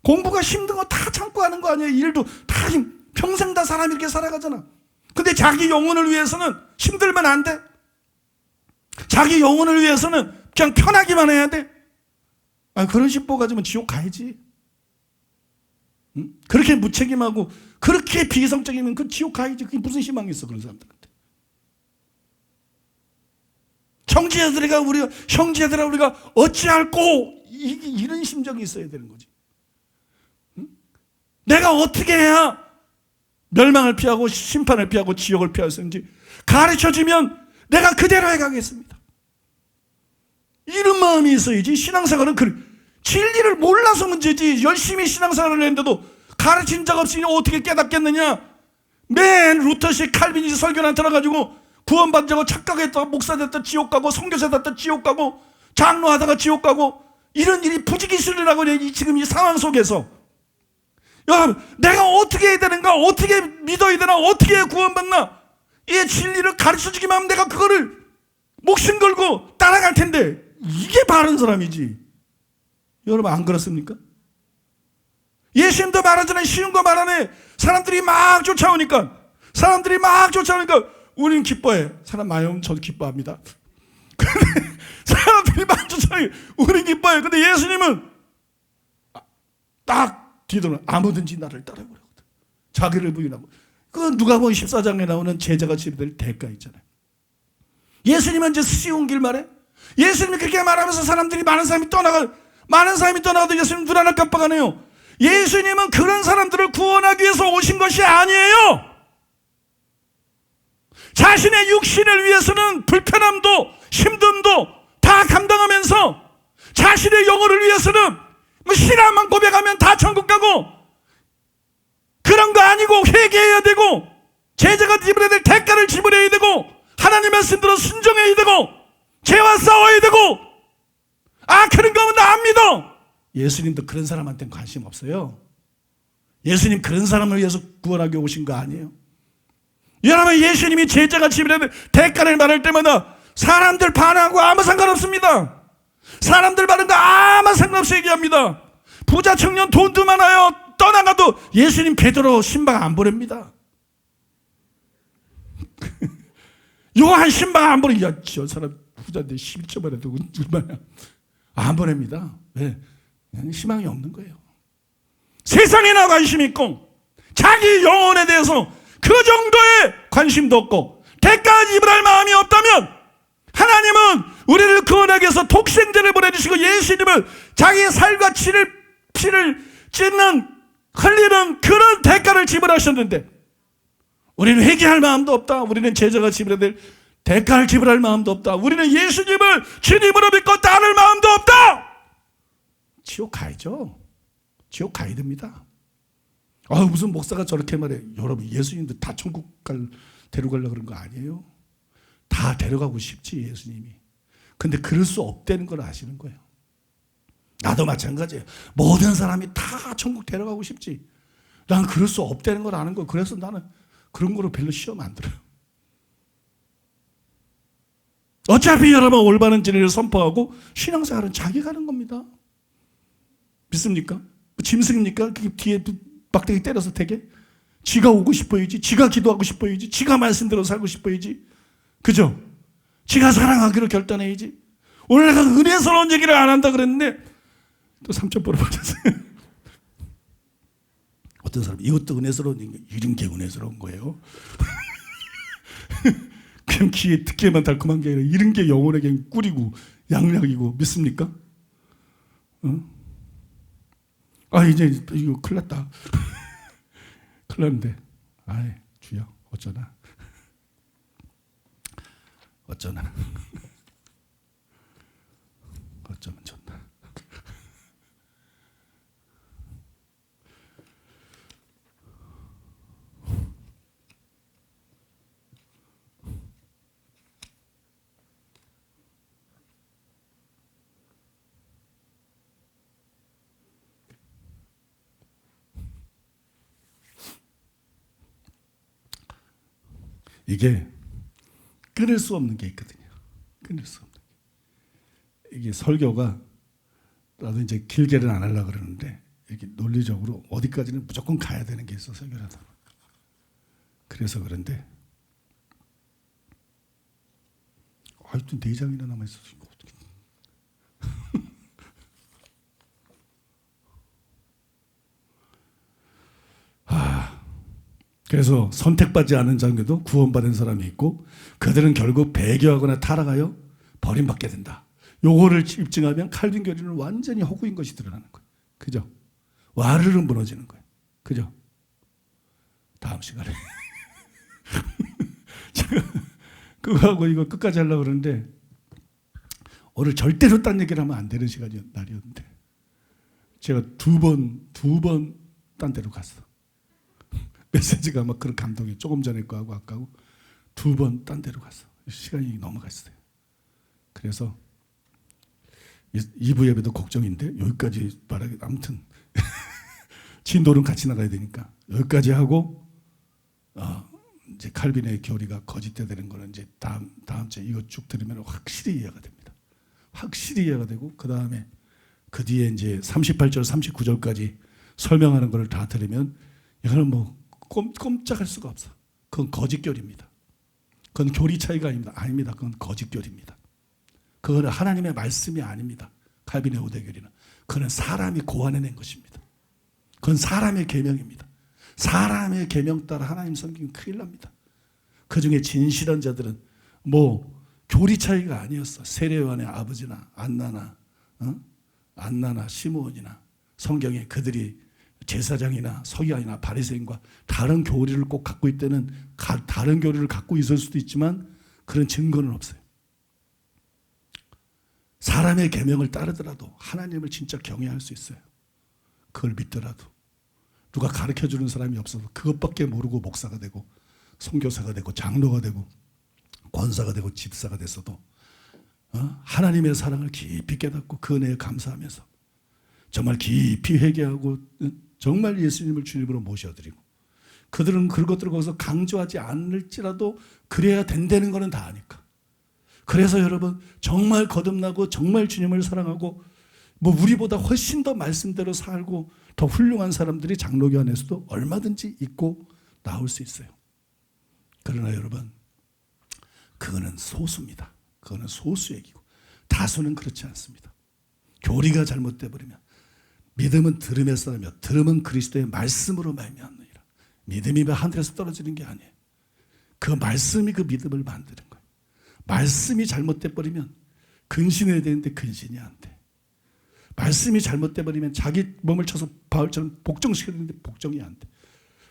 공부가 힘든 거 다 참고 하는 거 아니에요? 일도 다 평생 다 사람이 이렇게 살아가잖아. 근데 자기 영혼을 위해서는 힘들면 안 돼. 자기 영혼을 위해서는 그냥 편하기만 해야 돼. 그런 심보 가지면 지옥 가야지. 그렇게 무책임하고 그렇게 비이성적이면 그 지옥 가야지. 그게 무슨 희망이 있어 그런 사람들한테. 형제들아 우리가 어찌할꼬 이런 심정이 있어야 되는 거지. 내가 어떻게 해야 멸망을 피하고 심판을 피하고 지옥을 피할 수 있는지 가르쳐주면 내가 그대로 해가겠습니다. 이런 마음이 있어야지. 신앙생활은 진리를 몰라서 문제지. 열심히 신앙생활을 했는데도 가르친 적 없이 어떻게 깨닫겠느냐. 맨 루터식 칼빈ist 설교나 들어가지고 구원받은 적 착각했다가 목사 됐다 지옥 가고 선교사 됐다 지옥 가고 장로하다가 지옥 가고 이런 일이 부지기수라고 지금 이 상황 속에서 여러분 내가 어떻게 해야 되는가, 어떻게 믿어야 되나, 어떻게 해야 구원받나, 이 진리를 가르쳐주기만 하면 내가 그거를 목숨 걸고 따라갈 텐데 이게 바른 사람이지. 여러분 안 그렇습니까? 예수님도 말하잖아요. 쉬운 거 말하네. 사람들이 막 쫓아오니까 우리는 기뻐해. 사람 많이 오면 저도 기뻐합니다. 근데 사람들이 막 쫓아오니 우리는 기뻐해. 근데 예수님은 딱 뒤돌아 아무든지 나를 따라오라거든. 자기를 부인하고. 그건 누가복음 14장에 나오는 제자가 지어야 될 대가 있잖아요. 예수님은 이제 쉬운 길 말해. 예수님이 그렇게 말하면서 많은 사람이 떠나가도 예수님 눈 하나 깜빡 안 해요. 예수님은 그런 사람들을 구원하기 위해서 오신 것이 아니에요. 자신의 육신을 위해서는 불편함도 힘듦도 다 감당하면서 자신의 영혼을 위해서는 신앙만 고백하면 다 천국 가고 그런 거 아니고 회개해야 되고 제자가 지불해야 될 대가를 지불해야 되고 하나님의 말씀대로 순종해야 되고 죄와 싸워야 되고 그런 거면 나 안 믿어. 예수님도 그런 사람한테는 관심 없어요. 예수님 그런 사람을 위해서 구원하기 오신 거 아니에요. 여러분 예수님이 제자가 지불해야 될 대가를 말할 때마다 사람들 반하고 아무 상관없습니다. 사람들 말하는 거 아무 상관없이 얘기합니다. 부자 청년 돈도 많아요. 떠나가도 예수님 베드로 신방 안 보냅니다. 요한 신방 안 보내. 저 사람 부자인데 11조만 해도 얼마냐. 안 보냅니다. 왜? 희망이 없는 거예요. 세상에나 관심 있고 자기 영혼에 대해서 그 정도의 관심도 없고 대가 지불할 마음이 없다면 하나님은 우리를 구원하기 위해서 독생자를 보내주시고 예수님을 자기의 살과 피를 찢는 흘리는 그런 대가를 지불하셨는데 우리는 회개할 마음도 없다. 우리는 제자가 지불해야 될 대가를 지불할 마음도 없다. 우리는 예수님을 주님으로 믿고 따를 마음도 없다. 지옥 가야죠. 지옥 가야 됩니다. 무슨 목사가 저렇게 말해. 여러분 예수님도 다 천국 데려가려고 그런 거 아니에요. 다 데려가고 싶지 예수님이. 근데 그럴 수 없다는 걸 아시는 거예요. 나도 마찬가지예요. 모든 사람이 다 천국 데려가고 싶지. 난 그럴 수 없다는 걸 아는 거예요. 그래서 나는 그런 거로 별로 시험 안 들어요. 어차피 여러분 올바른 진리를 선포하고 신앙생활은 자기가 하는 겁니다. 믿습니까? 짐승입니까? 그 뒤에 막대기 때려서 되게? 지가 오고 싶어야지, 지가 기도하고 싶어야지, 지가 말씀대로 살고 싶어야지, 그죠? 지가 사랑하기로 결단해야지. 오늘 내가 은혜스러운 얘기를 안 한다 그랬는데 또 3,000%를 받았어요. 어떤 사람 이것도 은혜스러운 얘기, 이런 게 은혜스러운 거예요. 그냥 귀에 듣기에만 달콤한 게 아니라 이런 게 영혼에게 꿀이고 양약이고, 믿습니까? 아 이제 이거 큰일 났다. 큰일 났는데, 아이 주여 어쩌나 어쩌나 어쩌면 좋나. 이게 끊을 수 없는 게 있거든요. 끊을 수 없는 게. 이게 설교가, 나도 이제 길게는 안 하려고 그러는데 이렇게 논리적으로 어디까지는 무조건 가야 되는 게 있어, 설교를 하다. 그래서 그런데 아직도 4장이나 남아있어서 이거 어떻게. 그래서 선택받지 않은 자에도 구원받은 사람이 있고, 그들은 결국 배교하거나 타락하여 버림받게 된다. 요거를 입증하면 칼빈 교리는 완전히 허구인 것이 드러나는 거예요. 그죠? 와르르 무너지는 거예요. 그죠? 다음 시간에 제가 그거하고 이거 끝까지 하려고 그러는데 오늘 절대로 딴 얘기를 하면 안 되는 날이었는데 제가 두 번 딴 데로 갔어. 메시지가 막 그런 감동이, 조금 전에 거하고 아까고 2번 딴 데로 갔어. 시간이 넘어갔어요. 그래서 2부 예배도 걱정인데 여기까지 말하기, 아무튼 진도는 같이 나가야 되니까 여기까지 하고, 이제 칼빈의 교리가 거짓돼 되는 거는 이제 다음 주에 이거 쭉 들으면 확실히 이해가 됩니다. 확실히 이해가 되고, 그 다음에 그 뒤에 이제 38절 39절까지 설명하는 걸 다 들으면 이거는 뭐 꼼짝할 수가 없어. 그건 거짓교리입니다. 그건 교리 차이가 아닙니다. 아닙니다. 그건 거짓교리입니다. 그거는 하나님의 말씀이 아닙니다. 칼빈의 오대교리는. 그건 사람이 고안해낸 것입니다. 그건 사람의 계명입니다. 사람의 계명 따라 하나님 섬기면 큰일 납니다. 그중에 진실한 자들은 뭐 교리 차이가 아니었어. 세례요한의 아버지나 안나나 시므온이나 성경에 그들이 제사장이나 서기관이나 바리새인과 다른 교리를 꼭 갖고 있다는, 다른 교리를 갖고 있을 수도 있지만 그런 증거는 없어요. 사람의 계명을 따르더라도 하나님을 진짜 경외할 수 있어요. 그걸 믿더라도. 누가 가르쳐주는 사람이 없어서 그것밖에 모르고 목사가 되고 선교사가 되고 장로가 되고 권사가 되고 집사가 됐어도 하나님의 사랑을 깊이 깨닫고 그 은혜에 감사하면서 정말 깊이 회개하고 정말 예수님을 주님으로 모셔드리고, 그들은 그것들을 거기서 강조하지 않을지라도 그래야 된다는 거는 다 아니까. 그래서 여러분 정말 거듭나고 정말 주님을 사랑하고 뭐 우리보다 훨씬 더 말씀대로 살고 더 훌륭한 사람들이 장로교 안에서도 얼마든지 있고 나올 수 있어요. 그러나 여러분 그거는 소수입니다. 그거는 소수 얘기고 다수는 그렇지 않습니다. 교리가 잘못돼 버리면, 믿음은 들음에서 나며 들음은 그리스도의 말씀으로 말미암느니라. 믿음이 하늘에서 떨어지는 게 아니에요. 그 말씀이 그 믿음을 만드는 거예요. 말씀이 잘못돼 버리면 근신해야 되는데 근신이 안 돼. 말씀이 잘못돼 버리면 자기 몸을 쳐서 바울처럼 복종시켜야 되는데 복종이 안 돼.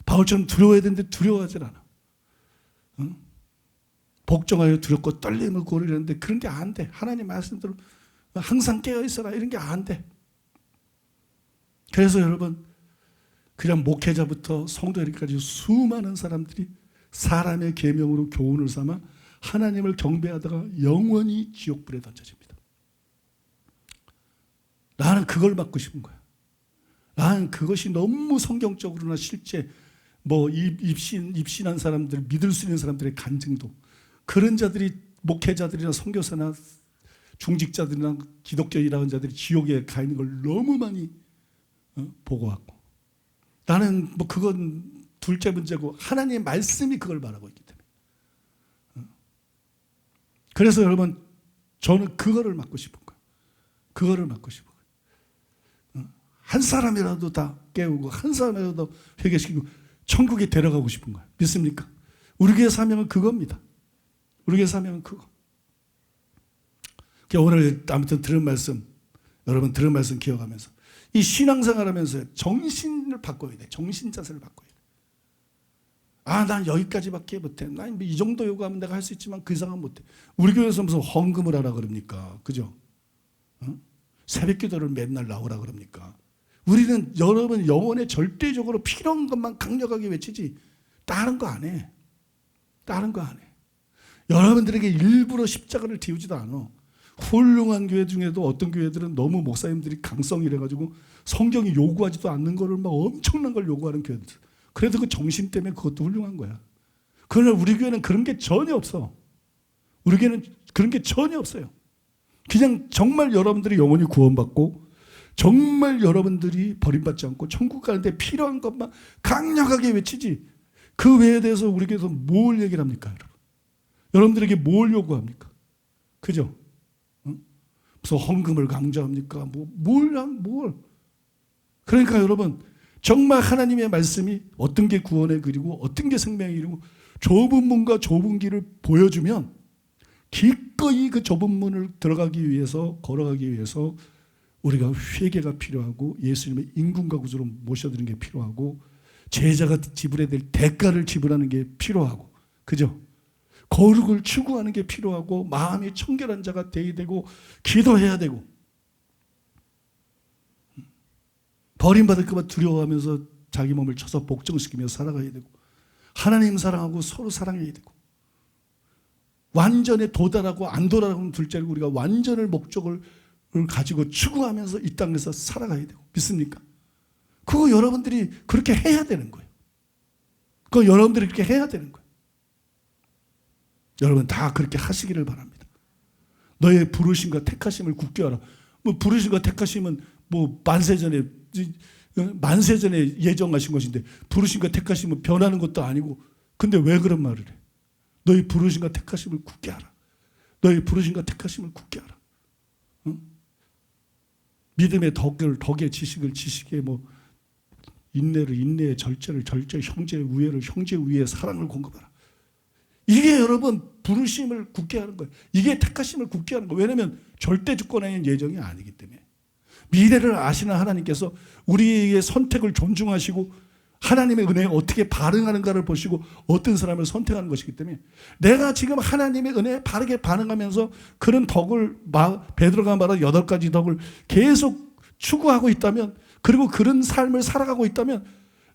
바울처럼 두려워야 되는데 두려워하질 않아. 응? 복종하여 두렵고 떨림을 고르려는데 그런 게 안 돼. 하나님 말씀대로 항상 깨어있어라, 이런 게 안 돼. 그래서 여러분 그냥 목회자부터 성도들까지 수많은 사람들이 사람의 계명으로 교훈을 삼아 하나님을 경배하다가 영원히 지옥불에 던져집니다. 나는 그걸 막고 싶은 거야. 나는 그것이 너무 성경적으로나 실제 뭐 입신한 사람들, 믿을 수 있는 사람들의 간증도, 그런 자들이 목회자들이나 선교사나 중직자들이나 기독교인이라는 자들이 지옥에 가 있는 걸 너무 많이 보고 왔고, 나는 뭐 그건 둘째 문제고 하나님의 말씀이 그걸 말하고 있기 때문에. 그래서 여러분, 저는 그거를 맡고 싶은 거예요. 그거를 맡고 싶은 거예요. 한 사람이라도 다 깨우고 한 사람이라도 회개시키고 천국에 데려가고 싶은 거예요. 믿습니까? 우리 교회 사명은 그겁니다. 우리 교회 사명은 그거. 오늘 아무튼 들은 말씀, 여러분 들은 말씀 기억하면서 이 신앙생활하면서 정신을 바꿔야 돼. 정신 자세를 바꿔야 돼. 아, 난 여기까지밖에 못해. 난 이 정도 요구하면 내가 할 수 있지만 그 이상은 못해. 우리 교회에서 무슨 헌금을 하라 그럽니까? 그죠? 새벽기도를 맨날 나오라 그럽니까? 우리는 여러분 영혼에 절대적으로 필요한 것만 강력하게 외치지 다른 거 안 해. 다른 거 안 해. 여러분들에게 일부러 십자가를 띄우지도 않아. 훌륭한 교회 중에도 어떤 교회들은 너무 목사님들이 강성이래가지고 성경이 요구하지도 않는 거를 막 엄청난 걸 요구하는 교회들. 그래도 그 정신 때문에 그것도 훌륭한 거야. 그러나 우리 교회는 그런 게 전혀 없어. 우리 교회는 그런 게 전혀 없어요. 그냥 정말 여러분들이 영원히 구원받고 정말 여러분들이 버림받지 않고 천국 가는데 필요한 것만 강력하게 외치지, 그 외에 대해서 우리 교회에서 뭘 얘기를 합니까, 여러분? 여러분들에게 뭘 요구합니까? 그죠? 무슨 헌금을 강조합니까? 뭘. 그러니까 여러분, 정말 하나님의 말씀이 어떤 게 구원의 길이고 어떤 게 생명의 길이고 좁은 문과 좁은 길을 보여주면 기꺼이 그 좁은 문을 들어가기 위해서, 걸어가기 위해서 우리가 회개가 필요하고 예수님의 인군과 구주로 모셔드리는 게 필요하고 제자가 지불해야 될 대가를 지불하는 게 필요하고, 그죠? 거룩을 추구하는 게 필요하고 마음이 청결한 자가 되어야 되고 기도해야 되고, 버림받을까 봐 두려워하면서 자기 몸을 쳐서 복종시키며 살아가야 되고, 하나님 사랑하고 서로 사랑해야 되고, 완전에 도달하고 안 도달하고는 둘째로 우리가 완전을 목적을 가지고 추구하면서 이 땅에서 살아가야 되고, 믿습니까? 그거 여러분들이 그렇게 해야 되는 거예요. 그거 여러분들이 그렇게 해야 되는 거예요. 여러분 다 그렇게 하시기를 바랍니다. 너의 부르심과 택하심을 굳게 알아. 뭐 부르심과 택하심은 뭐 만세전에 예정하신 것인데 부르심과 택하심은 변하는 것도 아니고, 근데 왜 그런 말을 해? 너의 부르심과 택하심을 굳게 알아. 너의 부르심과 택하심을 굳게 알아. 응? 믿음의 덕의 지식을 지식에, 뭐 인내를 인내에, 절제를 절제, 형제의 우애를 형제의 우애에, 사랑을 공급하라. 이게 여러분 부르심을 굳게 하는 거예요. 이게 택하심을 굳게 하는 거예요. 왜냐하면 절대 주권의 예정이 아니기 때문에. 미래를 아시는 하나님께서 우리의 선택을 존중하시고 하나님의 은혜에 어떻게 반응하는가를 보시고 어떤 사람을 선택하는 것이기 때문에, 내가 지금 하나님의 은혜에 바르게 반응하면서 그런 덕을, 베드로가 말한 8가지 덕을 계속 추구하고 있다면, 그리고 그런 삶을 살아가고 있다면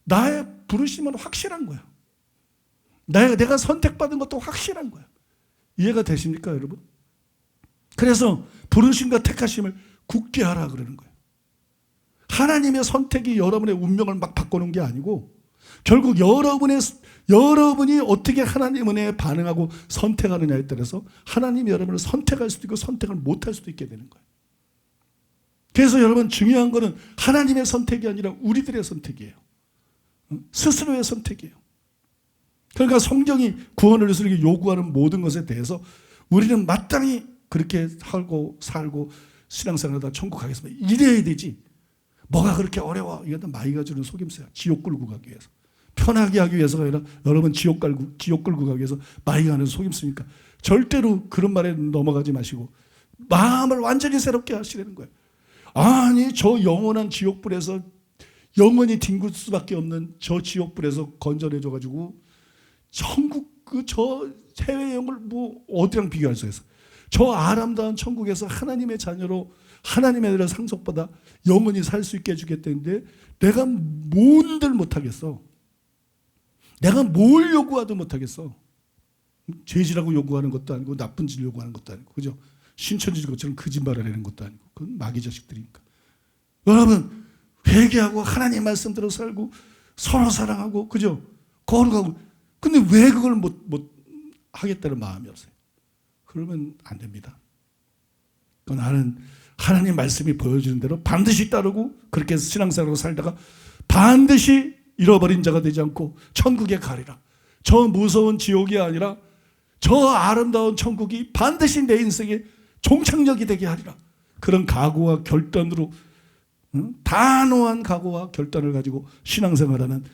나의 부르심은 확실한 거야. 내가 선택받은 것도 확실한 거야. 이해가 되십니까, 여러분? 그래서 부르심과 택하심을 굳게 하라 그러는 거예요. 하나님의 선택이 여러분의 운명을 막 바꾸는 게 아니고, 결국 여러분이 어떻게 하나님 은혜에 반응하고 선택하느냐에 따라서 하나님이 여러분을 선택할 수도 있고 선택을 못할 수도 있게 되는 거예요. 그래서 여러분 중요한 거는 하나님의 선택이 아니라 우리들의 선택이에요. 스스로의 선택이에요. 그러니까 성경이 구원을 위해서 요구하는 모든 것에 대해서 우리는 마땅히 그렇게 살고 신앙생활하다 천국 가겠습니다, 이래야 되지. 뭐가 그렇게 어려워? 이것도 마귀가 주는 속임수야. 지옥 끌고 가기 위해서. 편하게 하기 위해서가 아니라 여러분 지옥 끌고 가기 위해서 마귀가 하는 속임수니까 절대로 그런 말에 넘어가지 마시고 마음을 완전히 새롭게 하시라는 거예요. 아니, 저 영원한 지옥불에서 영원히 뒹굴 수밖에 없는 저 지옥불에서 건져내줘가지고 천국 저 해외여행을 뭐 어디랑 비교할 수 있어? 저 아름다운 천국에서 하나님의 자녀로 하나님의 아들을 상속받아 영원히 살 수 있게 해주겠다는데 내가 뭔들 못하겠어. 내가 뭘 요구하도 못하겠어. 죄지라고 요구하는 것도 아니고 나쁜 짓 요구하는 것도 아니고, 그죠? 신천지 것처럼 거짓말을 하는 것도 아니고, 그건 마귀 자식들이니까. 여러분 회개하고 하나님 말씀대로 살고 서로 사랑하고, 그죠? 거룩하고. 근데 왜 그걸 못 하겠다는 마음이 없어요? 그러면 안 됩니다. 나는 하나님 말씀이 보여주는 대로 반드시 따르고 그렇게 신앙생활로 살다가 반드시 잃어버린 자가 되지 않고 천국에 가리라. 저 무서운 지옥이 아니라 저 아름다운 천국이 반드시 내 인생의 종착역이 되게 하리라. 그런 각오와 결단으로, 단호한 각오와 결단을 가지고 신앙생활하는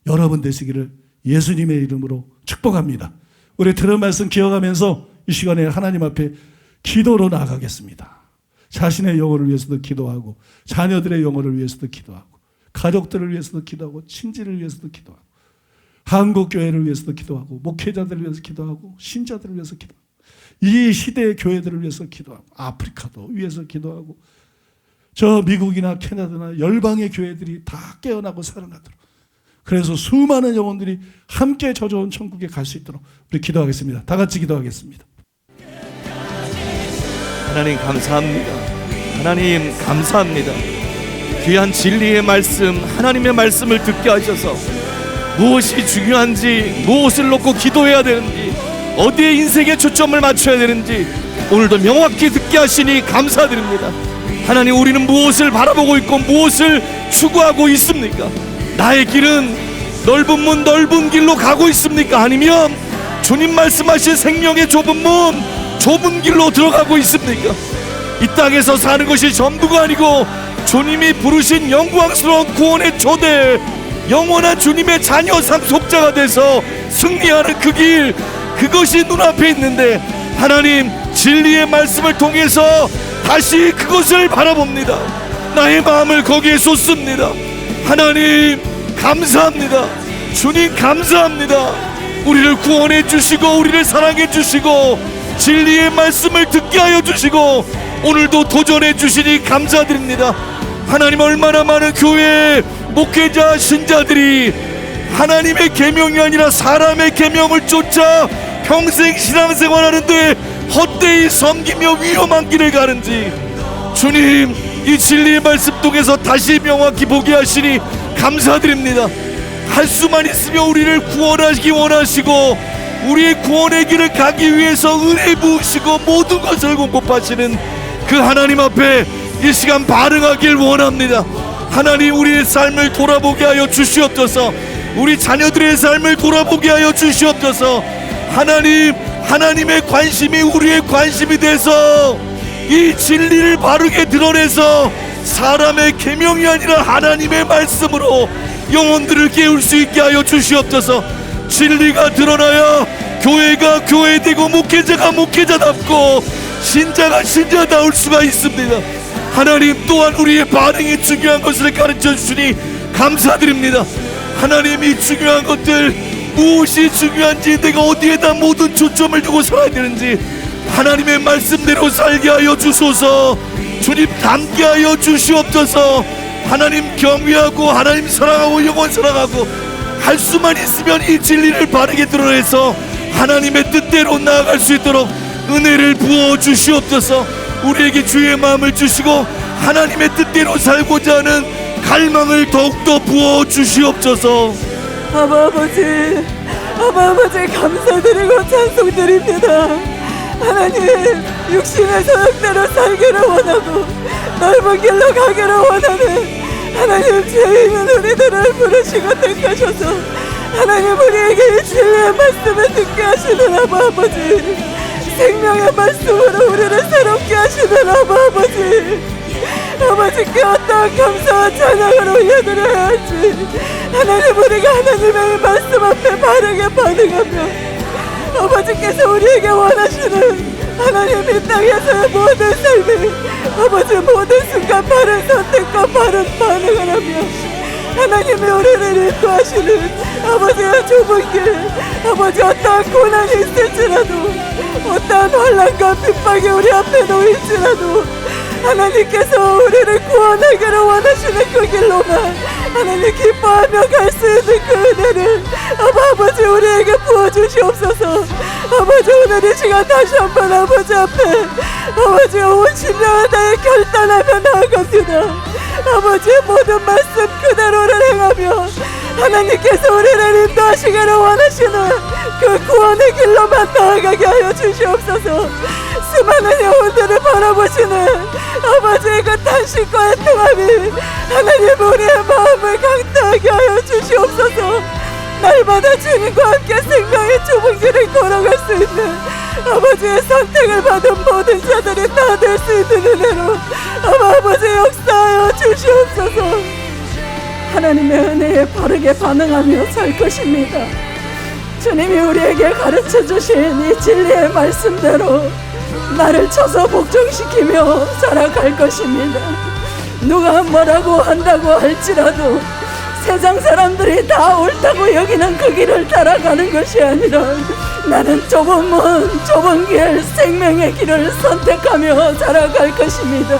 여러분 되시기를 예수님의 이름으로 축복합니다. 우리 들은 말씀 기억하면서 이 시간에 하나님 앞에 기도로 나가겠습니다. 자신의 영혼을 위해서도 기도하고, 자녀들의 영혼을 위해서도 기도하고, 가족들을 위해서도 기도하고, 친지를 위해서도 기도하고, 한국교회를 위해서도 기도하고, 목회자들을 위해서 기도하고, 신자들을 위해서 기도하고, 이 시대의 교회들을 위해서 기도하고, 아프리카도 위해서 기도하고, 저 미국이나 캐나다나 열방의 교회들이 다 깨어나고 살아나도록, 그래서 수많은 영혼들이 함께 저 좋은 천국에 갈 수 있도록 우리 기도하겠습니다. 다 같이 기도하겠습니다. 하나님 감사합니다. 하나님 감사합니다. 귀한 진리의 말씀, 하나님의 말씀을 듣게 하셔서 무엇이 중요한지, 무엇을 놓고 기도해야 되는지, 어디에 인생의 초점을 맞춰야 되는지 오늘도 명확히 듣게 하시니 감사드립니다. 하나님, 우리는 무엇을 바라보고 있고 무엇을 추구하고 있습니까? 나의 길은 넓은 문 넓은 길로 가고 있습니까? 아니면 주님 말씀하신 생명의 좁은 문 좁은 길로 들어가고 있습니까? 이 땅에서 사는 것이 전부가 아니고 주님이 부르신 영광스러운 구원의 초대, 영원한 주님의 자녀 상속자가 돼서 승리하는 그 길, 그것이 눈앞에 있는데 하나님, 진리의 말씀을 통해서 다시 그것을 바라봅니다. 나의 마음을 거기에 쏟습니다. 하나님 감사합니다. 주님 감사합니다. 우리를 구원해 주시고 우리를 사랑해 주시고 진리의 말씀을 듣게 하여 주시고 오늘도 도전해 주시니 감사드립니다. 하나님, 얼마나 많은 교회 목회자 신자들이 하나님의 계명이 아니라 사람의 계명을 쫓아 평생 신앙생활하는데 헛되이 섬기며 위험한 길을 가는지 주님, 이 진리의 말씀 통해서 다시 명확히 보게 하시니 감사드립니다. 할 수만 있으면 우리를 구원하시기 원하시고 우리의 구원의 길을 가기 위해서 은혜 부으시고 모든 것을 공급하시는 그 하나님 앞에 이 시간 반응하길 원합니다. 하나님, 우리의 삶을 돌아보게 하여 주시옵소서. 우리 자녀들의 삶을 돌아보게 하여 주시옵소서. 하나님, 하나님의 관심이 우리의 관심이 돼서 이 진리를 바르게 드러내서 사람의 계명이 아니라 하나님의 말씀으로 영혼들을 깨울 수 있게 하여 주시옵소서. 진리가 드러나야 교회가 교회되고 목회자가 목회자답고 신자가 신자다울 수가 있습니다. 하나님, 또한 우리의 반응이 중요한 것을 가르쳐 주시니 감사드립니다. 하나님, 이 중요한 것들 무엇이 중요한지, 내가 어디에다 모든 초점을 두고 살아야 되는지 하나님의 말씀대로 살게 하여 주소서. 주님 닮게 하여 주시옵소서. 하나님 경외하고 하나님 사랑하고 영원 사랑하고 할 수만 있으면 이 진리를 바르게 드러내서 하나님의 뜻대로 나아갈 수 있도록 은혜를 부어 주시옵소서. 우리에게 주의 마음을 주시고 하나님의 뜻대로 살고자 하는 갈망을 더욱더 부어 주시옵소서. 아버지 감사드리고 찬송드립니다. 하나님, 육신의 소욕대로 살기를 원하고 넓은 길로 가기를 원하는 하나님, 죄 있는 우리들을 부르시고 택하셔서 하나님, 우리에게 이 진리의 말씀을 듣게 하시는 아버지, 생명의 말씀으로 우리를 새롭게 하시는 아버지, 아버지께 어떠한 감사와 찬양으로 예드려야 할지 하나님, 우리가 하나님의 말씀 앞에 바르게 반응하며 아버지께서 우리에게 원하시는 하나님, 이 땅에서의 모든 삶이 아버지 모든 순간 바른 선택과 바른 반응을 하며 하나님이 우리를 인도하시는 아버지의 좁은 길, 아버지 어떠한 고난이 있을지라도 어떠한 환난과 핍박이 우리 앞에 놓일지라도 하나님께서 우리를 구원하기를 원하시는 그 길로만 하나님 기뻐하며 갈 수 있는 그 은혜를 아버지 우리에게 부어주시옵소서. 아버지, 오늘 이 시간 다시 한번 아버지 앞에 아버지 온 심령을 다해 결단하며 나아갑니다. 아버지의 모든 말씀 그대로를 행하며 하나님께서 우리를 인도하시기를 원하시는 그 구원의 길로만 나아가게 하여 주시옵소서. 수많은 영혼들을 바라보시는 아버지의 그 탄식과 애통함이 하나님 우리의 마음을 강타하게 하여 주시옵소서. 날마다 주님과 함께 생명의 좁은 길을 걸어갈 수 있는 아버지의 선택을 받은 모든 자들이 다 될 수 있는 은혜로 아버지 역사하여 주시옵소서. 하나님의 은혜에 바르게 반응하며 살 것입니다. 주님이 우리에게 가르쳐 주신 이 진리의 말씀대로 나를 쳐서 복종시키며 살아갈 것입니다. 누가 뭐라고 한다고 할지라도 세상 사람들이 다 옳다고 여기는 그 길을 따라가는 것이 아니라 나는 좁은 문, 좁은 길, 생명의 길을 선택하며 살아갈 것입니다.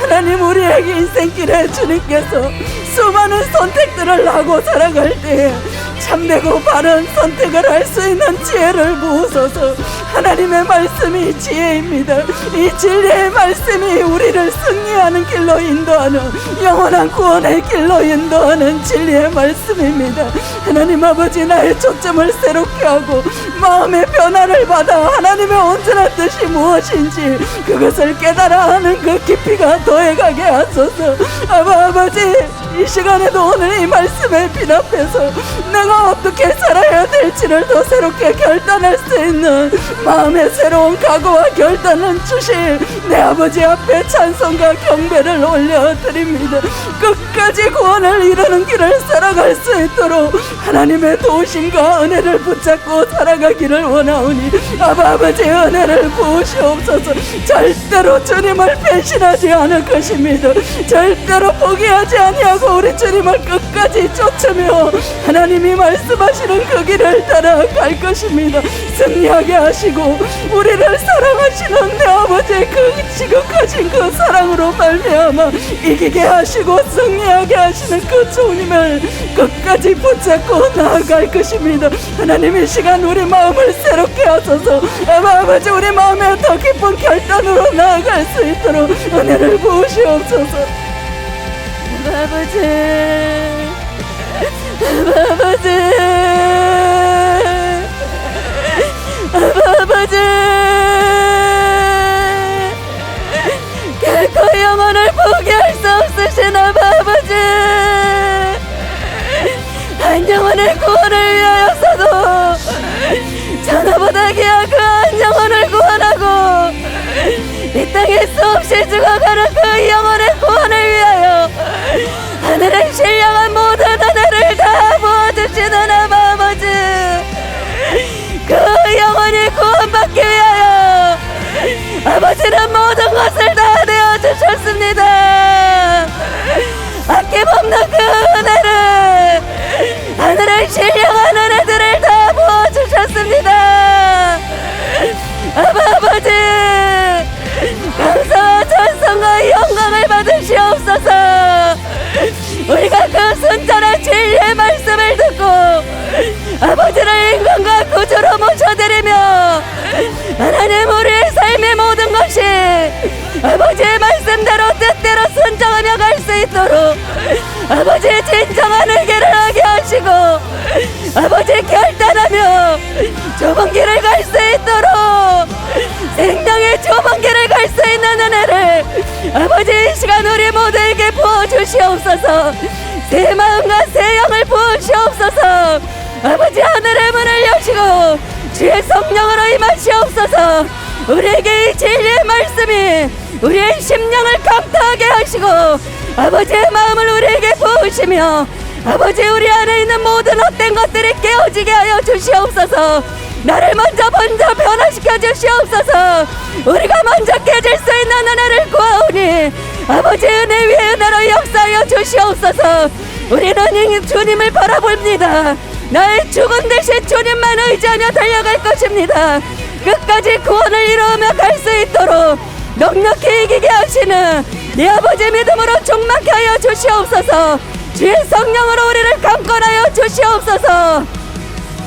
하나님 우리에게 인생길에 주님께서 수많은 선택들을 하고 살아갈 때에 참되고 바른 선택을 할 수 있는 지혜를 부으소서. 하나님의 말씀이 지혜입니다. 이 진리의 말씀이 우리를 승리하는 길로 인도하는 영원한 구원의 길로 인도하는 진리의 말씀입니다. 하나님 아버지 나의 초점을 새롭게 하고 마음의 변화를 받아 하나님의 온전한 뜻이 무엇인지 그것을 깨달아 하는 그 깊이가 더해가게 하소서. 아버지 이 시간에도 오늘 이 말씀에 비답해서 내가 어떻게 살아야 될지를 더 새롭게 결단할 수 있는 마음의 새로운 각오와 결단을 주실 내 아버지 앞에 찬송과 경배를 올려드립니다. 끝까지 구원을 이루는 길을 살아갈 수 있도록 하나님의 도우심과 은혜를 붙잡고 살아가기를 원하오니 아버지의 은혜를 부으시옵소서. 절대로 주님을 배신하지 않을 것입니다. 절대로 포기하지 아니하고 우리 주님을 끝까지 쫓으며 하나님이 말씀하시는 그 길을 따라갈 것입니다. 승리하게 하시고 우리를 사랑하시는 내 아버지의 그 지극하신 그 사랑으로 말미암아 이기게 하시고 승리하게 하시는 그 주님을 끝까지 붙잡고 나아갈 것입니다. 하나님 이 시간 우리 마음을 새롭게 하소서. 아버지 우리 마음에 더 깊은 결단으로 나아갈 수 있도록 은혜를 부으시옵소서. 아버지 아버지 결코 영혼을 포기할 수 없으신 아버지 한 영혼의 구원을 위하여서도 전하보다 귀한 그 한 영혼을 구원하고 이 땅에 수없이 죽어가는 그 영혼의 구원을 위하여 하늘의 신령한 모든 은혜를 다 부어주시는 아버지 그 영혼이 구원받기 위하여 아버지는 모든 것을 다 내어주셨습니다. 아낌없는 그 은혜를 하늘의 신령한 은혜들을 다 부어주셨습니다. 아버지 감사와 찬송과 영광을 받으시옵소서. 우리가 그 순전한 진리의 말씀을 듣고 아버지를 인간과 구주로 모셔드리며 하나님 우리의 삶의 모든 것이 아버지의 말씀대로 뜻대로 순종하며 갈 수 있도록 아버지의 진정한 의결을 하게 하시고 아버지 결단하며 좁은 길을 갈 수 있도록 생명의 좁은 길을 갈 수 있는 은혜를 아버지 이 시간 우리 모두에게 부어주시옵소서. 새 마음과 새 영을 부으시옵소서. 아버지 하늘의 문을 여시고 주의 성령으로 임하시옵소서. 우리에게 이 진리의 말씀이 우리의 심령을 강타하게 하시고 아버지의 마음을 우리에게 부으시며 아버지 우리 안에 있는 모든 헛된 것들이 깨어지게 하여 주시옵소서. 나를 먼저 변화시켜 주시옵소서. 우리가 먼저 깨질 수 있는 은혜를 구하오니 아버지 은혜 위에 은혜로 역사하여 주시옵소서. 우리는 주님을 바라봅니다. 나의 죽은 대신 주님만 의지하며 달려갈 것입니다. 끝까지 구원을 이루며 갈 수 있도록 넉넉히 이기게 하시는 내 아버지 믿음으로 충만케 하여 주시옵소서. 주의 성령으로 우리를 강권하여 주시옵소서.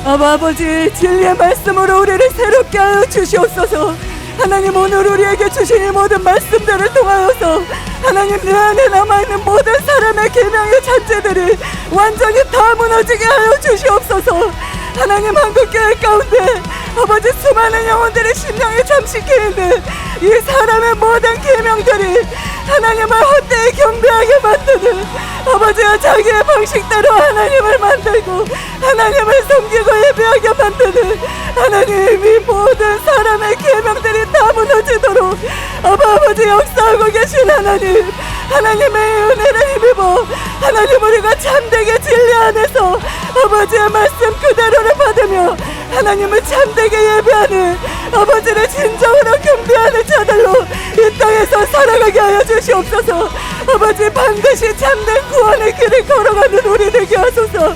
아버지 진리의 말씀으로 우리를 새롭게 하여 주시옵소서. 하나님, 오늘 우리에게 주신 이 모든 말씀들을 통하여서 하나님, 내 안에 남아있는 모든 사람의 계명의 잔재들이 완전히 다 무너지게 하여 주시옵소서. 하나님, 한국교회 가운데 아버지 수많은 영혼들의 심령이 잠식해 있는 이 사람의 모든 계명들이 하나님을 헛되이 경배하게 만드는, 아버지와 자기의 방식대로 하나님을 만들고 하나님을 섬기고 예배하게 만드는 하나님, 이 모든 사람의 계명들이 다 무너지도록 아버지 역사하고 계신 하나님, 하나님의 은혜를 힘입어 하나님, 우리가 참되게 진리 안에서 아버지의 말씀 그대로를 받으며 하나님을 참되게 예배하는, 아버지를 진정으로 경배하는 자들로 이 땅에서 살아가게 하여 주시옵소서. 아버지, 반드시 참된 구원의 길을 걸어가는 우리 되게 하소서.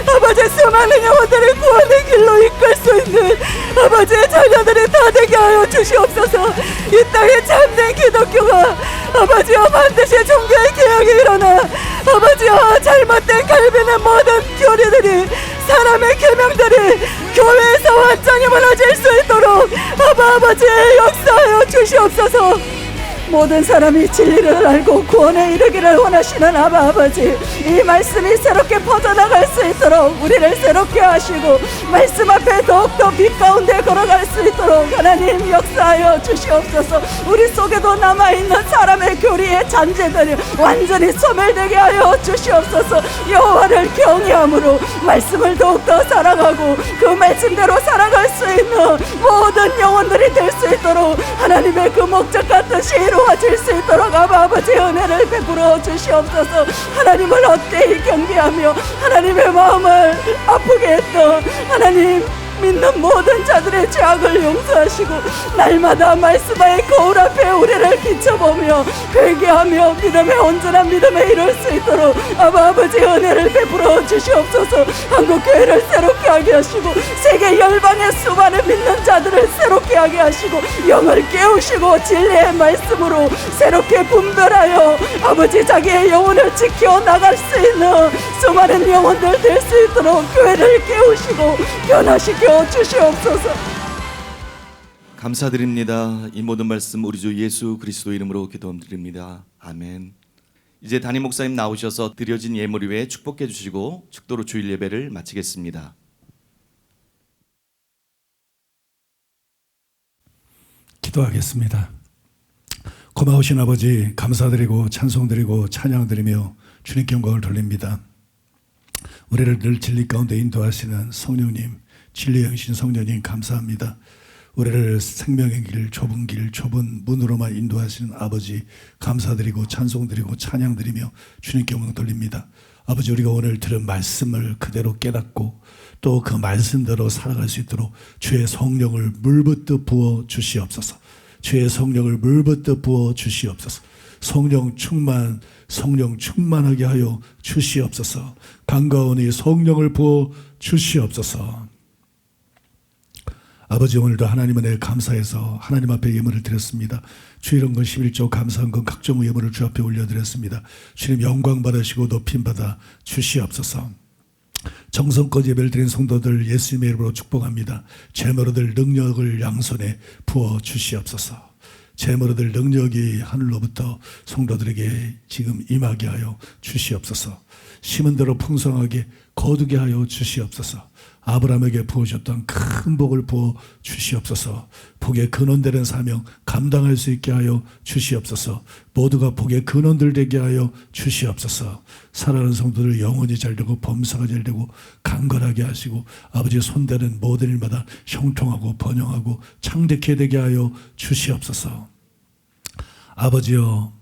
아버지, 수많은 영혼들을 구원의 길로 이끌 수 있는 아버지의 자녀들이 다 되게 하여 주시옵소서. 이 땅에 참된 기독교가 아버지여 반드시 종교의 개혁이 일어나 아버지여 잘못된 갈비는 모든 교리들이, 사람의 계명들이 교회에서 완전히 무너질 수 있도록 아버지 역사하여 주시옵소서. 모든 사람이 진리를 알고 구원에 이르기를 원하시는 아버지, 이 말씀이 새롭게 퍼져나갈 수 있도록 우리를 새롭게 하시고 말씀 앞에 더욱더 빛 가운데 걸어갈 수 있도록 하나님 역사하여 주시옵소서. 우리 속에도 남아있는 사람의 교리의 잔재들이 완전히 소멸되게 하여 주시옵소서. 여호와를 경외함으로 말씀을 더욱더 사랑하고 그 말씀대로 살아갈 수 있는 모든 영혼들이 될 수 있도록 하나님의 그 목적과 뜻이 이루어질 수 있도록 아버지의 은혜를 베풀어 주시옵소서. 하나님을 헛되이 경배하며 하나님의 마음을 아프게 했던 하나님, 믿는 모든 자들의 죄악을 용서하시고 날마다 말씀의 거울 앞에 우리를 비춰보며 회개하며 믿음의 온전한 믿음에 이룰 수 있도록 아버지의 은혜를 베풀어 주시옵소서. 한국교회를 새롭게 하게 하시고 세계 열방의 수많은 믿는 자들을 새롭게 하게 하시고 영을 깨우시고 진리의 말씀으로 새롭게 분별하여 아버지 자기의 영혼을 지켜 나갈 수 있는 수많은 영혼들 될 수 있도록 교회를 깨우시고 변화시켜 주시옵소서. 감사드립니다. 이 모든 말씀 우리 주 예수 그리스도 이름으로 기도드립니다. 아멘. 이제 담임 목사님 나오셔서 드려진 예물 위에 축복해 주시고 축도로 주일 예배를 마치겠습니다. 기도하겠습니다. 고마우신 아버지, 감사드리고 찬송드리고 찬양드리며 주님께 영광을 돌립니다. 우리를 늘 진리 가운데 인도하시는 성령님, 진리의 영신 성령님 감사합니다. 우리를 생명의 길, 좁은 문으로만 인도하시는 아버지 감사드리고 찬송드리고 찬양드리며 주님께 영광 돌립니다. 아버지, 우리가 오늘 들은 말씀을 그대로 깨닫고 또 그 말씀대로 살아갈 수 있도록 주의 성령을 물붓듯 부어 주시옵소서. 주의 성령을 물붓듯 부어 주시옵소서. 성령 충만하게 하여 주시옵소서. 강가오니 성령을 부어 주시옵소서. 아버지, 오늘도 하나님 은혜에 감사해서 하나님 앞에 예물을 드렸습니다. 주일헌금 11조 감사헌금 각종 예물을 주 앞에 올려드렸습니다. 주님 영광 받으시고 높임 받아 주시옵소서. 정성껏 예배를 드린 성도들 예수님의 이름으로 축복합니다. 재물을 능력을 양손에 부어 주시옵소서. 재물을 능력이 하늘로부터 성도들에게 지금 임하게 하여 주시옵소서. 심은 대로 풍성하게 거두게 하여 주시옵소서. 아브라함에게 부어주셨던 큰 복을 부어 주시옵소서. 복의 근원되는 사명 감당할 수 있게 하여 주시옵소서. 모두가 복의 근원들 되게 하여 주시옵소서. 살아가는 성도들 영혼이 잘되고 범사가 잘되고 강건하게 하시고 아버지의 손대는 모든 일마다 형통하고 번영하고 창대케 되게 하여 주시옵소서. 아버지여,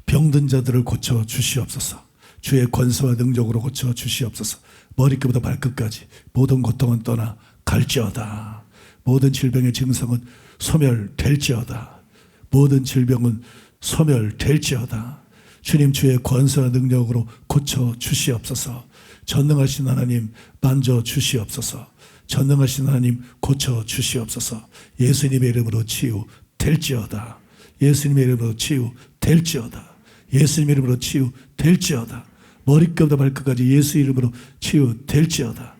병든 자들을 고쳐 주시옵소서. 주의 권세와 능력으로 고쳐 주시옵소서. 머리끝부터 발끝까지 모든 고통은 떠나 갈지어다. 모든 질병의 증상은 소멸될지어다. 모든 질병은 소멸될지어다. 주님, 주의 권세와 능력으로 고쳐 주시옵소서. 전능하신 하나님 만져 주시옵소서. 전능하신 하나님 고쳐 주시옵소서. 예수님의 이름으로 치유될지어다. 예수님의 이름으로 치유될지어다. 예수님의 이름으로 치유될지어다. 머리끝부터 발끝까지 예수 이름으로 치유될지어다.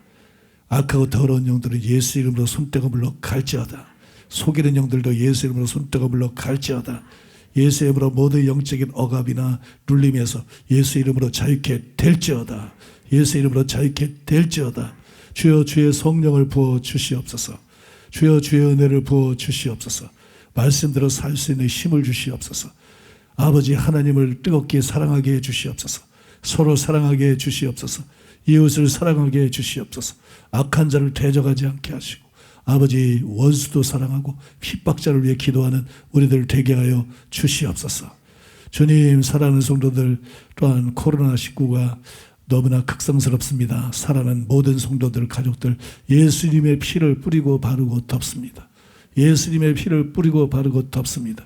악하고 더러운 영들은 예수 이름으로 손때가 물러갈지어다. 속이는 영들도 예수 이름으로 손떠가 물러 갈지어다. 예수 이름으로 모든 영적인 억압이나 눌림에서 예수 이름으로 자유케 될지어다. 예수 이름으로 자유케 될지어다. 주여 주의 성령을 부어 주시옵소서. 주여 주의 은혜를 부어 주시옵소서. 말씀대로 살 수 있는 힘을 주시옵소서. 아버지 하나님을 뜨겁게 사랑하게 해 주시옵소서. 서로 사랑하게 해 주시옵소서. 이웃을 사랑하게 해 주시옵소서. 악한 자를 대적하지 않게 하시고 아버지 원수도 사랑하고 핍박자를 위해 기도하는 우리들 되게 하여 주시옵소서. 주님, 사랑하는 성도들, 또한 코로나19가 너무나 극성스럽습니다. 사랑하는 모든 성도들, 가족들, 예수님의 피를 뿌리고 바르고 덮습니다. 예수님의 피를 뿌리고 바르고 덮습니다.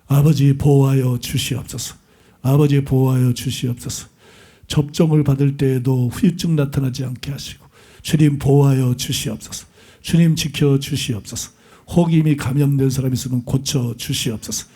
아버지 보호하여 주시옵소서. 아버지 보호하여 주시옵소서. 접종을 받을 때에도 후유증 나타나지 않게 하시고 주님 보호하여 주시옵소서. 주님 지켜 주시옵소서. 혹임이 감염된 사람이 있으면 고쳐 주시옵소서.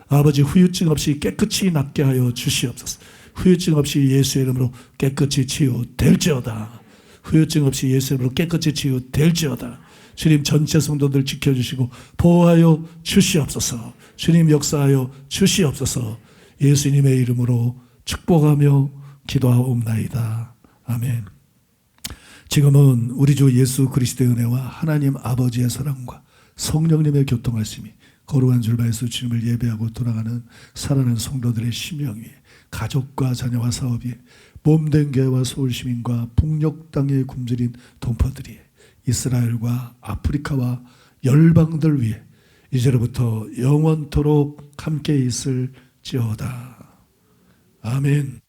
아버지 후유증 없이 깨끗이 낫게 하여 주시옵소서. 후유증 없이 예수 이름으로 깨끗이 치유될지어다. 후유증 없이 예수 이름으로 깨끗이 치유될지어다. 주님 전체 성도들 지켜주시고 보호하여 주시옵소서. 주님 역사하여 주시옵소서. 예수님의 이름으로 축복하며 기도하옵나이다. 아멘. 지금은 우리 주 예수 그리스도의 은혜와 하나님 아버지의 사랑과 성령님의 교통하심이 거룩한 줄바에서 주님을 예배하고 돌아가는 살아가는 성도들의 심령 위에 가족과 자녀와 사업 위에 몸된 교회와 서울시민과 북녘 땅에 굶주린 동포들이 이스라엘과 아프리카와 열방들 위에 이제로부터 영원토록 함께 있을지어다. 아멘.